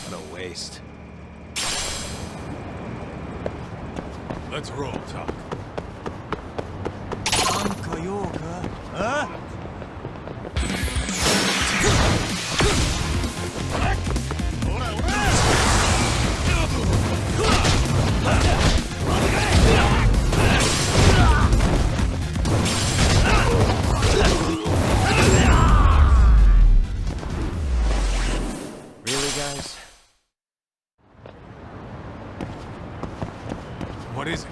What a waste. Let's roll, Talk. Really, guys? What is it?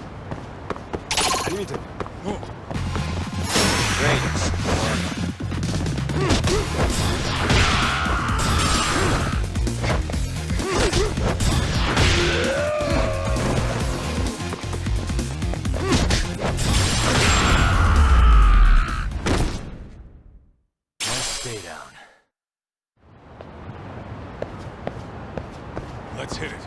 And stay down. Let's hit it.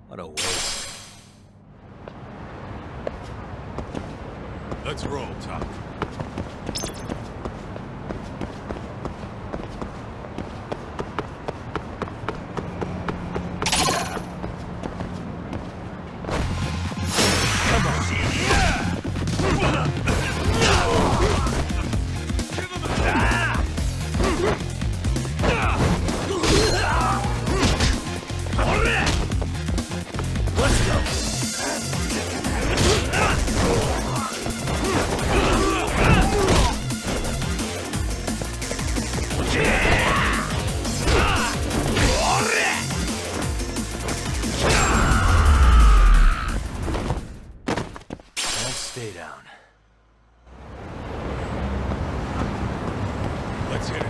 What a waste. Let's roll, Doc. Stay down. Let's hit it.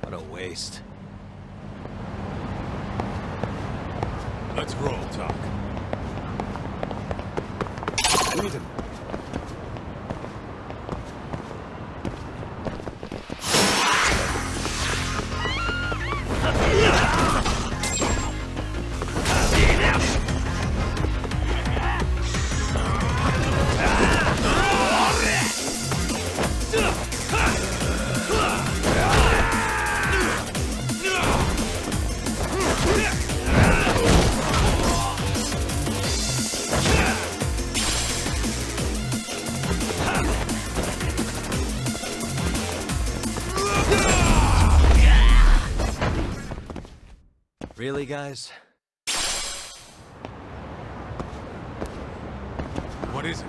What a waste. Let's roll, Doc. Really, guys? What is it?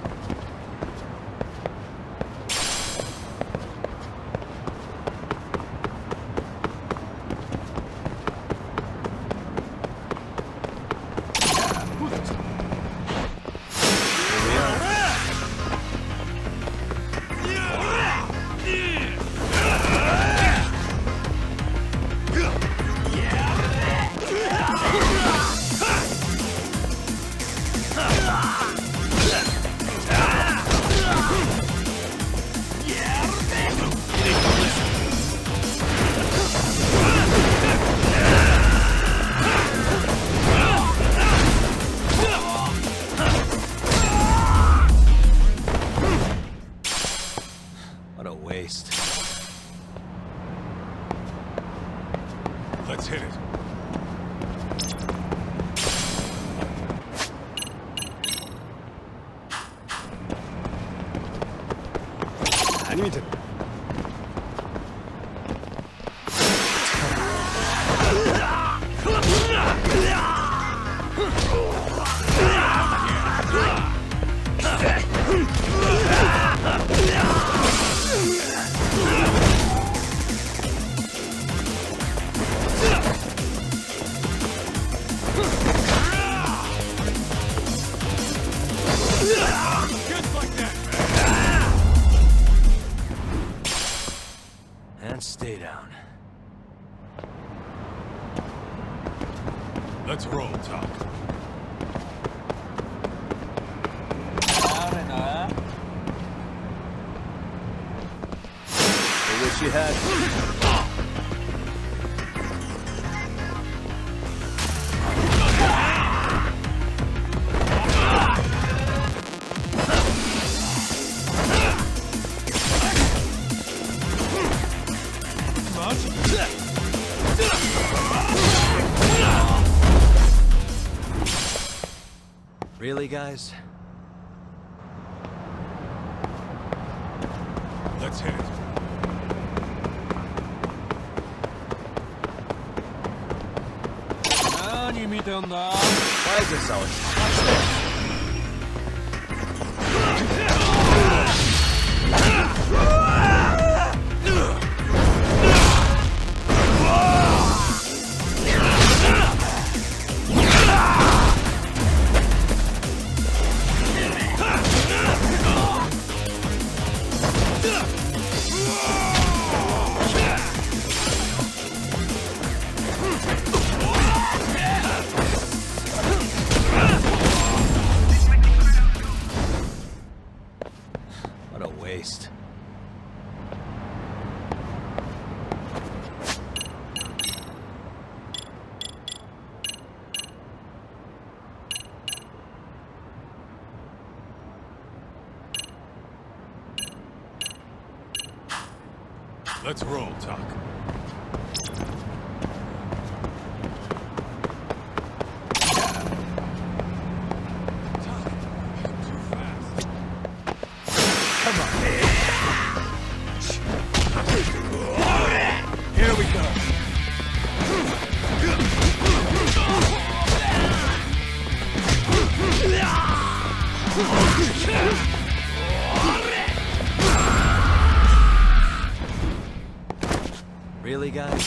What a waste. Let's hit it. And stay down. Let's roll, Doc. wish you had. Really, guys? Let's hit it. Why is this always... What a waste. Let's roll, Tuck. Here we go. Really, guys?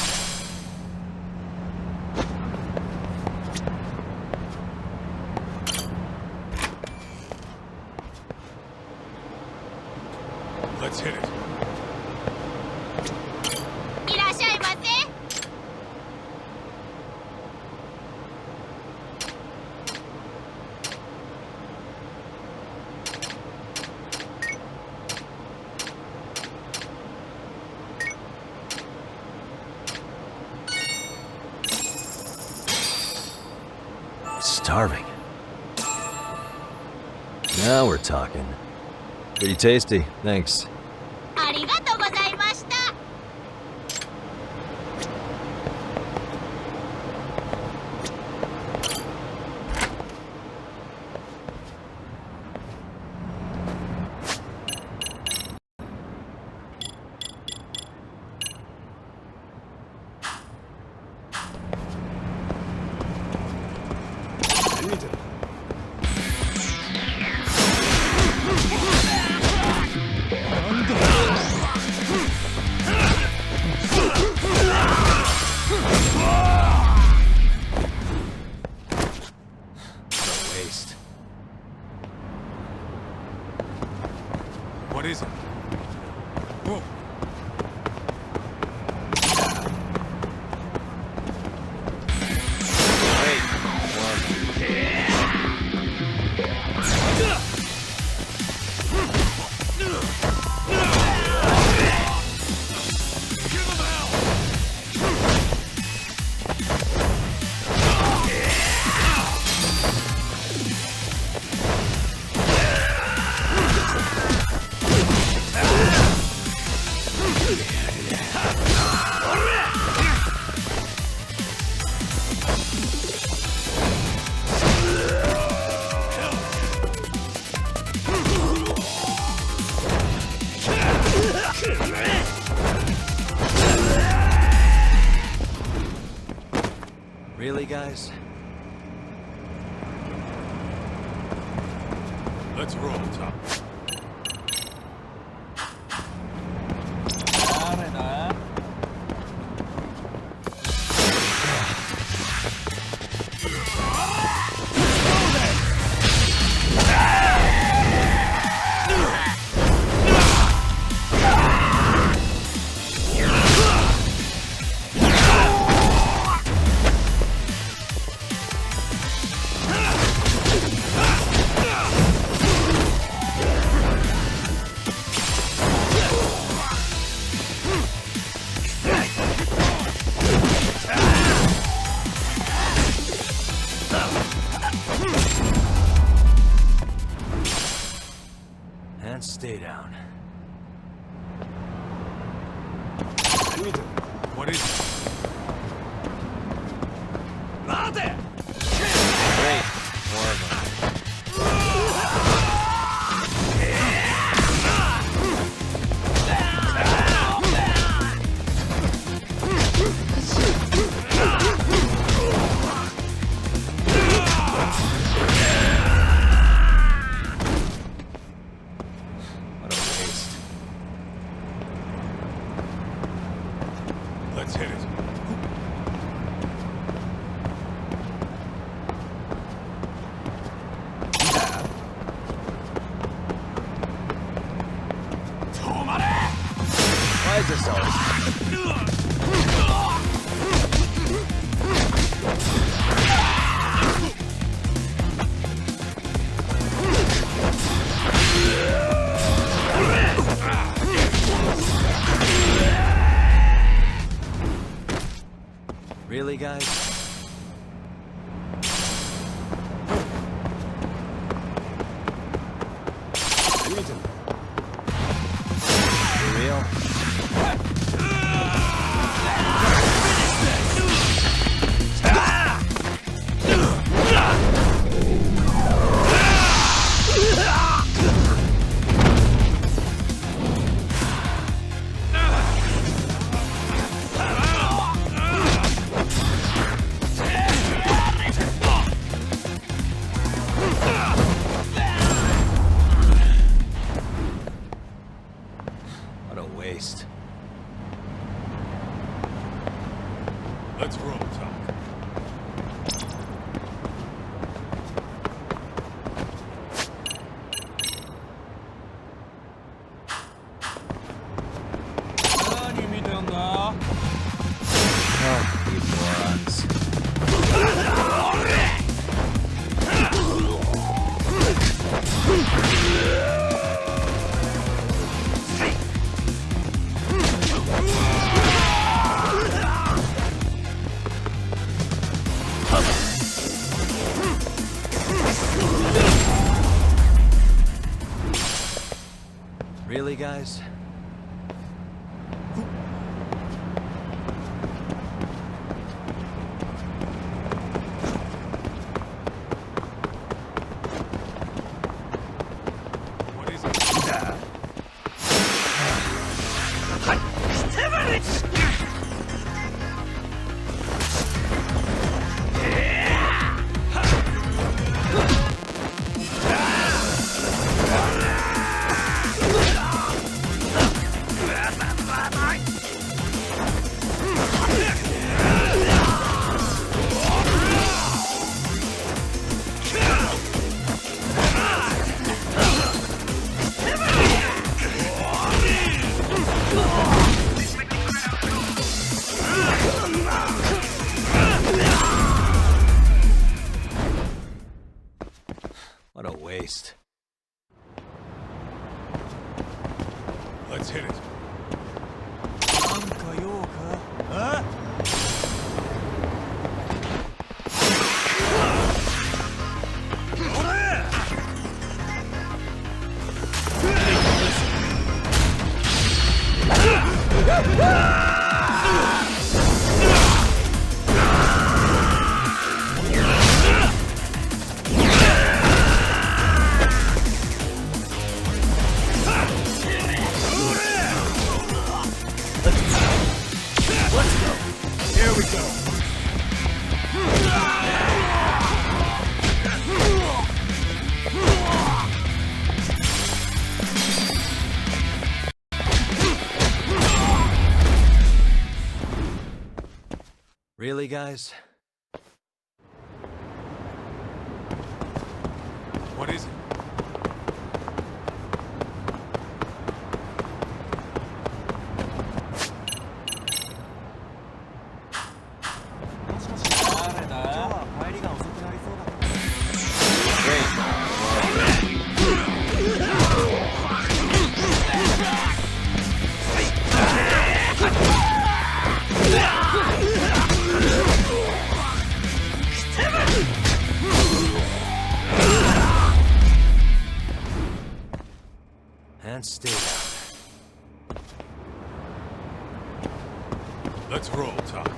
Let's hit it. いらっしゃいませ。Starving. Now we're talking. Pretty tasty, thanks. ありがとうございました。Waste. What is it? Whoa. Really, guys? Let's roll, Tuck. and stay down. What is it? Great. More of them. What a waste. Let's hit it. Why is this always... Really, guys? For real? What a waste. Let's roll, Talk. Oh, you morons. Really, guys? What is it? What a waste. Let's hit it. Here we go. Really, guys? What is it? And stay down. Let's roll, Talk.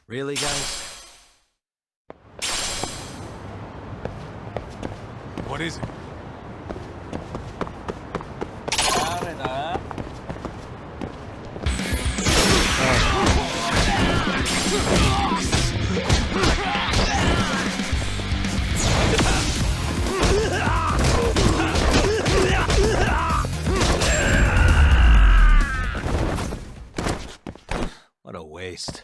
Really, guys? What is it? What a waste.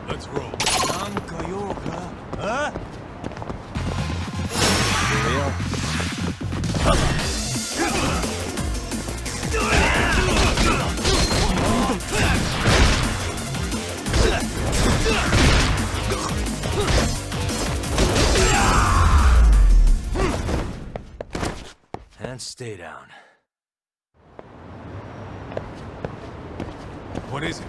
Let's roll. Huh? And stay down. What is it?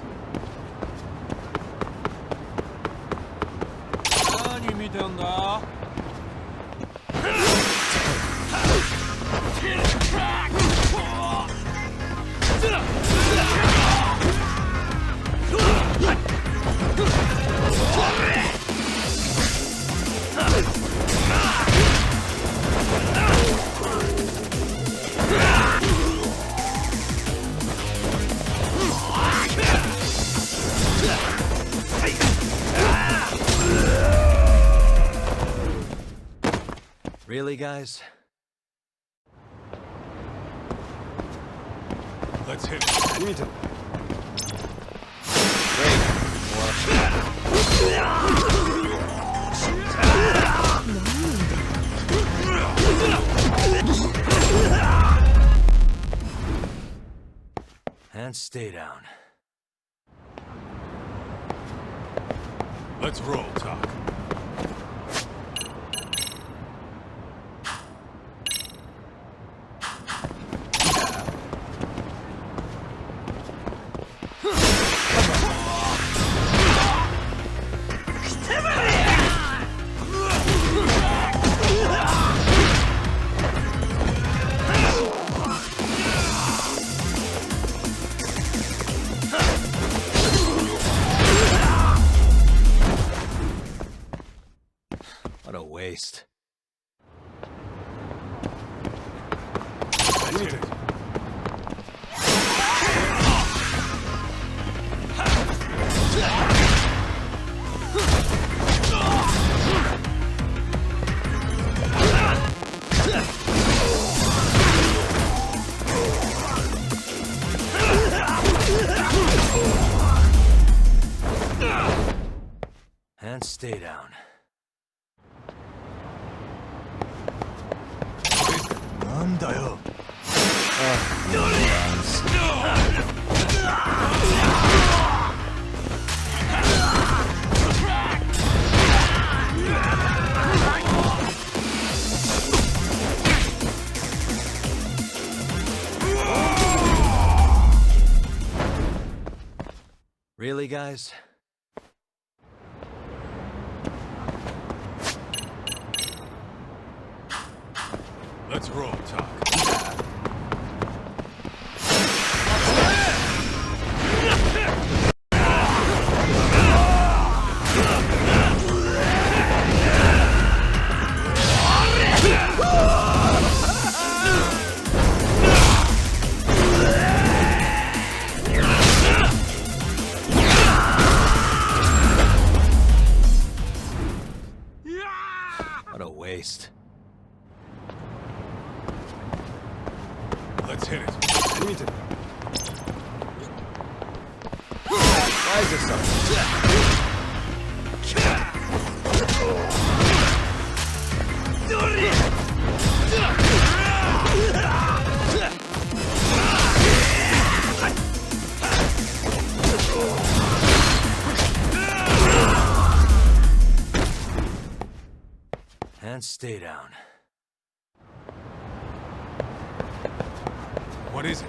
Really, guys? Let's hit it. And stay down. Let's roll, Talk. What a waste. Let's hit it. And stay down. Really, guys? Let's roll, Talk. What a waste. Let's hit it. We need to... Why is this so... And stay down. What is it?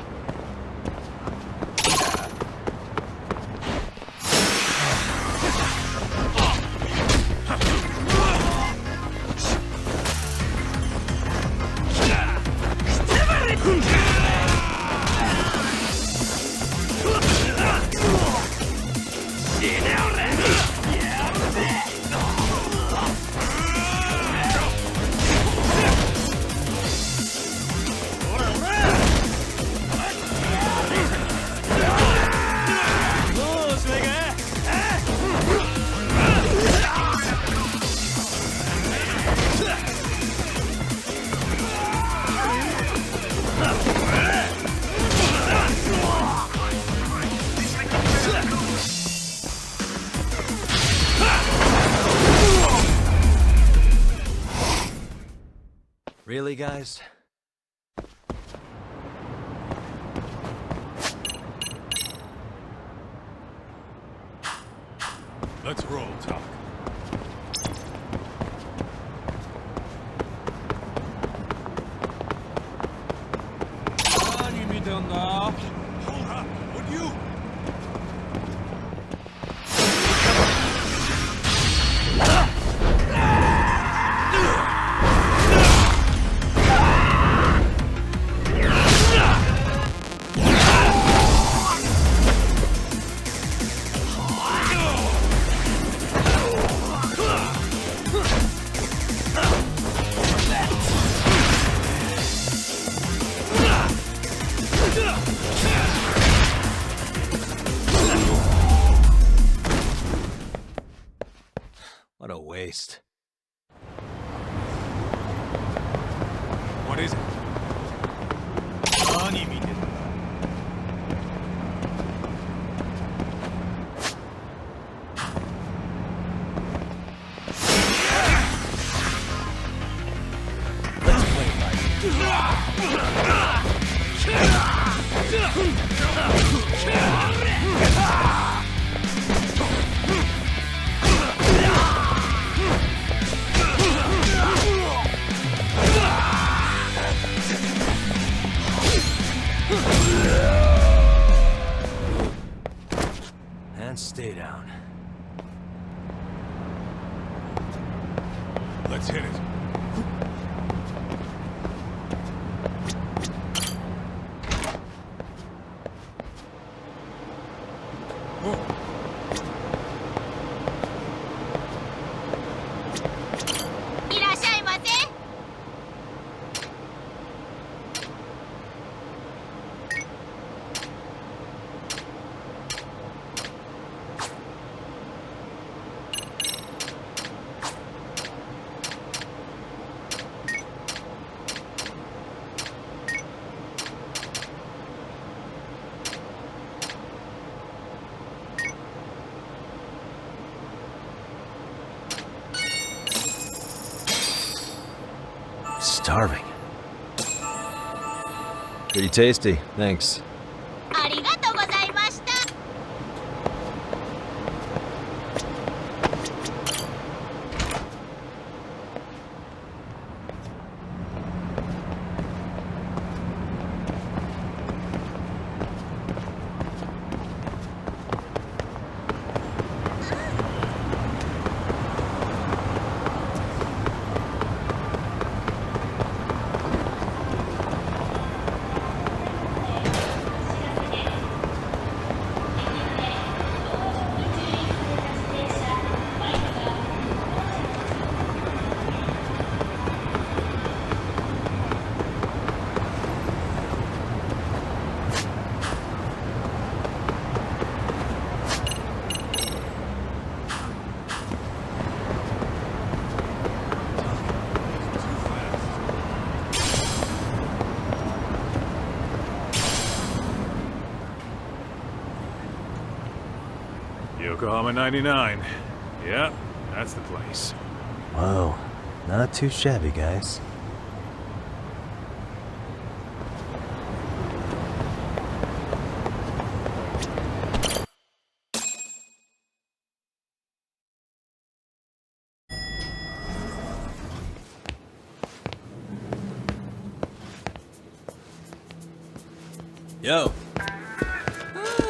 Really, guys? Let's roll, Talk. Hold up, would you? What a waste. What is it? And stay down. Let's hit it. Starving. Pretty tasty, thanks. ありがとうございました。Yokohama 99. Yeah, that's the place. Whoa, not too shabby, guys. Yo.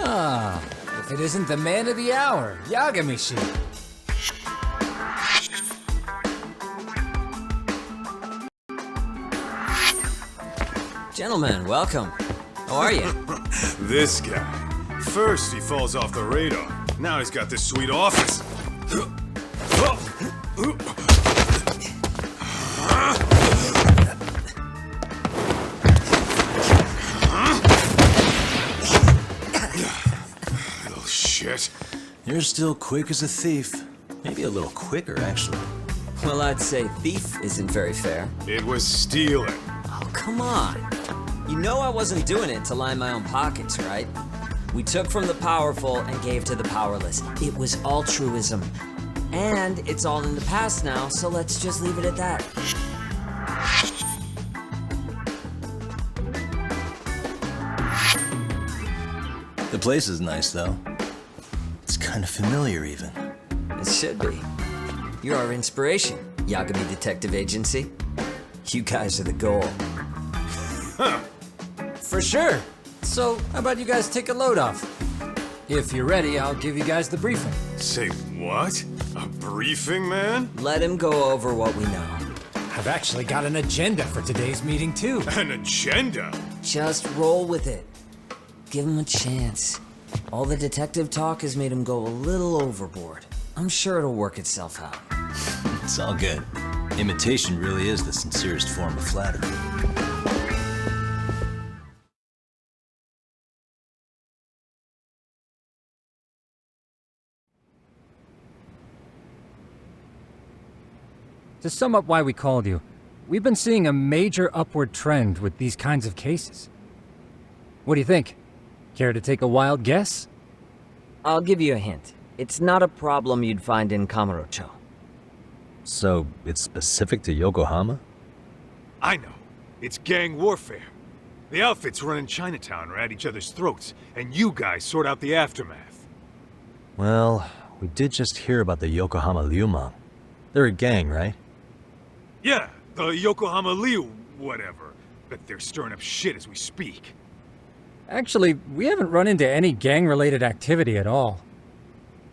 Ah, if it isn't the man of the hour, Yagamishi. Gentlemen, welcome. How are you? This guy. First he falls off the radar. Now he's got this sweet office. Little shit. You're still quick as a thief. Maybe a little quicker, actually. Well, I'd say thief isn't very fair. It was stealing. Oh, come on. You know I wasn't doing it to line my own pockets, right? We took from the powerful and gave to the powerless. It was altruism. And it's all in the past now, so let's just leave it at that. The place is nice, though. It's kind of familiar, even. It should be. You're our inspiration, Yagami Detective Agency. You guys are the goal. For sure. So, how about you guys take a load off? If you're ready, I'll give you guys the briefing. Say what? A briefing, man? Let him go over what we know. I've actually got an agenda for today's meeting, too. An agenda? Just roll with it. Give him a chance. All the detective talk has made him go a little overboard. I'm sure it'll work itself out. It's all good. Imitation really is the sincerest form of flattery. To sum up why we called you, we've been seeing a major upward trend with these kinds of cases. What do you think? Care to take a wild guess? I'll give you a hint. It's not a problem you'd find in Kamurocho. So, it's specific to Yokohama? I know. It's gang warfare. The outfits running Chinatown are at each other's throats, and you guys sort out the aftermath. Well, we did just hear about the Yokohama Liumang. They're a gang, right? Yeah, the Yokohama Liu, whatever. But they're stirring up shit as we speak. Actually, we haven't run into any gang-related activity at all.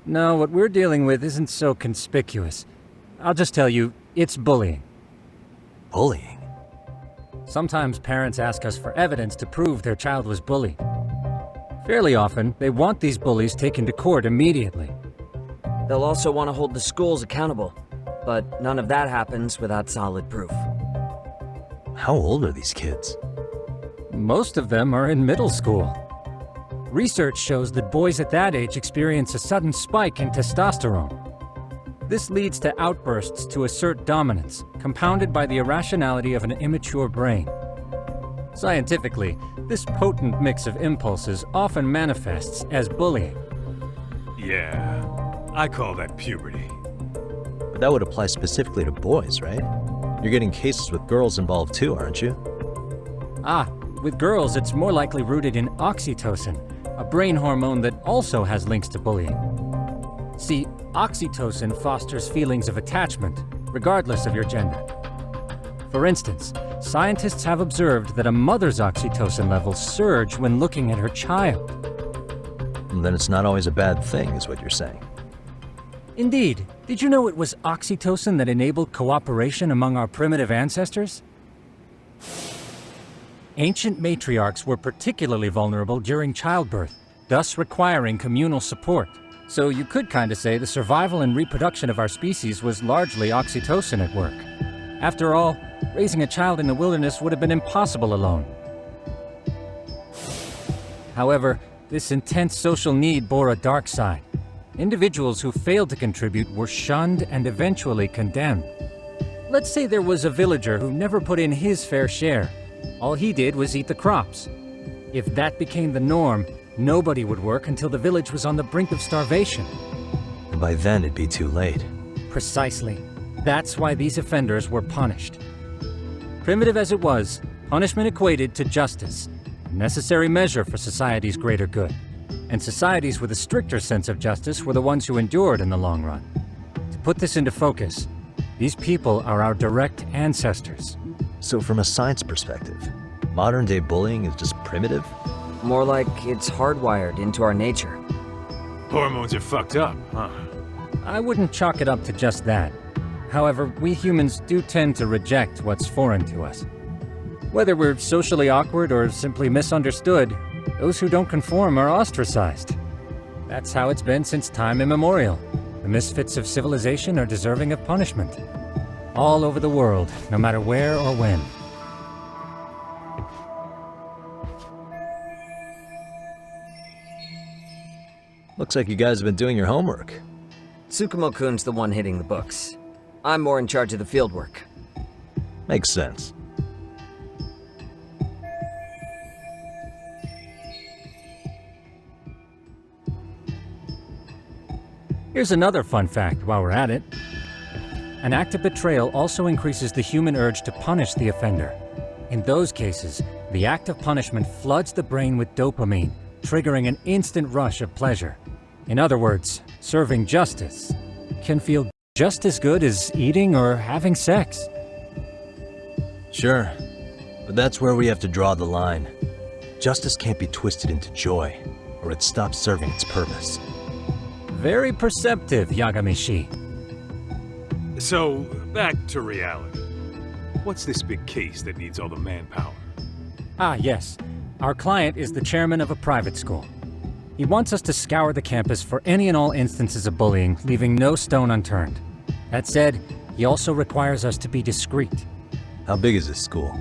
No, what we're dealing with isn't so conspicuous. I'll just tell you, it's bullying. Bullying? Sometimes parents ask us for evidence to prove their child was bullied. Fairly often, they want these bullies taken to court immediately. They'll also want to hold the schools accountable, but none of that happens without solid proof. How old are these kids? Most of them are in middle school. Research shows that boys at that age experience a sudden spike in testosterone. This leads to outbursts to assert dominance, compounded by the irrationality of an immature brain. Scientifically, this potent mix of impulses often manifests as bullying. Yeah, I call that puberty. But that would apply specifically to boys, right? You're getting cases with girls involved too, aren't you? Ah, with girls it's more likely rooted in oxytocin, a brain hormone that also has links to bullying. See, oxytocin fosters feelings of attachment, regardless of your gender. For instance, scientists have observed that a mother's oxytocin levels surge when looking at her child. And then it's not always a bad thing, is what you're saying. Indeed. Did you know it was oxytocin that enabled cooperation among our primitive ancestors? Ancient matriarchs were particularly vulnerable during childbirth, thus requiring communal support. So you could kinda say the survival and reproduction of our species was largely oxytocin at work. After all, raising a child in the wilderness would have been impossible alone. However, this intense social need bore a dark side. Individuals who failed to contribute were shunned and eventually condemned. Let's say there was a villager who never put in his fair share. All he did was eat the crops. If that became the norm, nobody would work until the village was on the brink of starvation. And by then, it'd be too late. Precisely. That's why these offenders were punished. Primitive as it was, punishment equated to justice, a necessary measure for society's greater good. And societies with a stricter sense of justice were the ones who endured in the long run. To put this into focus, these people are our direct ancestors. So from a science perspective, modern-day bullying is just primitive? More like it's hardwired into our nature. Hormones are fucked up, huh? I wouldn't chalk it up to just that. However, we humans do tend to reject what's foreign to us. Whether we're socially awkward or simply misunderstood, those who don't conform are ostracized. That's how it's been since time immemorial. The misfits of civilization are deserving of punishment. All over the world, no matter where or when. Looks like you guys have been doing your homework. Tsukumo-kun's the one hitting the books. I'm more in charge of the fieldwork. Makes sense. Here's another fun fact while we're at it. An act of betrayal also increases the human urge to punish the offender. In those cases, the act of punishment floods the brain with dopamine, triggering an instant rush of pleasure. In other words, serving justice can feel just as good as eating or having sex. Sure, but that's where we have to draw the line. Justice can't be twisted into joy, or it stops serving its purpose. Very perceptive, Yagami-shi. So, back to reality. What's this big case that needs all the manpower? Ah, yes. Our client is the chairman of a private school. He wants us to scour the campus for any and all instances of bullying, leaving no stone unturned. That said, he also requires us to be discreet. How big is this school?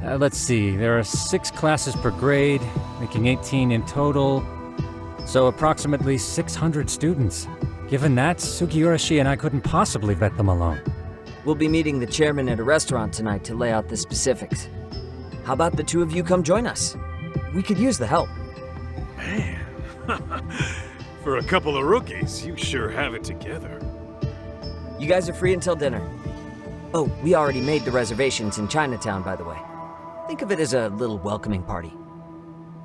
Let's see, there are 6 classes per grade, making 18 in total. So approximately 600 students. Given that, Sugiura-shi and I couldn't possibly vet them alone. We'll be meeting the chairman at a restaurant tonight to lay out the specifics. How about the two of you come join us? We could use the help. Man, for a couple of rookies, you sure have it together. You guys are free until dinner. Oh, we already made the reservations in Chinatown, by the way. Think of it as a little welcoming party.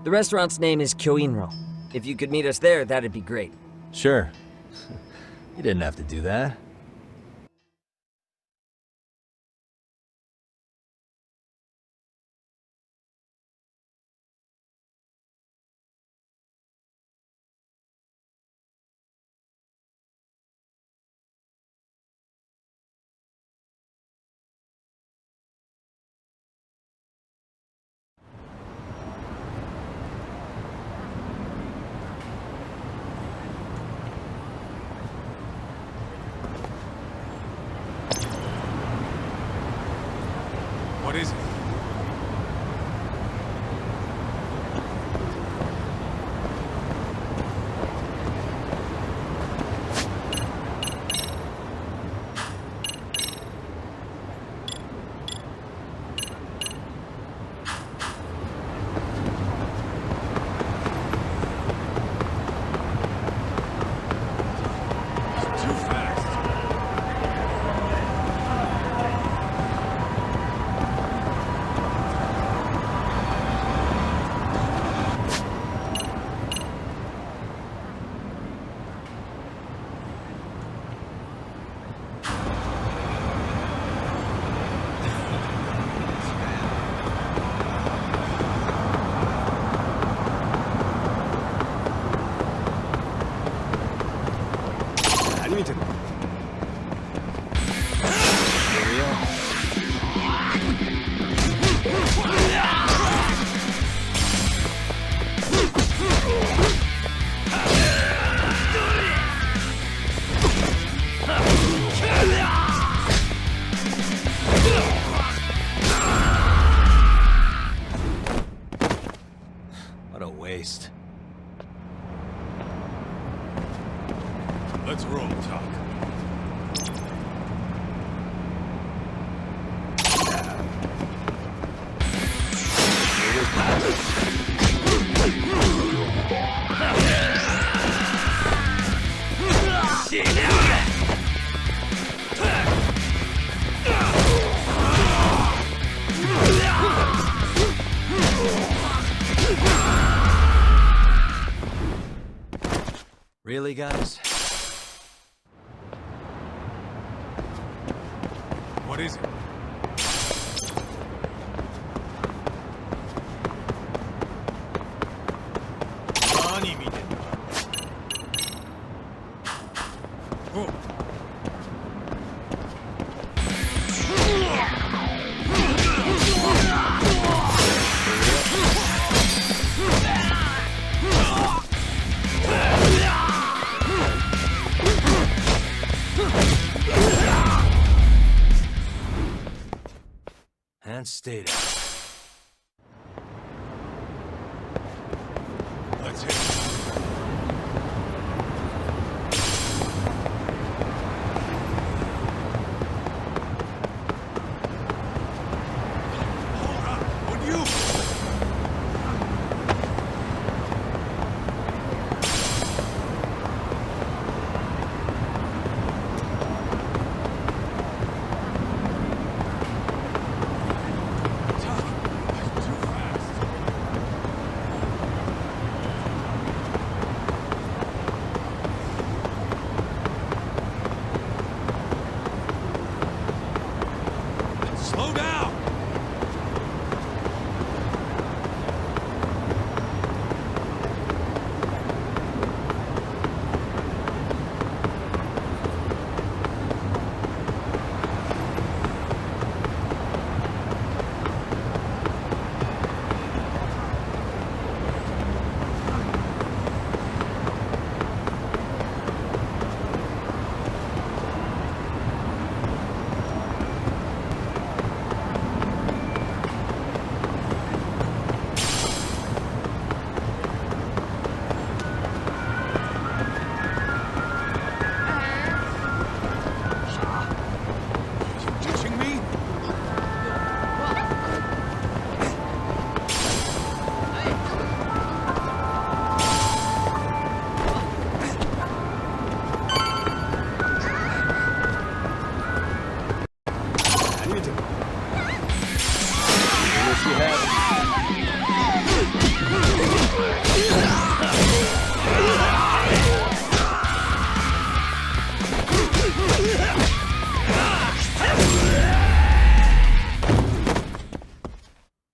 The restaurant's name is Kyoinro. If you could meet us there, that'd be great. Sure. You didn't have to do that. What is it? What a waste. Let's roll, Talk. Yeah! Really, guys? What is it? And stay down. Let's hit it. Slow down!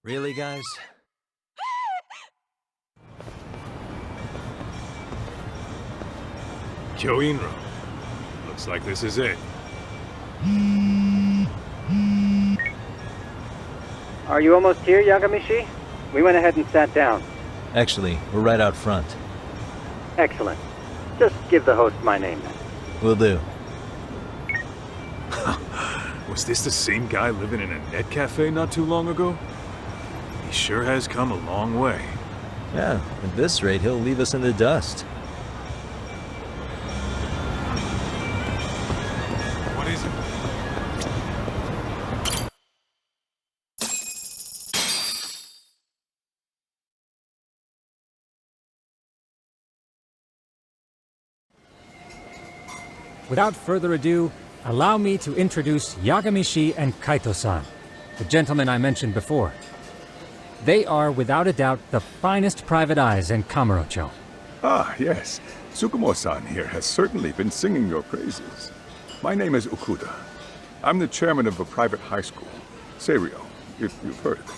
Really, guys? Kyoinro. Looks like this is it. Are you almost here, Yagamishi? We went ahead and sat down. Actually, we're right out front. Excellent. Just give the host my name then. Will do. Was this the same guy living in a net cafe not too long ago? He sure has come a long way. Yeah, at this rate, he'll leave us in the dust. What is it? Without further ado, allow me to introduce Yagamishi and Kaito-san, the gentlemen I mentioned before. They are, without a doubt, the finest private eyes in Kamurocho. Ah, yes. Tsukumo-san here has certainly been singing your praises. My name is Ukuda. I'm the chairman of a private high school, Seiryo, if you've heard of it.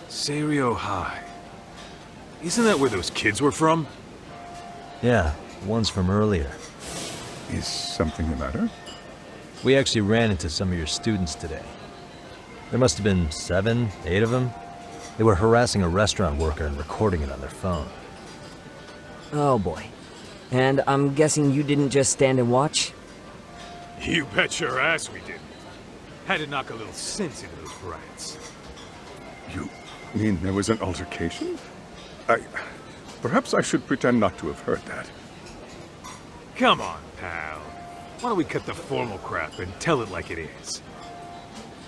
Seiryo High. Isn't that where those kids were from? Yeah, one's from earlier. Is something the matter? We actually ran into some of your students today. There must have been 7, 8 of them. They were harassing a restaurant worker and recording it on their phone. Oh boy. And I'm guessing you didn't just stand and watch? You bet your ass we didn't. Had to knock a little sense into those brats. You mean there was an altercation? Perhaps I should pretend not to have heard that. Come on, pal. Why don't we cut the formal crap and tell it like it is?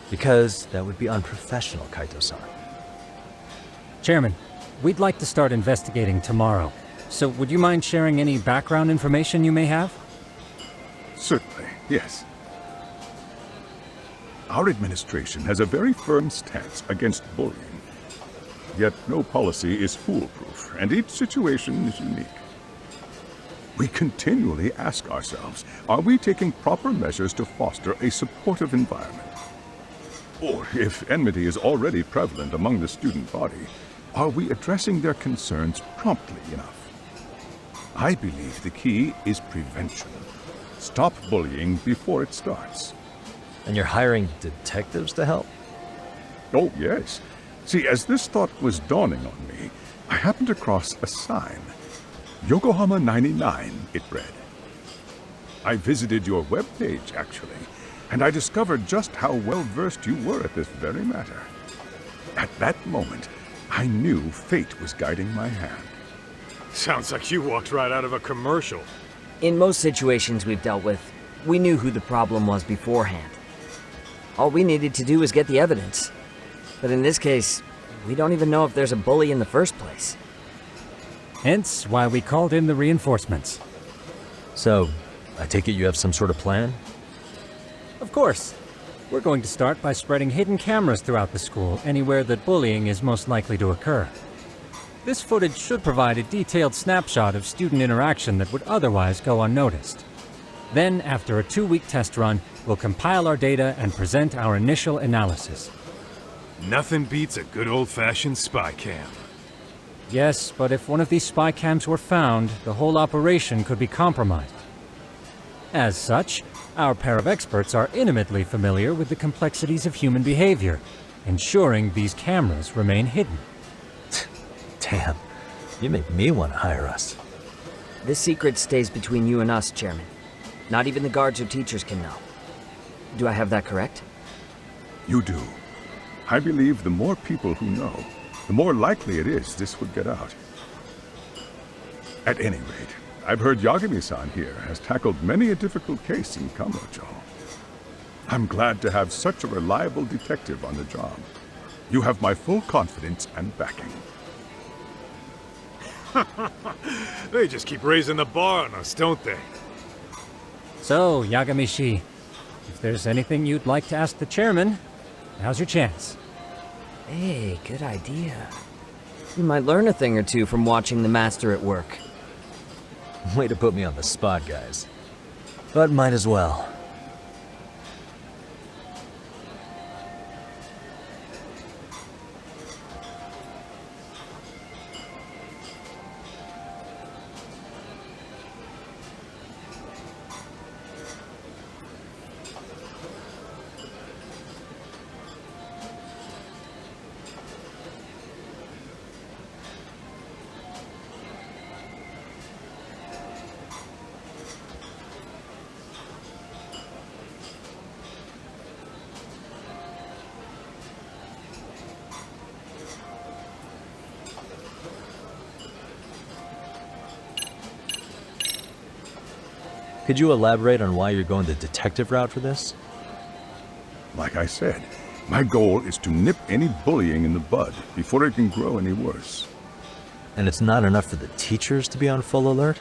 Because that would be unprofessional, Kaito-san. Chairman, we'd like to start investigating tomorrow. So would you mind sharing any background information you may have? Certainly, yes. Our administration has a very firm stance against bullying. Yet no policy is foolproof, and each situation is unique. We continually ask ourselves, are we taking proper measures to foster a supportive environment? Or, if enmity is already prevalent among the student body, are we addressing their concerns promptly enough? I believe the key is prevention. Stop bullying before it starts. And you're hiring detectives to help? Oh, yes. See, as this thought was dawning on me, I happened across a sign. Yokohama 99, it read. I visited your webpage, actually, and I discovered just how well-versed you were at this very matter. At that moment, I knew fate was guiding my hand. Sounds like you walked right out of a commercial. In most situations we've dealt with, we knew who the problem was beforehand. All we needed to do was get the evidence. But in this case, we don't even know if there's a bully in the first place. Hence why we called in the reinforcements. So, I take it you have some sort of plan? Of course. We're going to start by spreading hidden cameras throughout the school, anywhere that bullying is most likely to occur. This footage should provide a detailed snapshot of student interaction that would otherwise go unnoticed. Then, after a 2-week test run, we'll compile our data and present our initial analysis. Nothing beats a good old-fashioned spy cam. Yes, but if one of these spy cams were found, the whole operation could be compromised. As such, our pair of experts are intimately familiar with the complexities of human behavior, ensuring these cameras remain hidden. Damn, you make me want to hire us. This secret stays between you and us, Chairman. Not even the guards or teachers can know. Do I have that correct? You do. I believe the more people who know, the more likely it is this would get out. At any rate, I've heard Yagami-san here has tackled many a difficult case in Kamurocho. I'm glad to have such a reliable detective on the job. You have my full confidence and backing. They just keep raising the bar on us, don't they? So, Yagami-shi, if there's anything you'd like to ask the chairman, now's your chance. Hey, good idea. You might learn a thing or two from watching the master at work. Way to put me on the spot, guys. But might as well. Could you elaborate on why you're going the detective route for this? Like I said, my goal is to nip any bullying in the bud before it can grow any worse. And it's not enough for the teachers to be on full alert?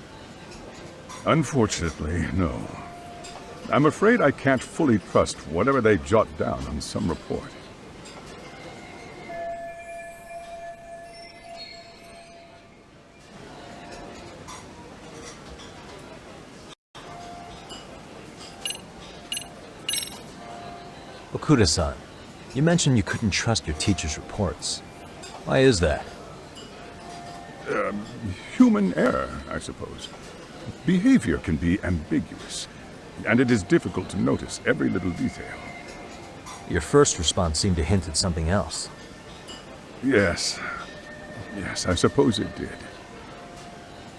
Unfortunately, no. I'm afraid I can't fully trust whatever they jot down on some report. Okuda-san, you mentioned you couldn't trust your teacher's reports. Why is that? Human error, I suppose. Behavior can be ambiguous, and it is difficult to notice every little detail. Your first response seemed to hint at something else. Yes. Yes, I suppose it did.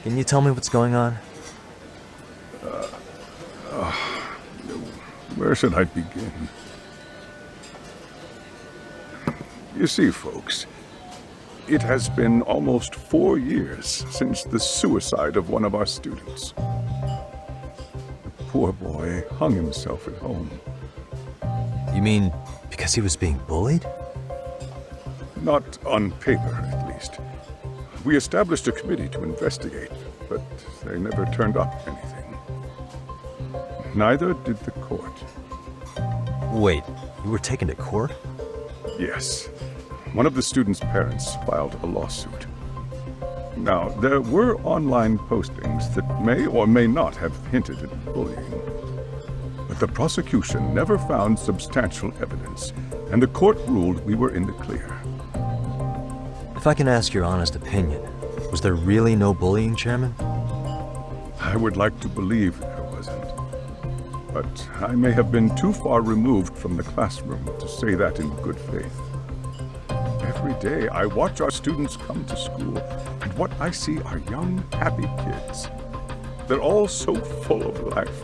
Can you tell me what's going on? Where should I begin? You see, folks, it has been almost 4 years since the suicide of one of our students. The poor boy hung himself at home. You mean because he was being bullied? Not on paper, at least. We established a committee to investigate, but they never turned up anything. Neither did the court. Wait, You were taken to court? Yes. One of the students' parents filed a lawsuit. Now, there were online postings that may or may not have hinted at bullying. But the prosecution never found substantial evidence, and the court ruled we were in the clear. If I can ask your honest opinion, was there really no bullying, Chairman? I would like to believe there wasn't. But I may have been too far removed from the classroom to say that in good faith. Every day I watch our students come to school, and what I see are young, happy kids. They're all so full of life,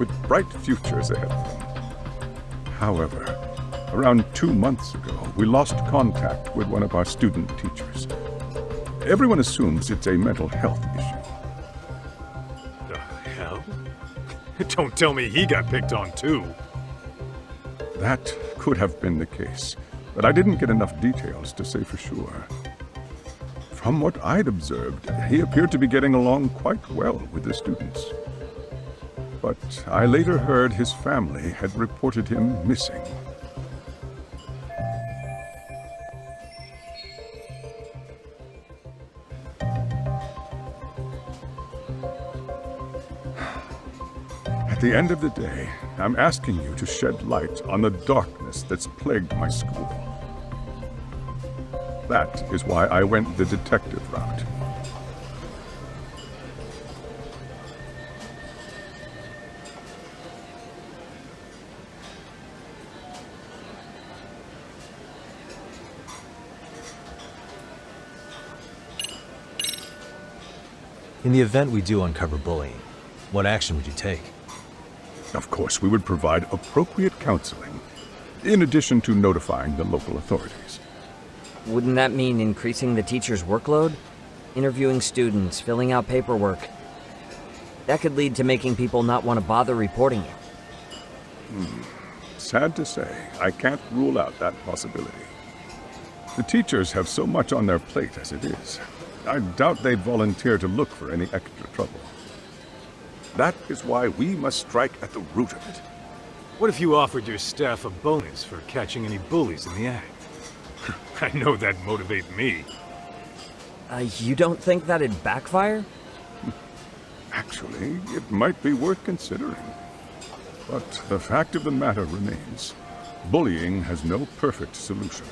with bright futures ahead of them. However, around 2 months ago, we lost contact with one of our student teachers. Everyone assumes it's a mental health issue. The hell? Don't tell me he got picked on too. That could have been the case, but I didn't get enough details to say for sure. From what I'd observed, he appeared to be getting along quite well with the students. But I later heard his family had reported him missing. At the end of the day, I'm asking you to shed light on the darkness that's plagued my school. That is why I went the detective route. In the event we do uncover bullying, what action would you take? Of course, we would provide appropriate counseling, in addition to notifying the local authorities. Wouldn't that mean increasing the teacher's workload? Interviewing students, filling out paperwork. That could lead to making people not want to bother reporting it. Sad to say, I can't rule out that possibility. The teachers have so much on their plate as it is. I doubt they'd volunteer to look for any extra trouble. That is why we must strike at the root of it. What if you offered your staff a bonus for catching any bullies in the act? I know that'd motivate me. You don't think that'd backfire? Actually, it might be worth considering. But the fact of the matter remains, bullying has no perfect solution.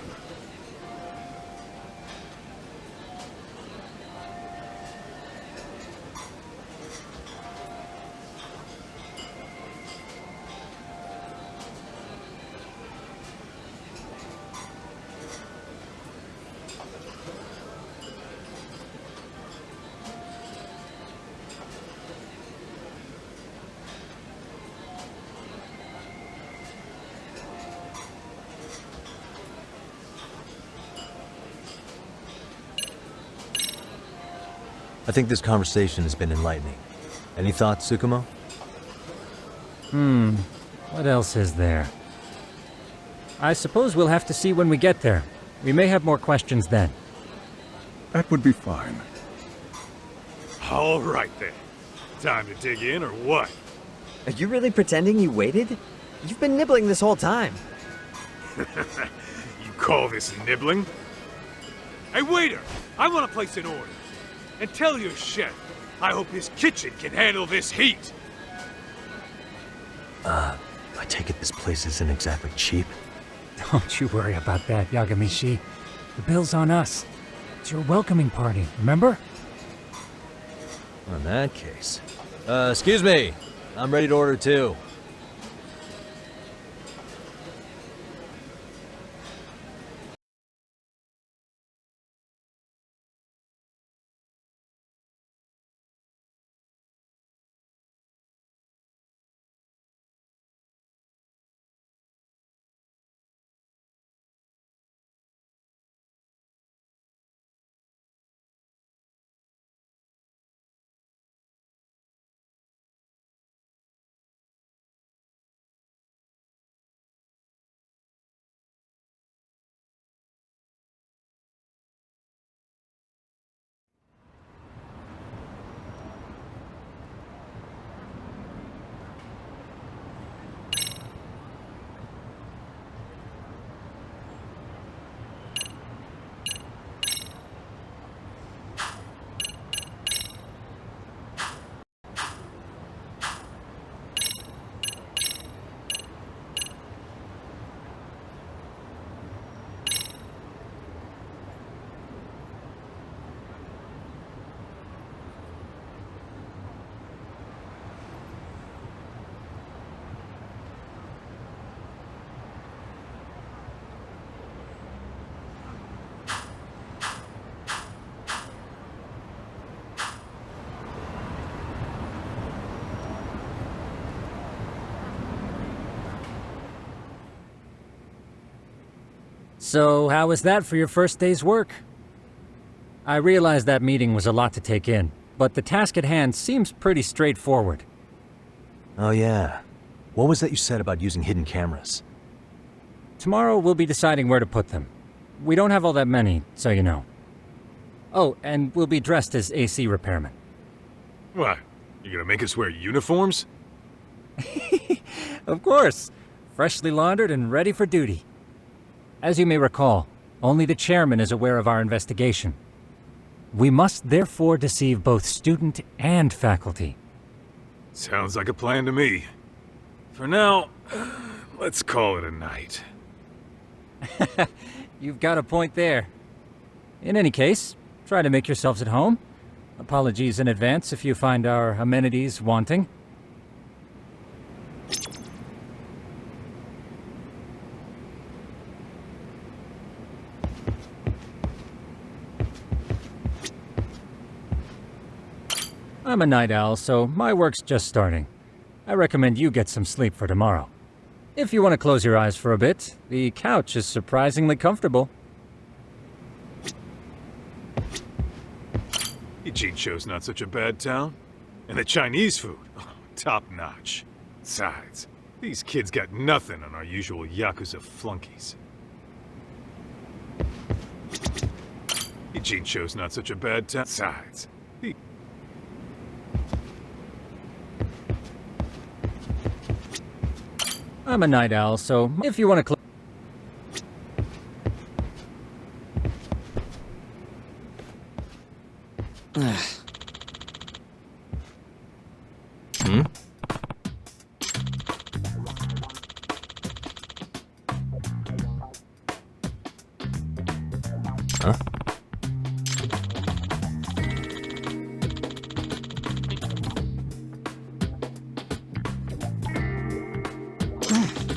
I think this conversation has been enlightening. Any thoughts, Tsukumo? What else is there? I suppose we'll have to see when we get there. We may have more questions then. That would be fine. All right then. Time to dig in or what? Are you really pretending you waited? You've been nibbling this whole time. You call this nibbling? Hey waiter, I want to place an order. And tell your chef, I hope his kitchen can handle this heat. I take it this place isn't exactly cheap? Don't you worry about that, Yagamishi. The bill's on us. It's your welcoming party, remember? In that case. Excuse me. I'm ready to order too. So, how was that for your first day's work? I realize that meeting was a lot to take in, but the task at hand seems pretty straightforward. Oh yeah. What was that you said about using hidden cameras? Tomorrow we'll be deciding where to put them. We don't have all that many, so you know. Oh, and we'll be dressed as AC repairmen. What? You gonna make us wear uniforms? Of course. Freshly laundered and ready for duty. As you may recall, only the chairman is aware of our investigation. We must therefore deceive both student and faculty. Sounds like a plan to me. For now, let's call it a night. You've got a point there. In any case, try to make yourselves at home. Apologies in advance if you find our amenities wanting. I'm a night owl, so my work's just starting. I recommend you get some sleep for tomorrow. If you want to close your eyes for a bit, the couch is surprisingly comfortable. Ijincho's not such a bad town. And the Chinese food, top notch. Besides, these kids got nothing on our usual Yakuza flunkies. Ijincho's not such a bad town. Besides, I'm a night owl, so if you want to close... Hmm? Huh?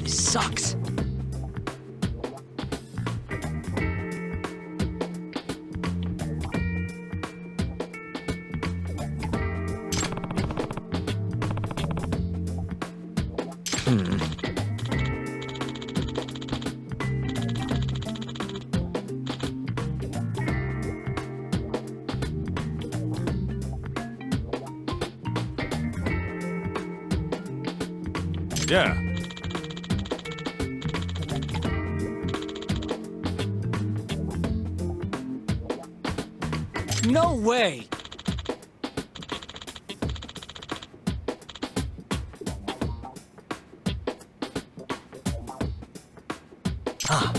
This sucks. Yeah. No way! Huh.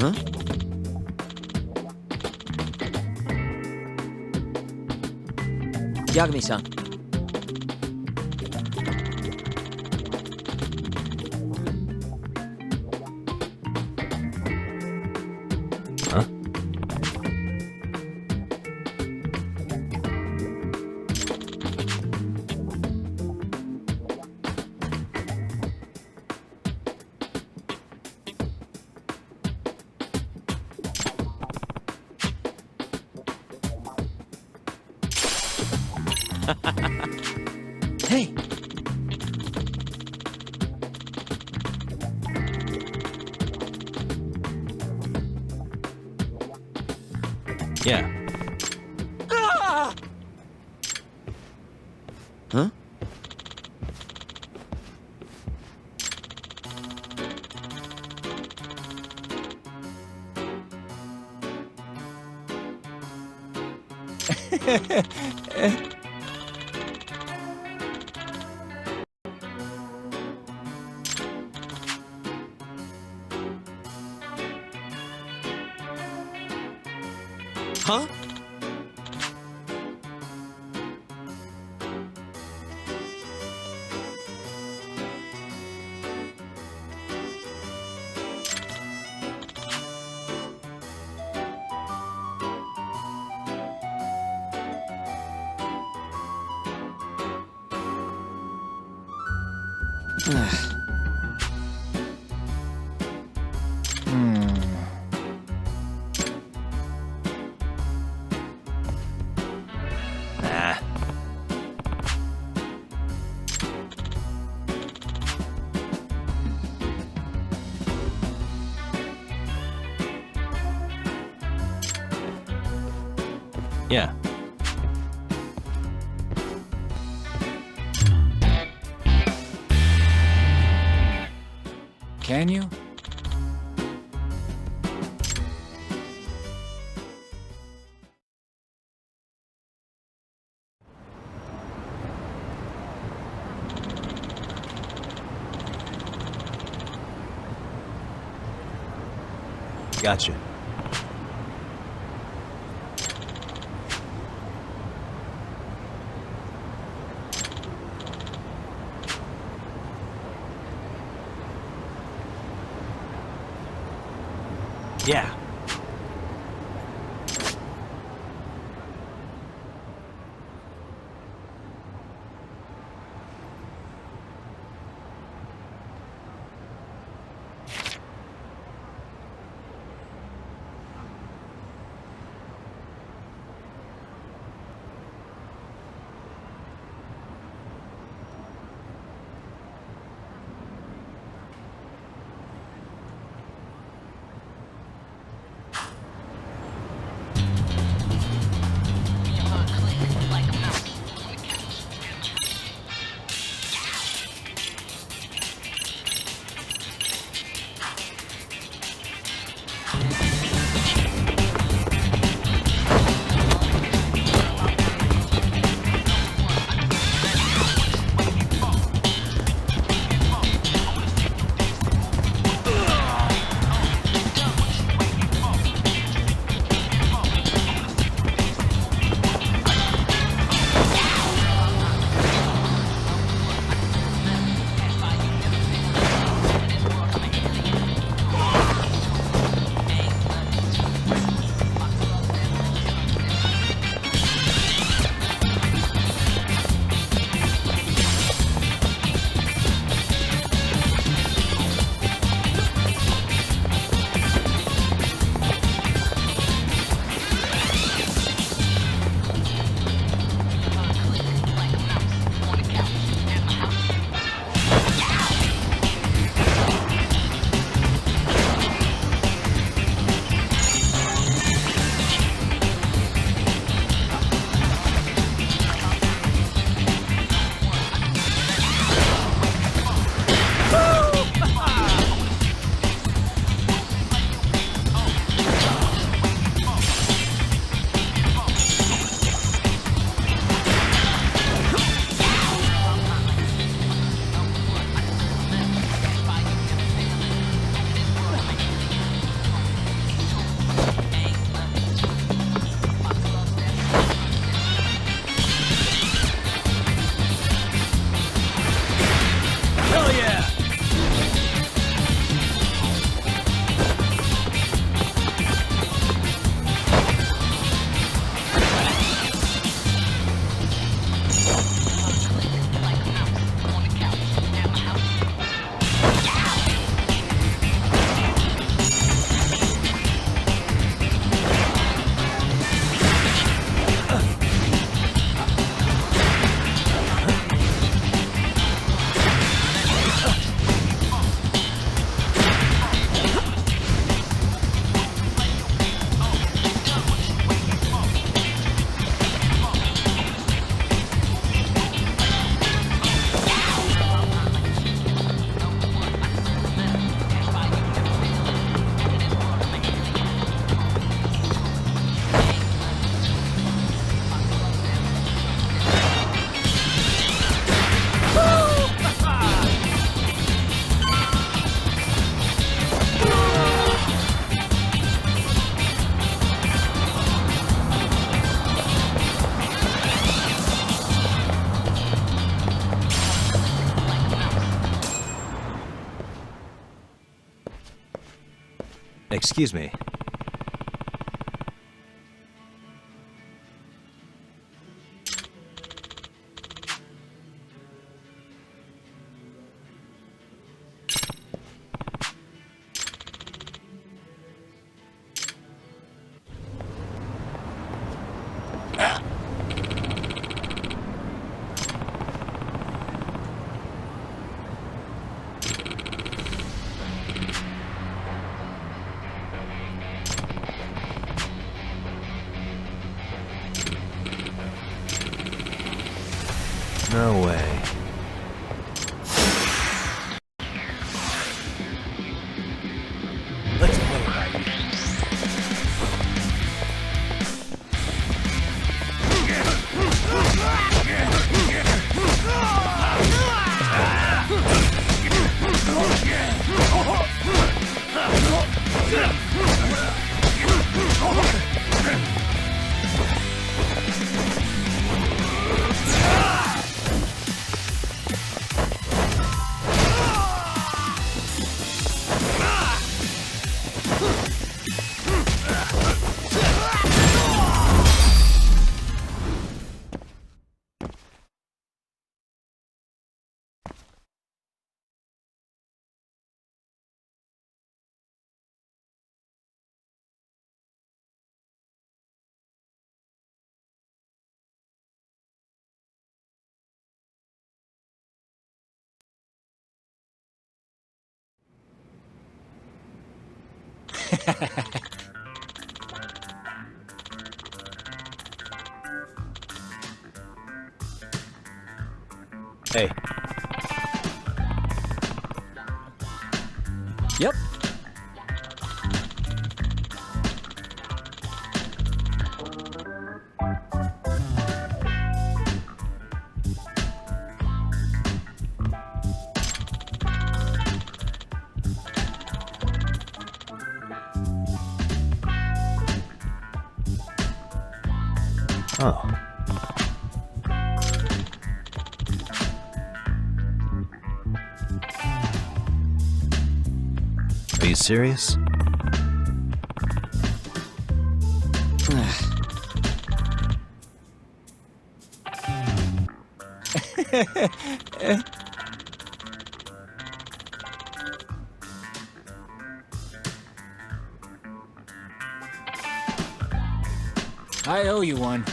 Huh? Yagami-san. Huh? Hey! Yeah. Ah! Huh? Huh? Ah. Yeah. Can you? Gotcha. Yeah. Excuse me. No way. Let's play right. Hey. Yep. Oh. Are you serious? I owe you one.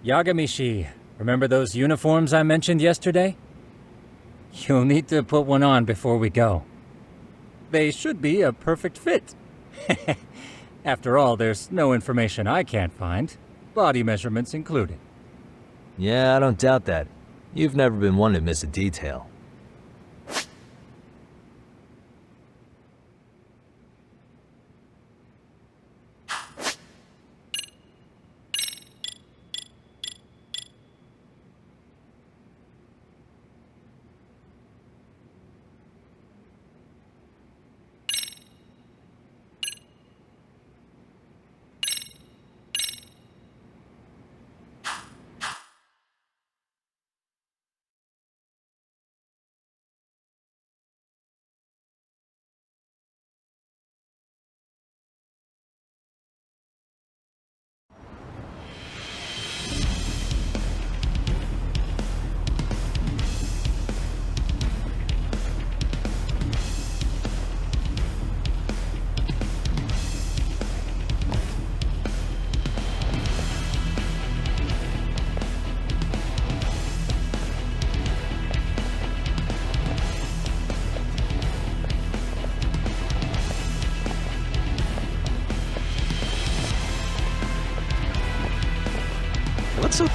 Yagamishi, remember those uniforms I mentioned yesterday? You'll need to put one on before we go. They should be a perfect fit. After all, there's no information I can't find, body measurements included. Yeah, I don't doubt that. You've never been one to miss a detail.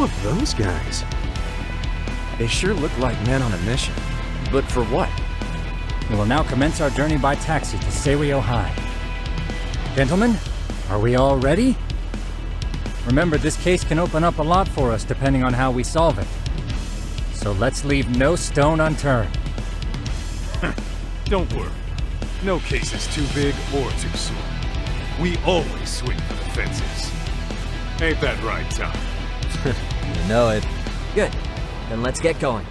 Who are those guys? They sure look like men on a mission. But for what? We will now commence our journey by taxi to Seiryeo High. Gentlemen, are we all ready? Remember, this case can open up a lot for us depending on how we solve it. So let's leave no stone unturned. Don't worry. No case is too big or too small. We always swing for the fences. Ain't that right, Tom? You know it. Good. Then let's get going.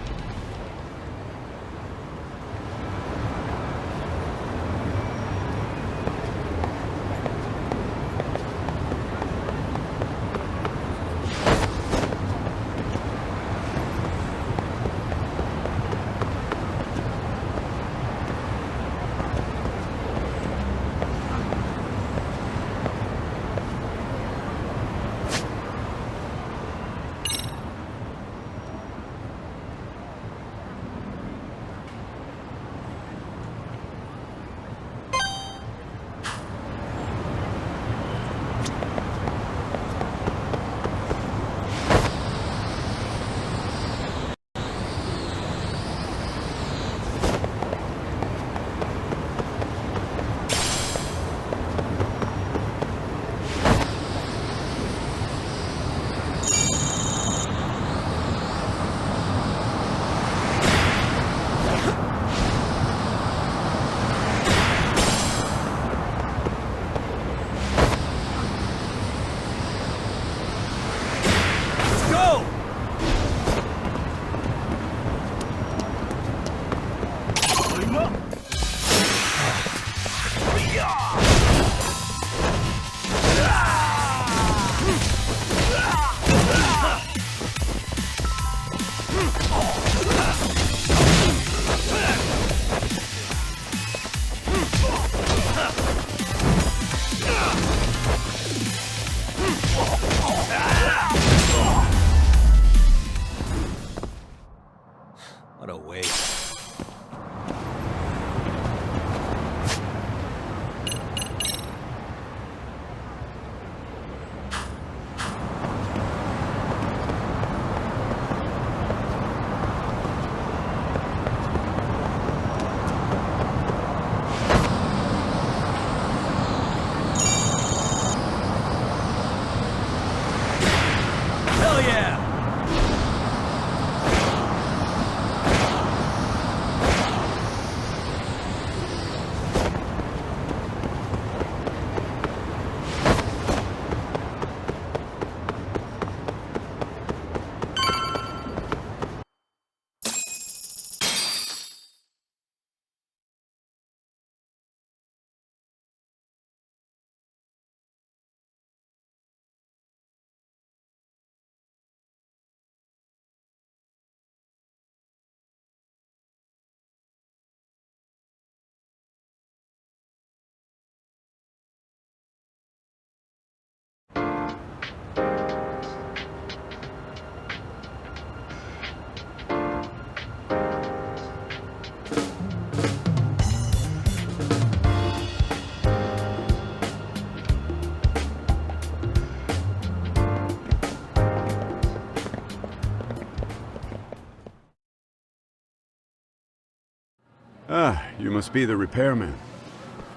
What a waste. Hell yeah! Ah, you must be the repairman.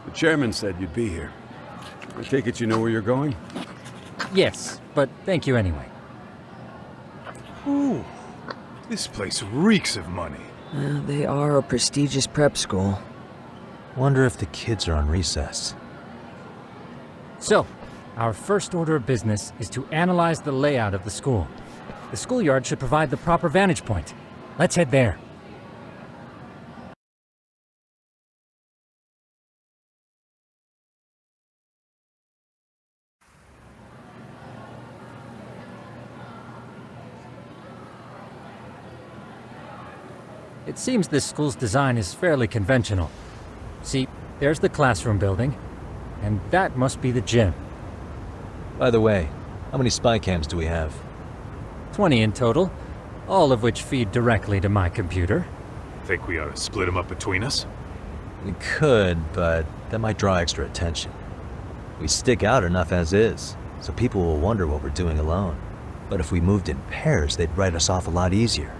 The chairman said you'd be here. I take it you know where you're going? Yes, but thank you anyway. Ooh, this place reeks of money. They are a prestigious prep school. Wonder if the kids are on recess. So, our first order of business is to analyze the layout of the school. The schoolyard should provide the proper vantage point. Let's head there. It seems this school's design is fairly conventional. See, there's the classroom building, and that must be the gym. By the way, how many spy cams do we have? 20 in total, all of which feed directly to my computer. Think we ought to split them up between us? We could, but that might draw extra attention. We stick out enough as is, so people will wonder what we're doing alone. But if we moved in pairs, they'd write us off a lot easier.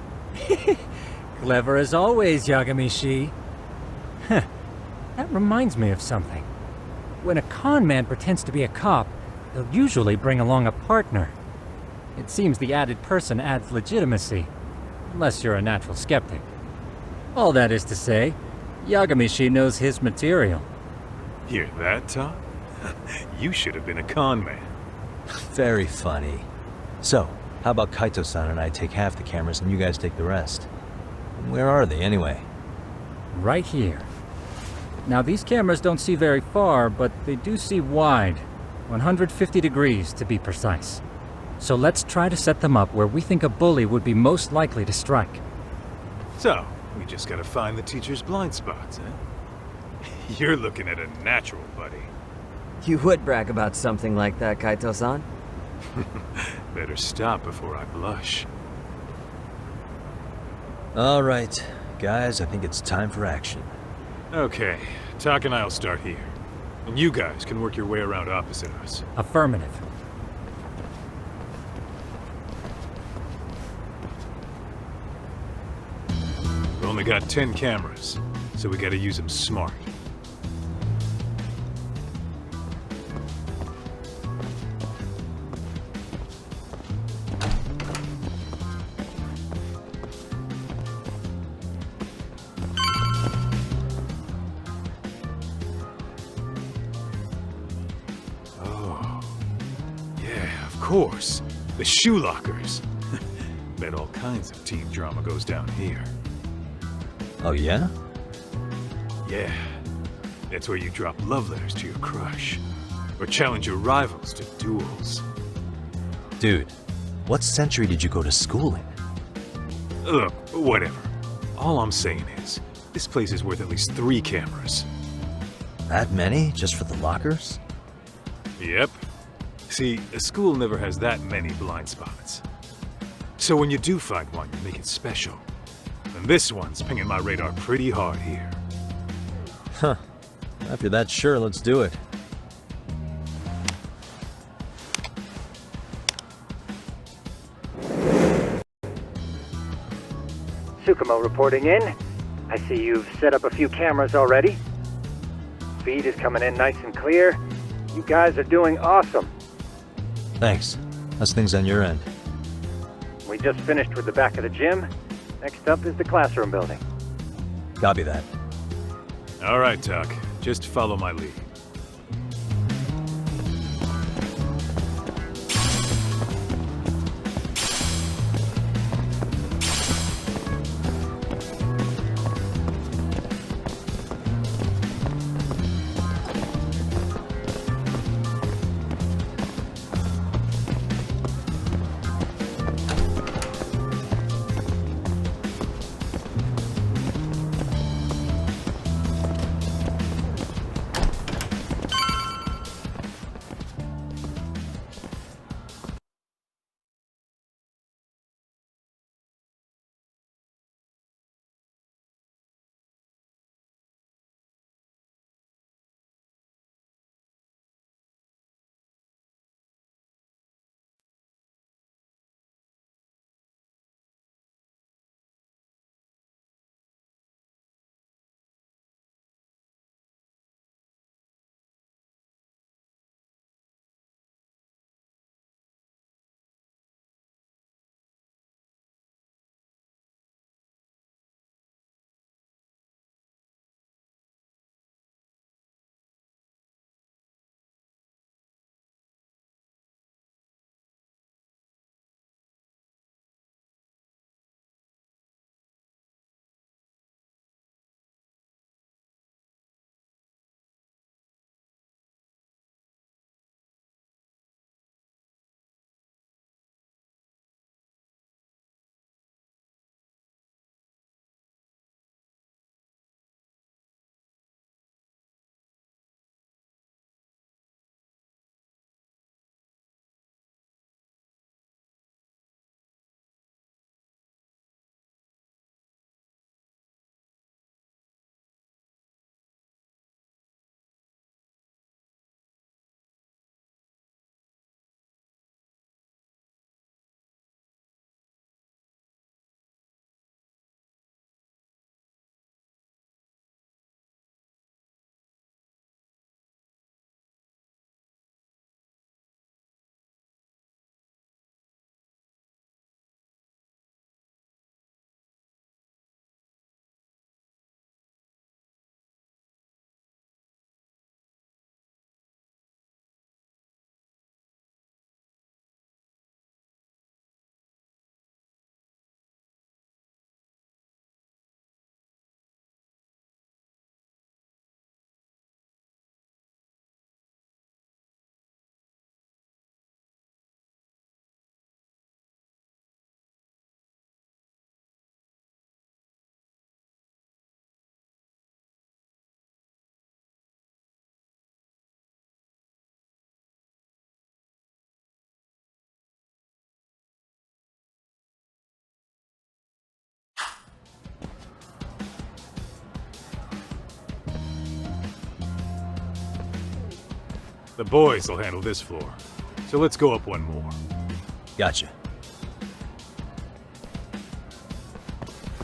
Clever as always, Yagami-shi. Heh, that reminds me of something. When a con man pretends to be a cop, they'll usually bring along a partner. It seems the added person adds legitimacy, unless you're a natural skeptic. All that is to say, Yagami-shi knows his material. Hear that, Tom? You should have been a con man. Very funny. So, how about Kaito-san and I take half the cameras and you guys take the rest? And where are they, anyway? Right here. Now, these cameras don't see very far, but they do see wide. 150 degrees, to be precise. So let's try to set them up where we think a bully would be most likely to strike. So, we just gotta find the teacher's blind spots, eh? You're looking at a natural, buddy. You would brag about something like that, Kaito-san. Better stop before I blush. All right, guys, I think it's time for action. Okay, Tak and I'll start here. And you guys can work your way around opposite us. Affirmative. We've only got 10 cameras, so we gotta use them smart. Of course, the shoe lockers. Bet all kinds of teen drama goes down here. Oh, yeah? Yeah. That's where you drop love letters to your crush. Or challenge your rivals to duels. Dude, what century did you go to school in? Look, whatever. All I'm saying is, this place is worth at least 3 cameras. That many? Just for the lockers? Yep. See, a school never has that many blind spots. So when you do find one, you make it special. And this one's pinging my radar pretty hard here. Huh. After that, sure, let's do it. Tsukumo reporting in. I see you've set up a few cameras already. Feed is coming in nice and clear. You guys are doing awesome. Thanks. How's things on your end? We just finished with the back of the gym. Next up is the classroom building. Copy that. All right, Tak. Just follow my lead. The boys will handle this floor. So let's go up one more. Gotcha.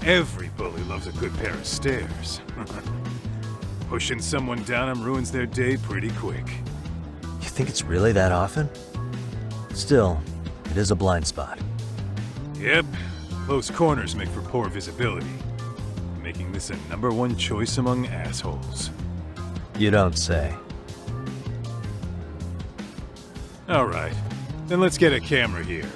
Every bully loves a good pair of stairs. Pushing someone down them ruins their day pretty quick. You think it's really that often? Still, it is a blind spot. Yep, close corners make for poor visibility, making this a #1 choice among assholes. You don't say. All right, then let's get a camera here.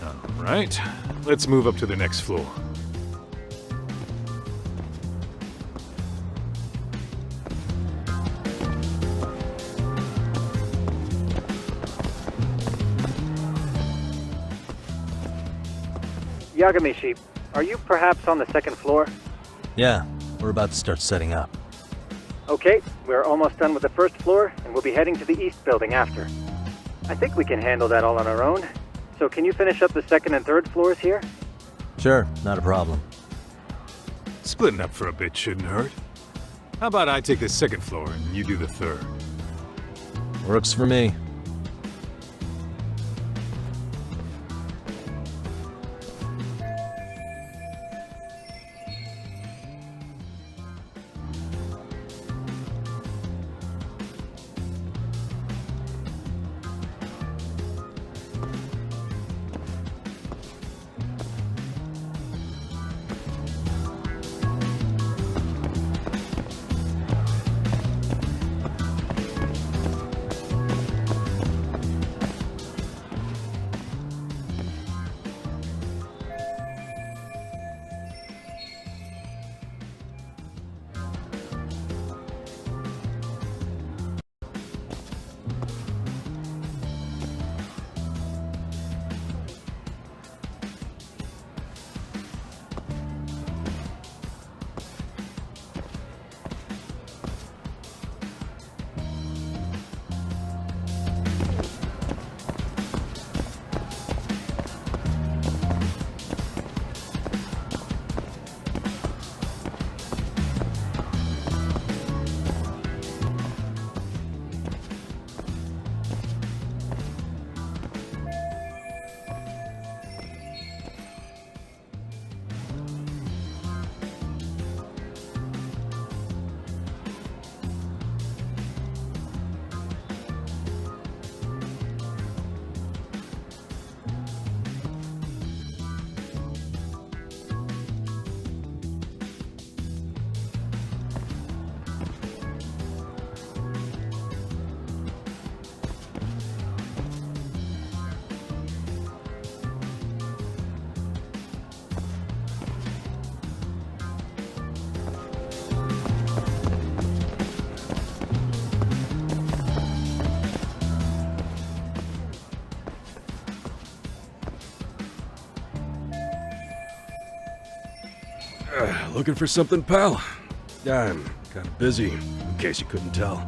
All right, let's move up to the next floor. Yagami-shi, are you perhaps on the second floor? Yeah, we're about to start setting up. Okay, we're almost done with the first floor, and we'll be heading to the east building after. I think we can handle that all on our own. So can you finish up the second and third floors here? Sure, not a problem. Splitting up for a bit shouldn't hurt. How about I take the second floor and you do the third? Works for me. Looking for something, pal? I'm kind of busy, in case you couldn't tell.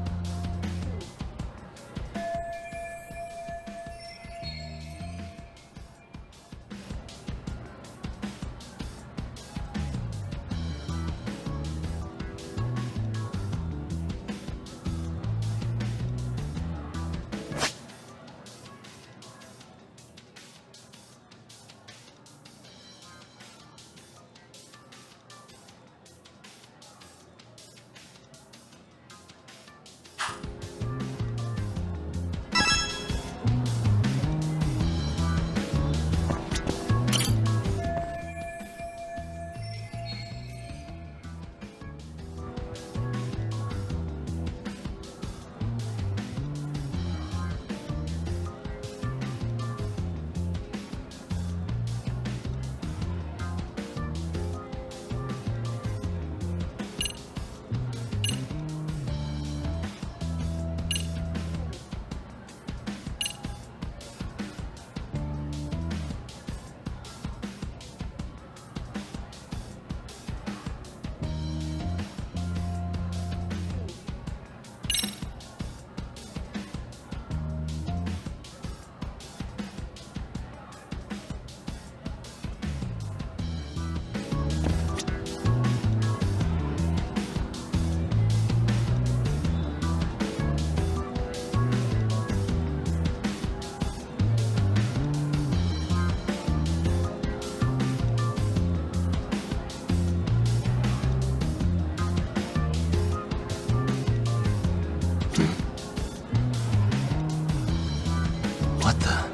What the?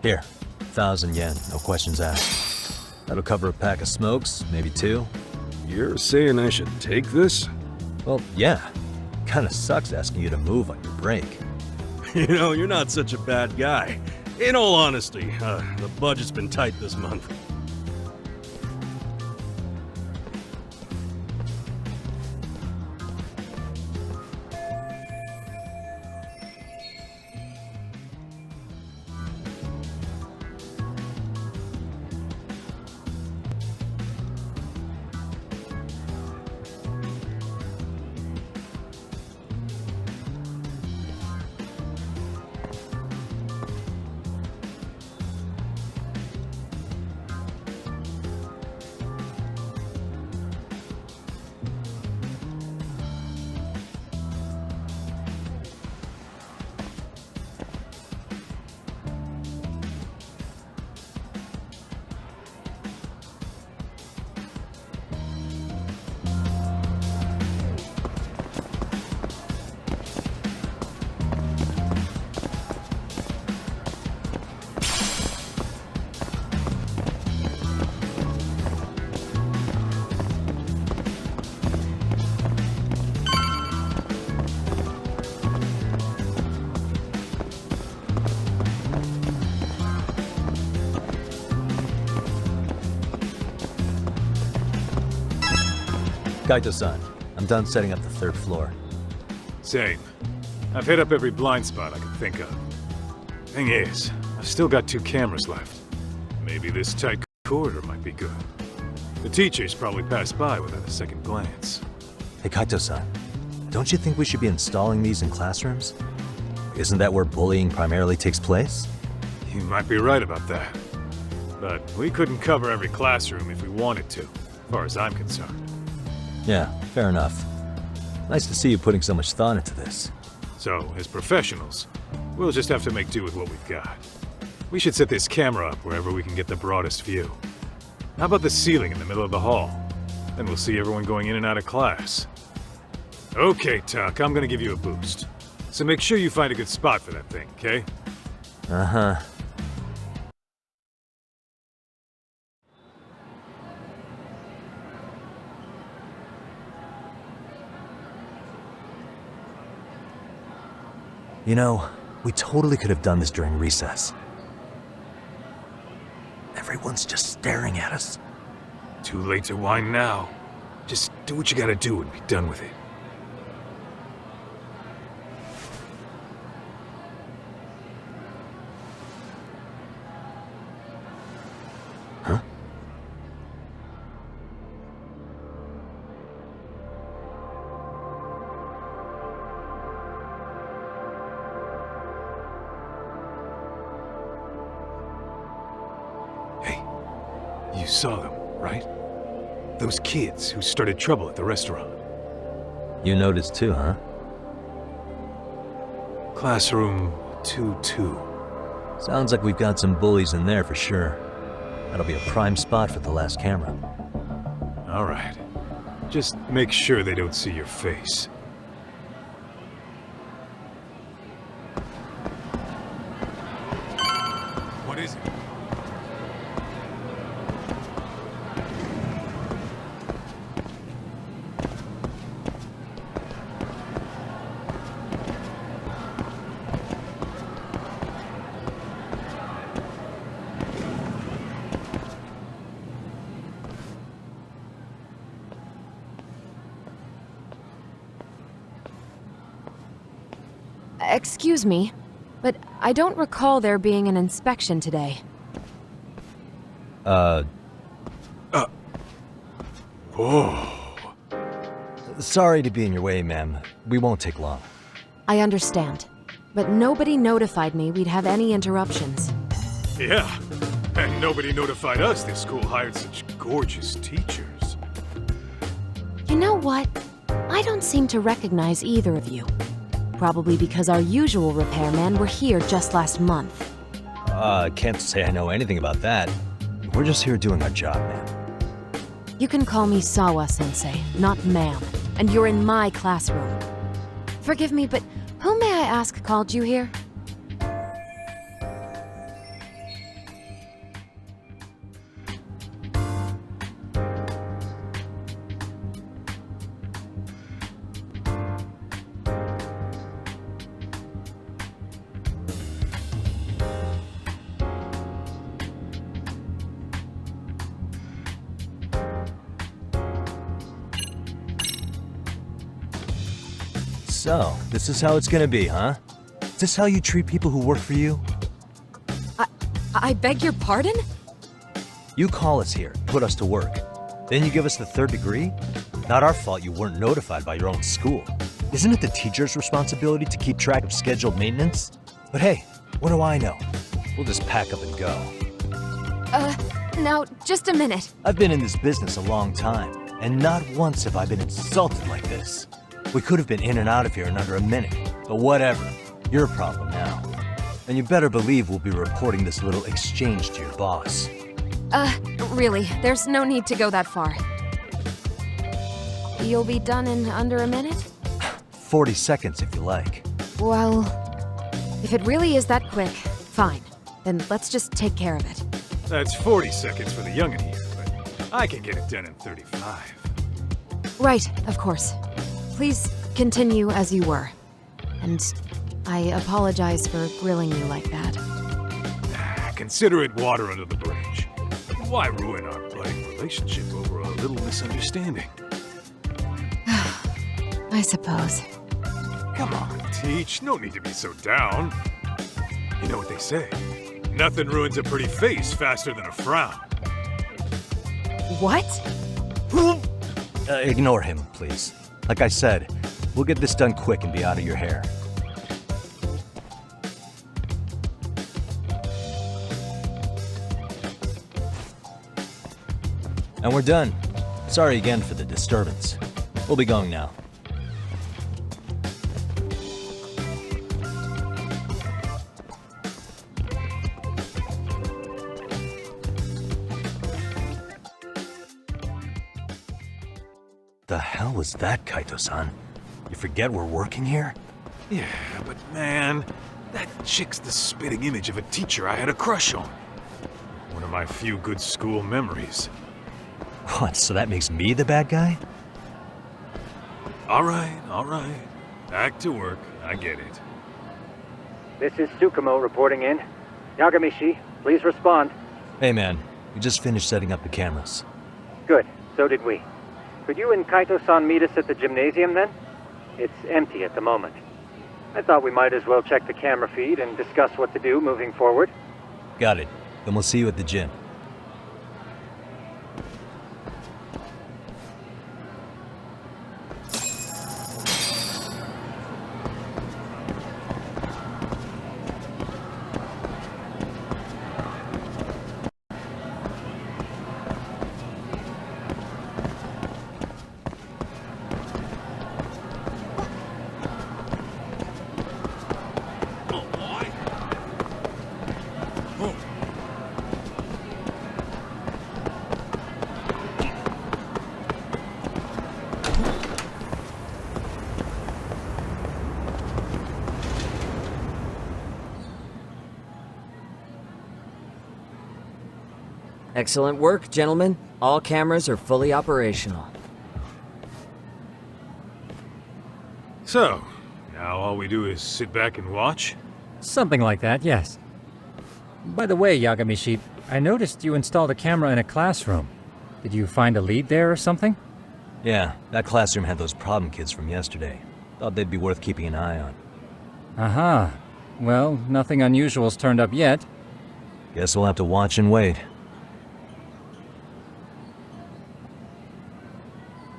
Here, 1,000 yen, no questions asked. That'll cover a pack of smokes, maybe 2. You're saying I should take this? Well, yeah. Kinda sucks asking you to move on your break. You know, you're not such a bad guy. In all honesty, the budget's been tight this month. Kaito-san, I'm done setting up the 3rd floor. Same. I've hit up every blind spot I can think of. Thing is, I've still got 2 cameras left. Maybe this tight corridor might be good. The teachers probably passed by without a second glance. Hey Kaito-san, don't you think we should be installing these in classrooms? Isn't that where bullying primarily takes place? You might be right about that. But we couldn't cover every classroom if we wanted to, as far as I'm concerned. Yeah, fair enough. Nice to see you putting so much thought into this. So, as professionals, we'll just have to make do with what we've got. We should set this camera up wherever we can get the broadest view. How about the ceiling in the middle of the hall? Then we'll see everyone going in and out of class. Okay, Tuck, I'm gonna give you a boost. So make sure you find a good spot for that thing, okay? Uh-huh. You know, we totally could have done this during recess. Everyone's just staring at us. Too late to whine now. Just do what you gotta do and be done with it. Huh? You saw them, right? Those kids who started trouble at the restaurant. You noticed too, huh? Classroom 2-2. Sounds like we've got some bullies in there for sure. That'll be a prime spot for the last camera. All right. Just make sure they don't see your face. What is it? Excuse me, but I don't recall there being an inspection today. Oh. Sorry to be in your way, ma'am. We won't take long. I understand. But nobody notified me we'd have any interruptions. Yeah, and nobody notified us this school hired such gorgeous teachers. You know what? I don't seem to recognize either of you. Probably because our usual repairmen were here just last month. Can't say I know anything about that. We're just here doing our job, ma'am. You can call me Sawa-sensei, not ma'am. And you're in my classroom. Forgive me, but who may I ask called you here? So, this is how it's gonna be, huh? Is this how you treat people who work for you? I beg your pardon? You call us here, put us to work. Then you give us the third degree? Not our fault you weren't notified by your own school. Isn't it the teacher's responsibility to keep track of scheduled maintenance? But hey, what do I know? We'll just pack up and go. Now, just a minute. I've been in this business a long time, and not once have I been insulted like this. We could have been in and out of here in under a minute, but whatever. Your problem now. And you better believe we'll be reporting this little exchange to your boss. Really, there's no need to go that far. You'll be done in under a minute? 40 seconds if you like. Well, if it really is that quick, fine. Then let's just take care of it. That's 40 seconds for the youngin' here, but I can get it done in 35. Right, of course. Please continue as you were. And I apologize for grilling you like that. Consider it water under the bridge. Why ruin our budding relationship over a little misunderstanding? I suppose. Come on, Teach. No need to be so down. You know what they say. Nothing ruins a pretty face faster than a frown. What? Ignore him, please. Like I said, we'll get this done quick and be out of your hair. And we're done. Sorry again for the disturbance. We'll be going now. The hell was that, Kaito-san? You forget we're working here? Yeah, but man, that chick's the spitting image of a teacher I had a crush on. One of my few good school memories. What, so that makes me the bad guy? All right. Back to work. I get it. This is Tsukumo reporting in. Yagamishi, please respond. Hey man, we just finished setting up the cameras. Good, so did we. Could you and Kaito-san meet us at the gymnasium then? It's empty at the moment. I thought we might as well check the camera feed and discuss what to do moving forward. Got it. Then we'll see you at the gym. Excellent work, gentlemen. All cameras are fully operational. So, now all we do is sit back and watch? Something like that, yes. By the way, Yagamishi, I noticed you installed a camera in a classroom. Did you find a lead there or something? Yeah, that classroom had those problem kids from yesterday. Thought they'd be worth keeping an eye on. Aha. Well, nothing unusual's turned up yet. Guess we'll have to watch and wait.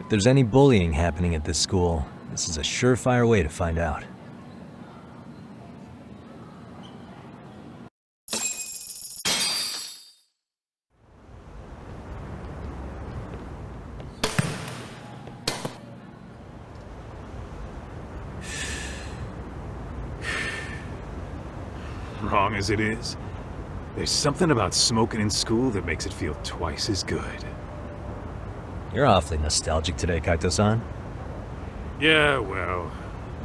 If there's any bullying happening at this school, this is a surefire way to find out. Wrong as it is, there's something about smoking in school that makes it feel twice as good. You're awfully nostalgic today, Kaito-san. Yeah, well,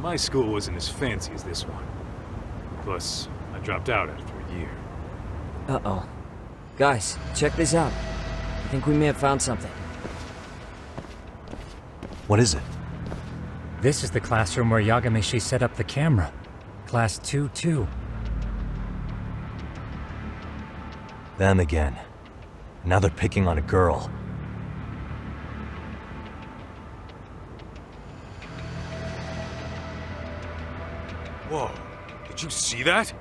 my school wasn't as fancy as this one. Plus, I dropped out after a year. Uh-oh. Guys, check this out. I think we may have found something. What is it? This is the classroom where Yagamishi set up the camera. Class 2-2. Them again. Now they're picking on a girl. Whoa, did you see that?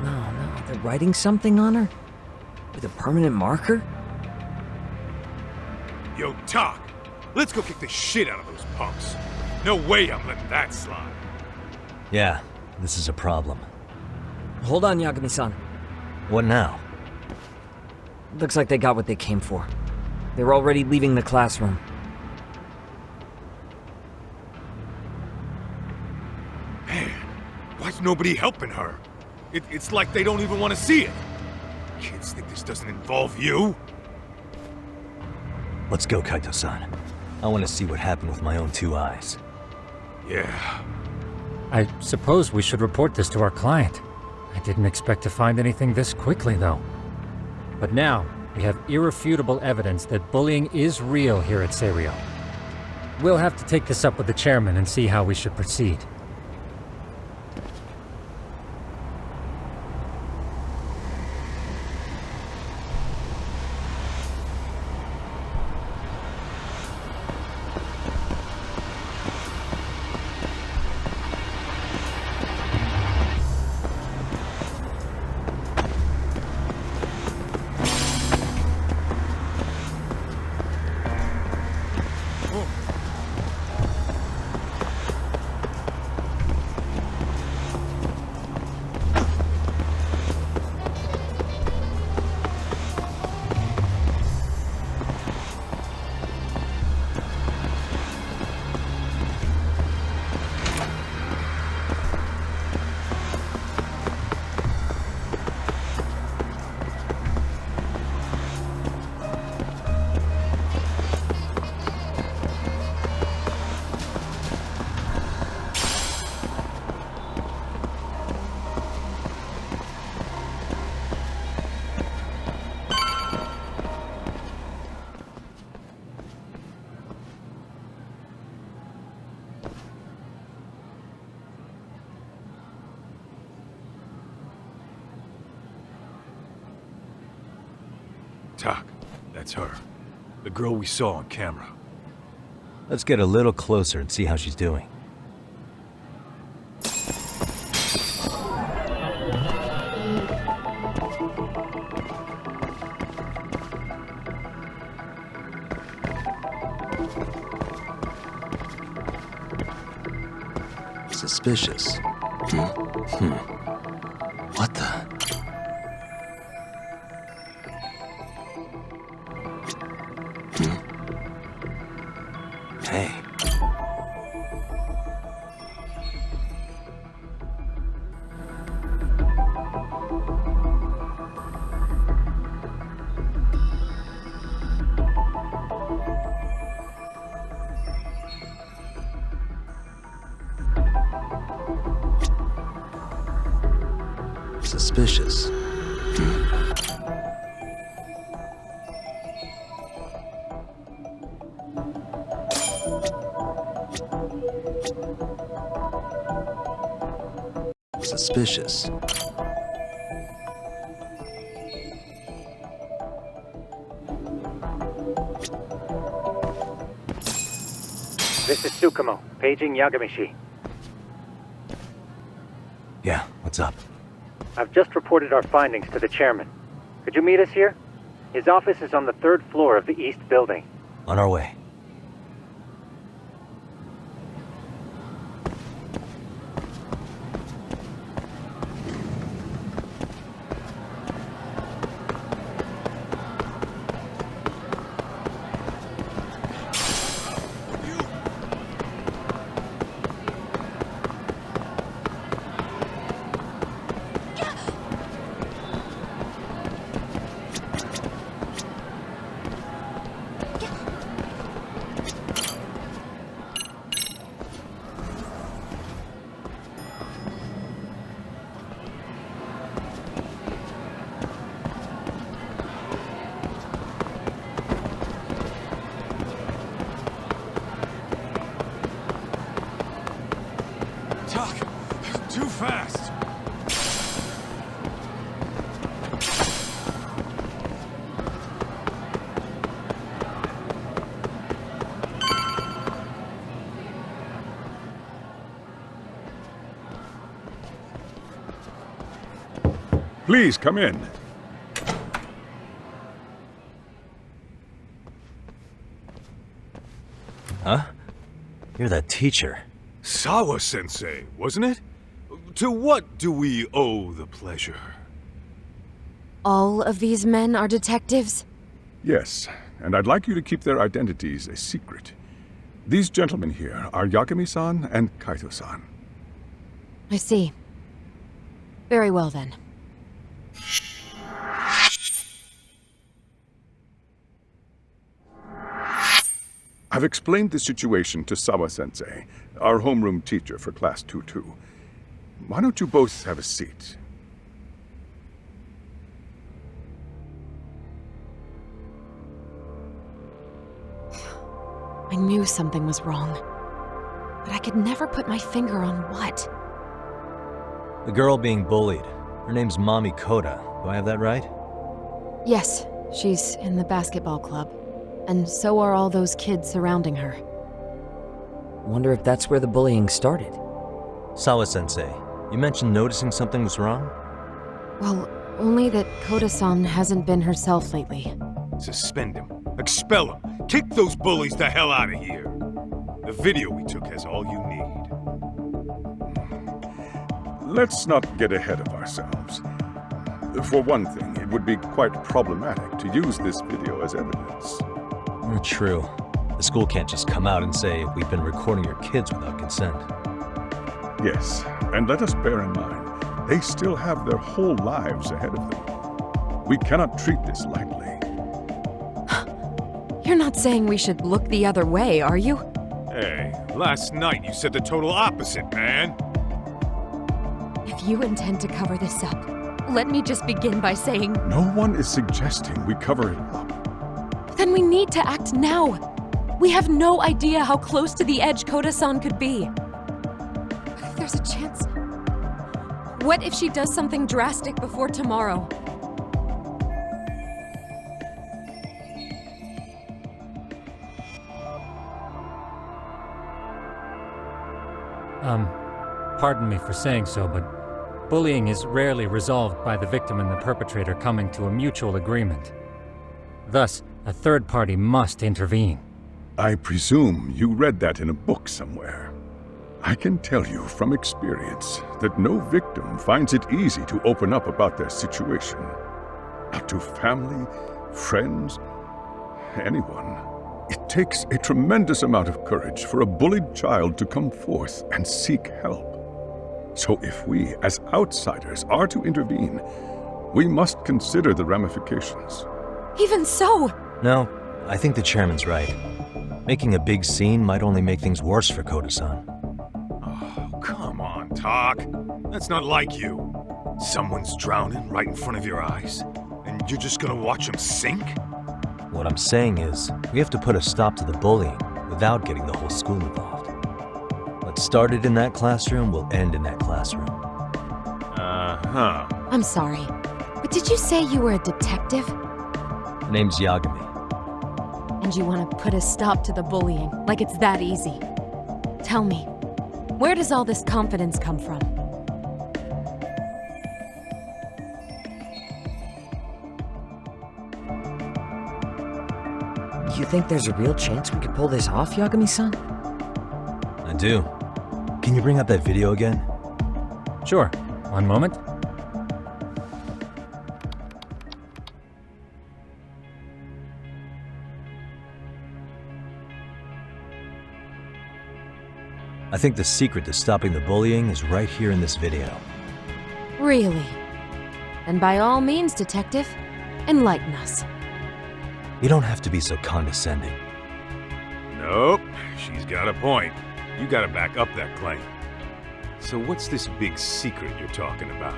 No, they're writing something on her? With a permanent marker? Yo, Talk, let's go kick the shit out of those punks. No way I'm letting that slide. Yeah, this is a problem. Hold on, Yagami-san. What now? Looks like they got what they came for. They're already leaving the classroom. Man, why's nobody helping her? It's like they don't even want to see it. Kids think this doesn't involve you? Let's go, Kaito-san. I want to see what happened with my own 2 eyes. Yeah. I suppose we should report this to our client. I didn't expect to find anything this quickly, though. But now, we have irrefutable evidence that bullying is real here at Seiryo. We'll have to take this up with the chairman and see how we should proceed. Tak, that's her. The girl we saw on camera. Let's get a little closer and see how she's doing. Suspicious. What the? Hey. Suspicious. Suspicious. This is Tsukumo, paging Yagamishi. Yeah, what's up? I've just reported our findings to the chairman. Could you meet us here? His office is on the 3rd floor of the east building. On our way. Doc, too fast. Please come in. Huh? You're that teacher. Sawa-sensei, wasn't it? To what do we owe the pleasure? All of these men are detectives? Yes, and I'd like you to keep their identities a secret. These gentlemen here are Yagami-san and Kaito-san. I see. Very well then. I've explained the situation to Sawa-sensei, our homeroom teacher for Class 2-2. Why don't you both have a seat? I knew something was wrong, but I could never put my finger on what. The girl being bullied. Her name's Mami Koda. Do I have that right? Yes, she's in the basketball club. And so are all those kids surrounding her. Wonder if that's where the bullying started. Sawa-sensei, you mentioned noticing something was wrong? Well, only that Koda-san hasn't been herself lately. Suspend him. Expel him. Kick those bullies the hell out of here. The video we took has all you need. Let's not get ahead of ourselves. For one thing, it would be quite problematic to use this video as evidence. True. The school can't just come out and say we've been recording your kids without consent. Yes, and let us bear in mind, they still have their whole lives ahead of them. We cannot treat this lightly. You're not saying we should look the other way, are you? Hey, last night you said the total opposite, man. If you intend to cover this up, let me just begin by saying... No one is suggesting we cover it up. Then we need to act now. We have no idea how close to the edge Koda-san could be. What if there's a chance? What if she does something drastic before tomorrow? Pardon me for saying so, but bullying is rarely resolved by the victim and the perpetrator coming to a mutual agreement. Thus, a third party must intervene. I presume you read that in a book somewhere. I can tell you from experience that no victim finds it easy to open up about their situation. Not to family, friends, anyone. It takes a tremendous amount of courage for a bullied child to come forth and seek help. So if we, as outsiders, are to intervene, we must consider the ramifications. Even so! No, I think the chairman's right. Making a big scene might only make things worse for Koda-san. Oh, come on, Tak. That's not like you. Someone's drowning right in front of your eyes, and you're just gonna watch him sink? What I'm saying is, we have to put a stop to the bullying without getting the whole school involved. What started in that classroom will end in that classroom. Uh-huh. I'm sorry, but did you say you were a detective? Her name's Yagami. And you want to put a stop to the bullying, like it's that easy. Tell me, where does all this confidence come from? think there's a real chance we could pull this off, Yagami-san? I do. Can you bring up that video again? Sure. One moment. I think the secret to stopping the bullying is right here in this video. Really? And by all means, Detective, enlighten us. You don't have to be so condescending. Nope, she's got a point. You gotta back up that claim. So what's this big secret you're talking about?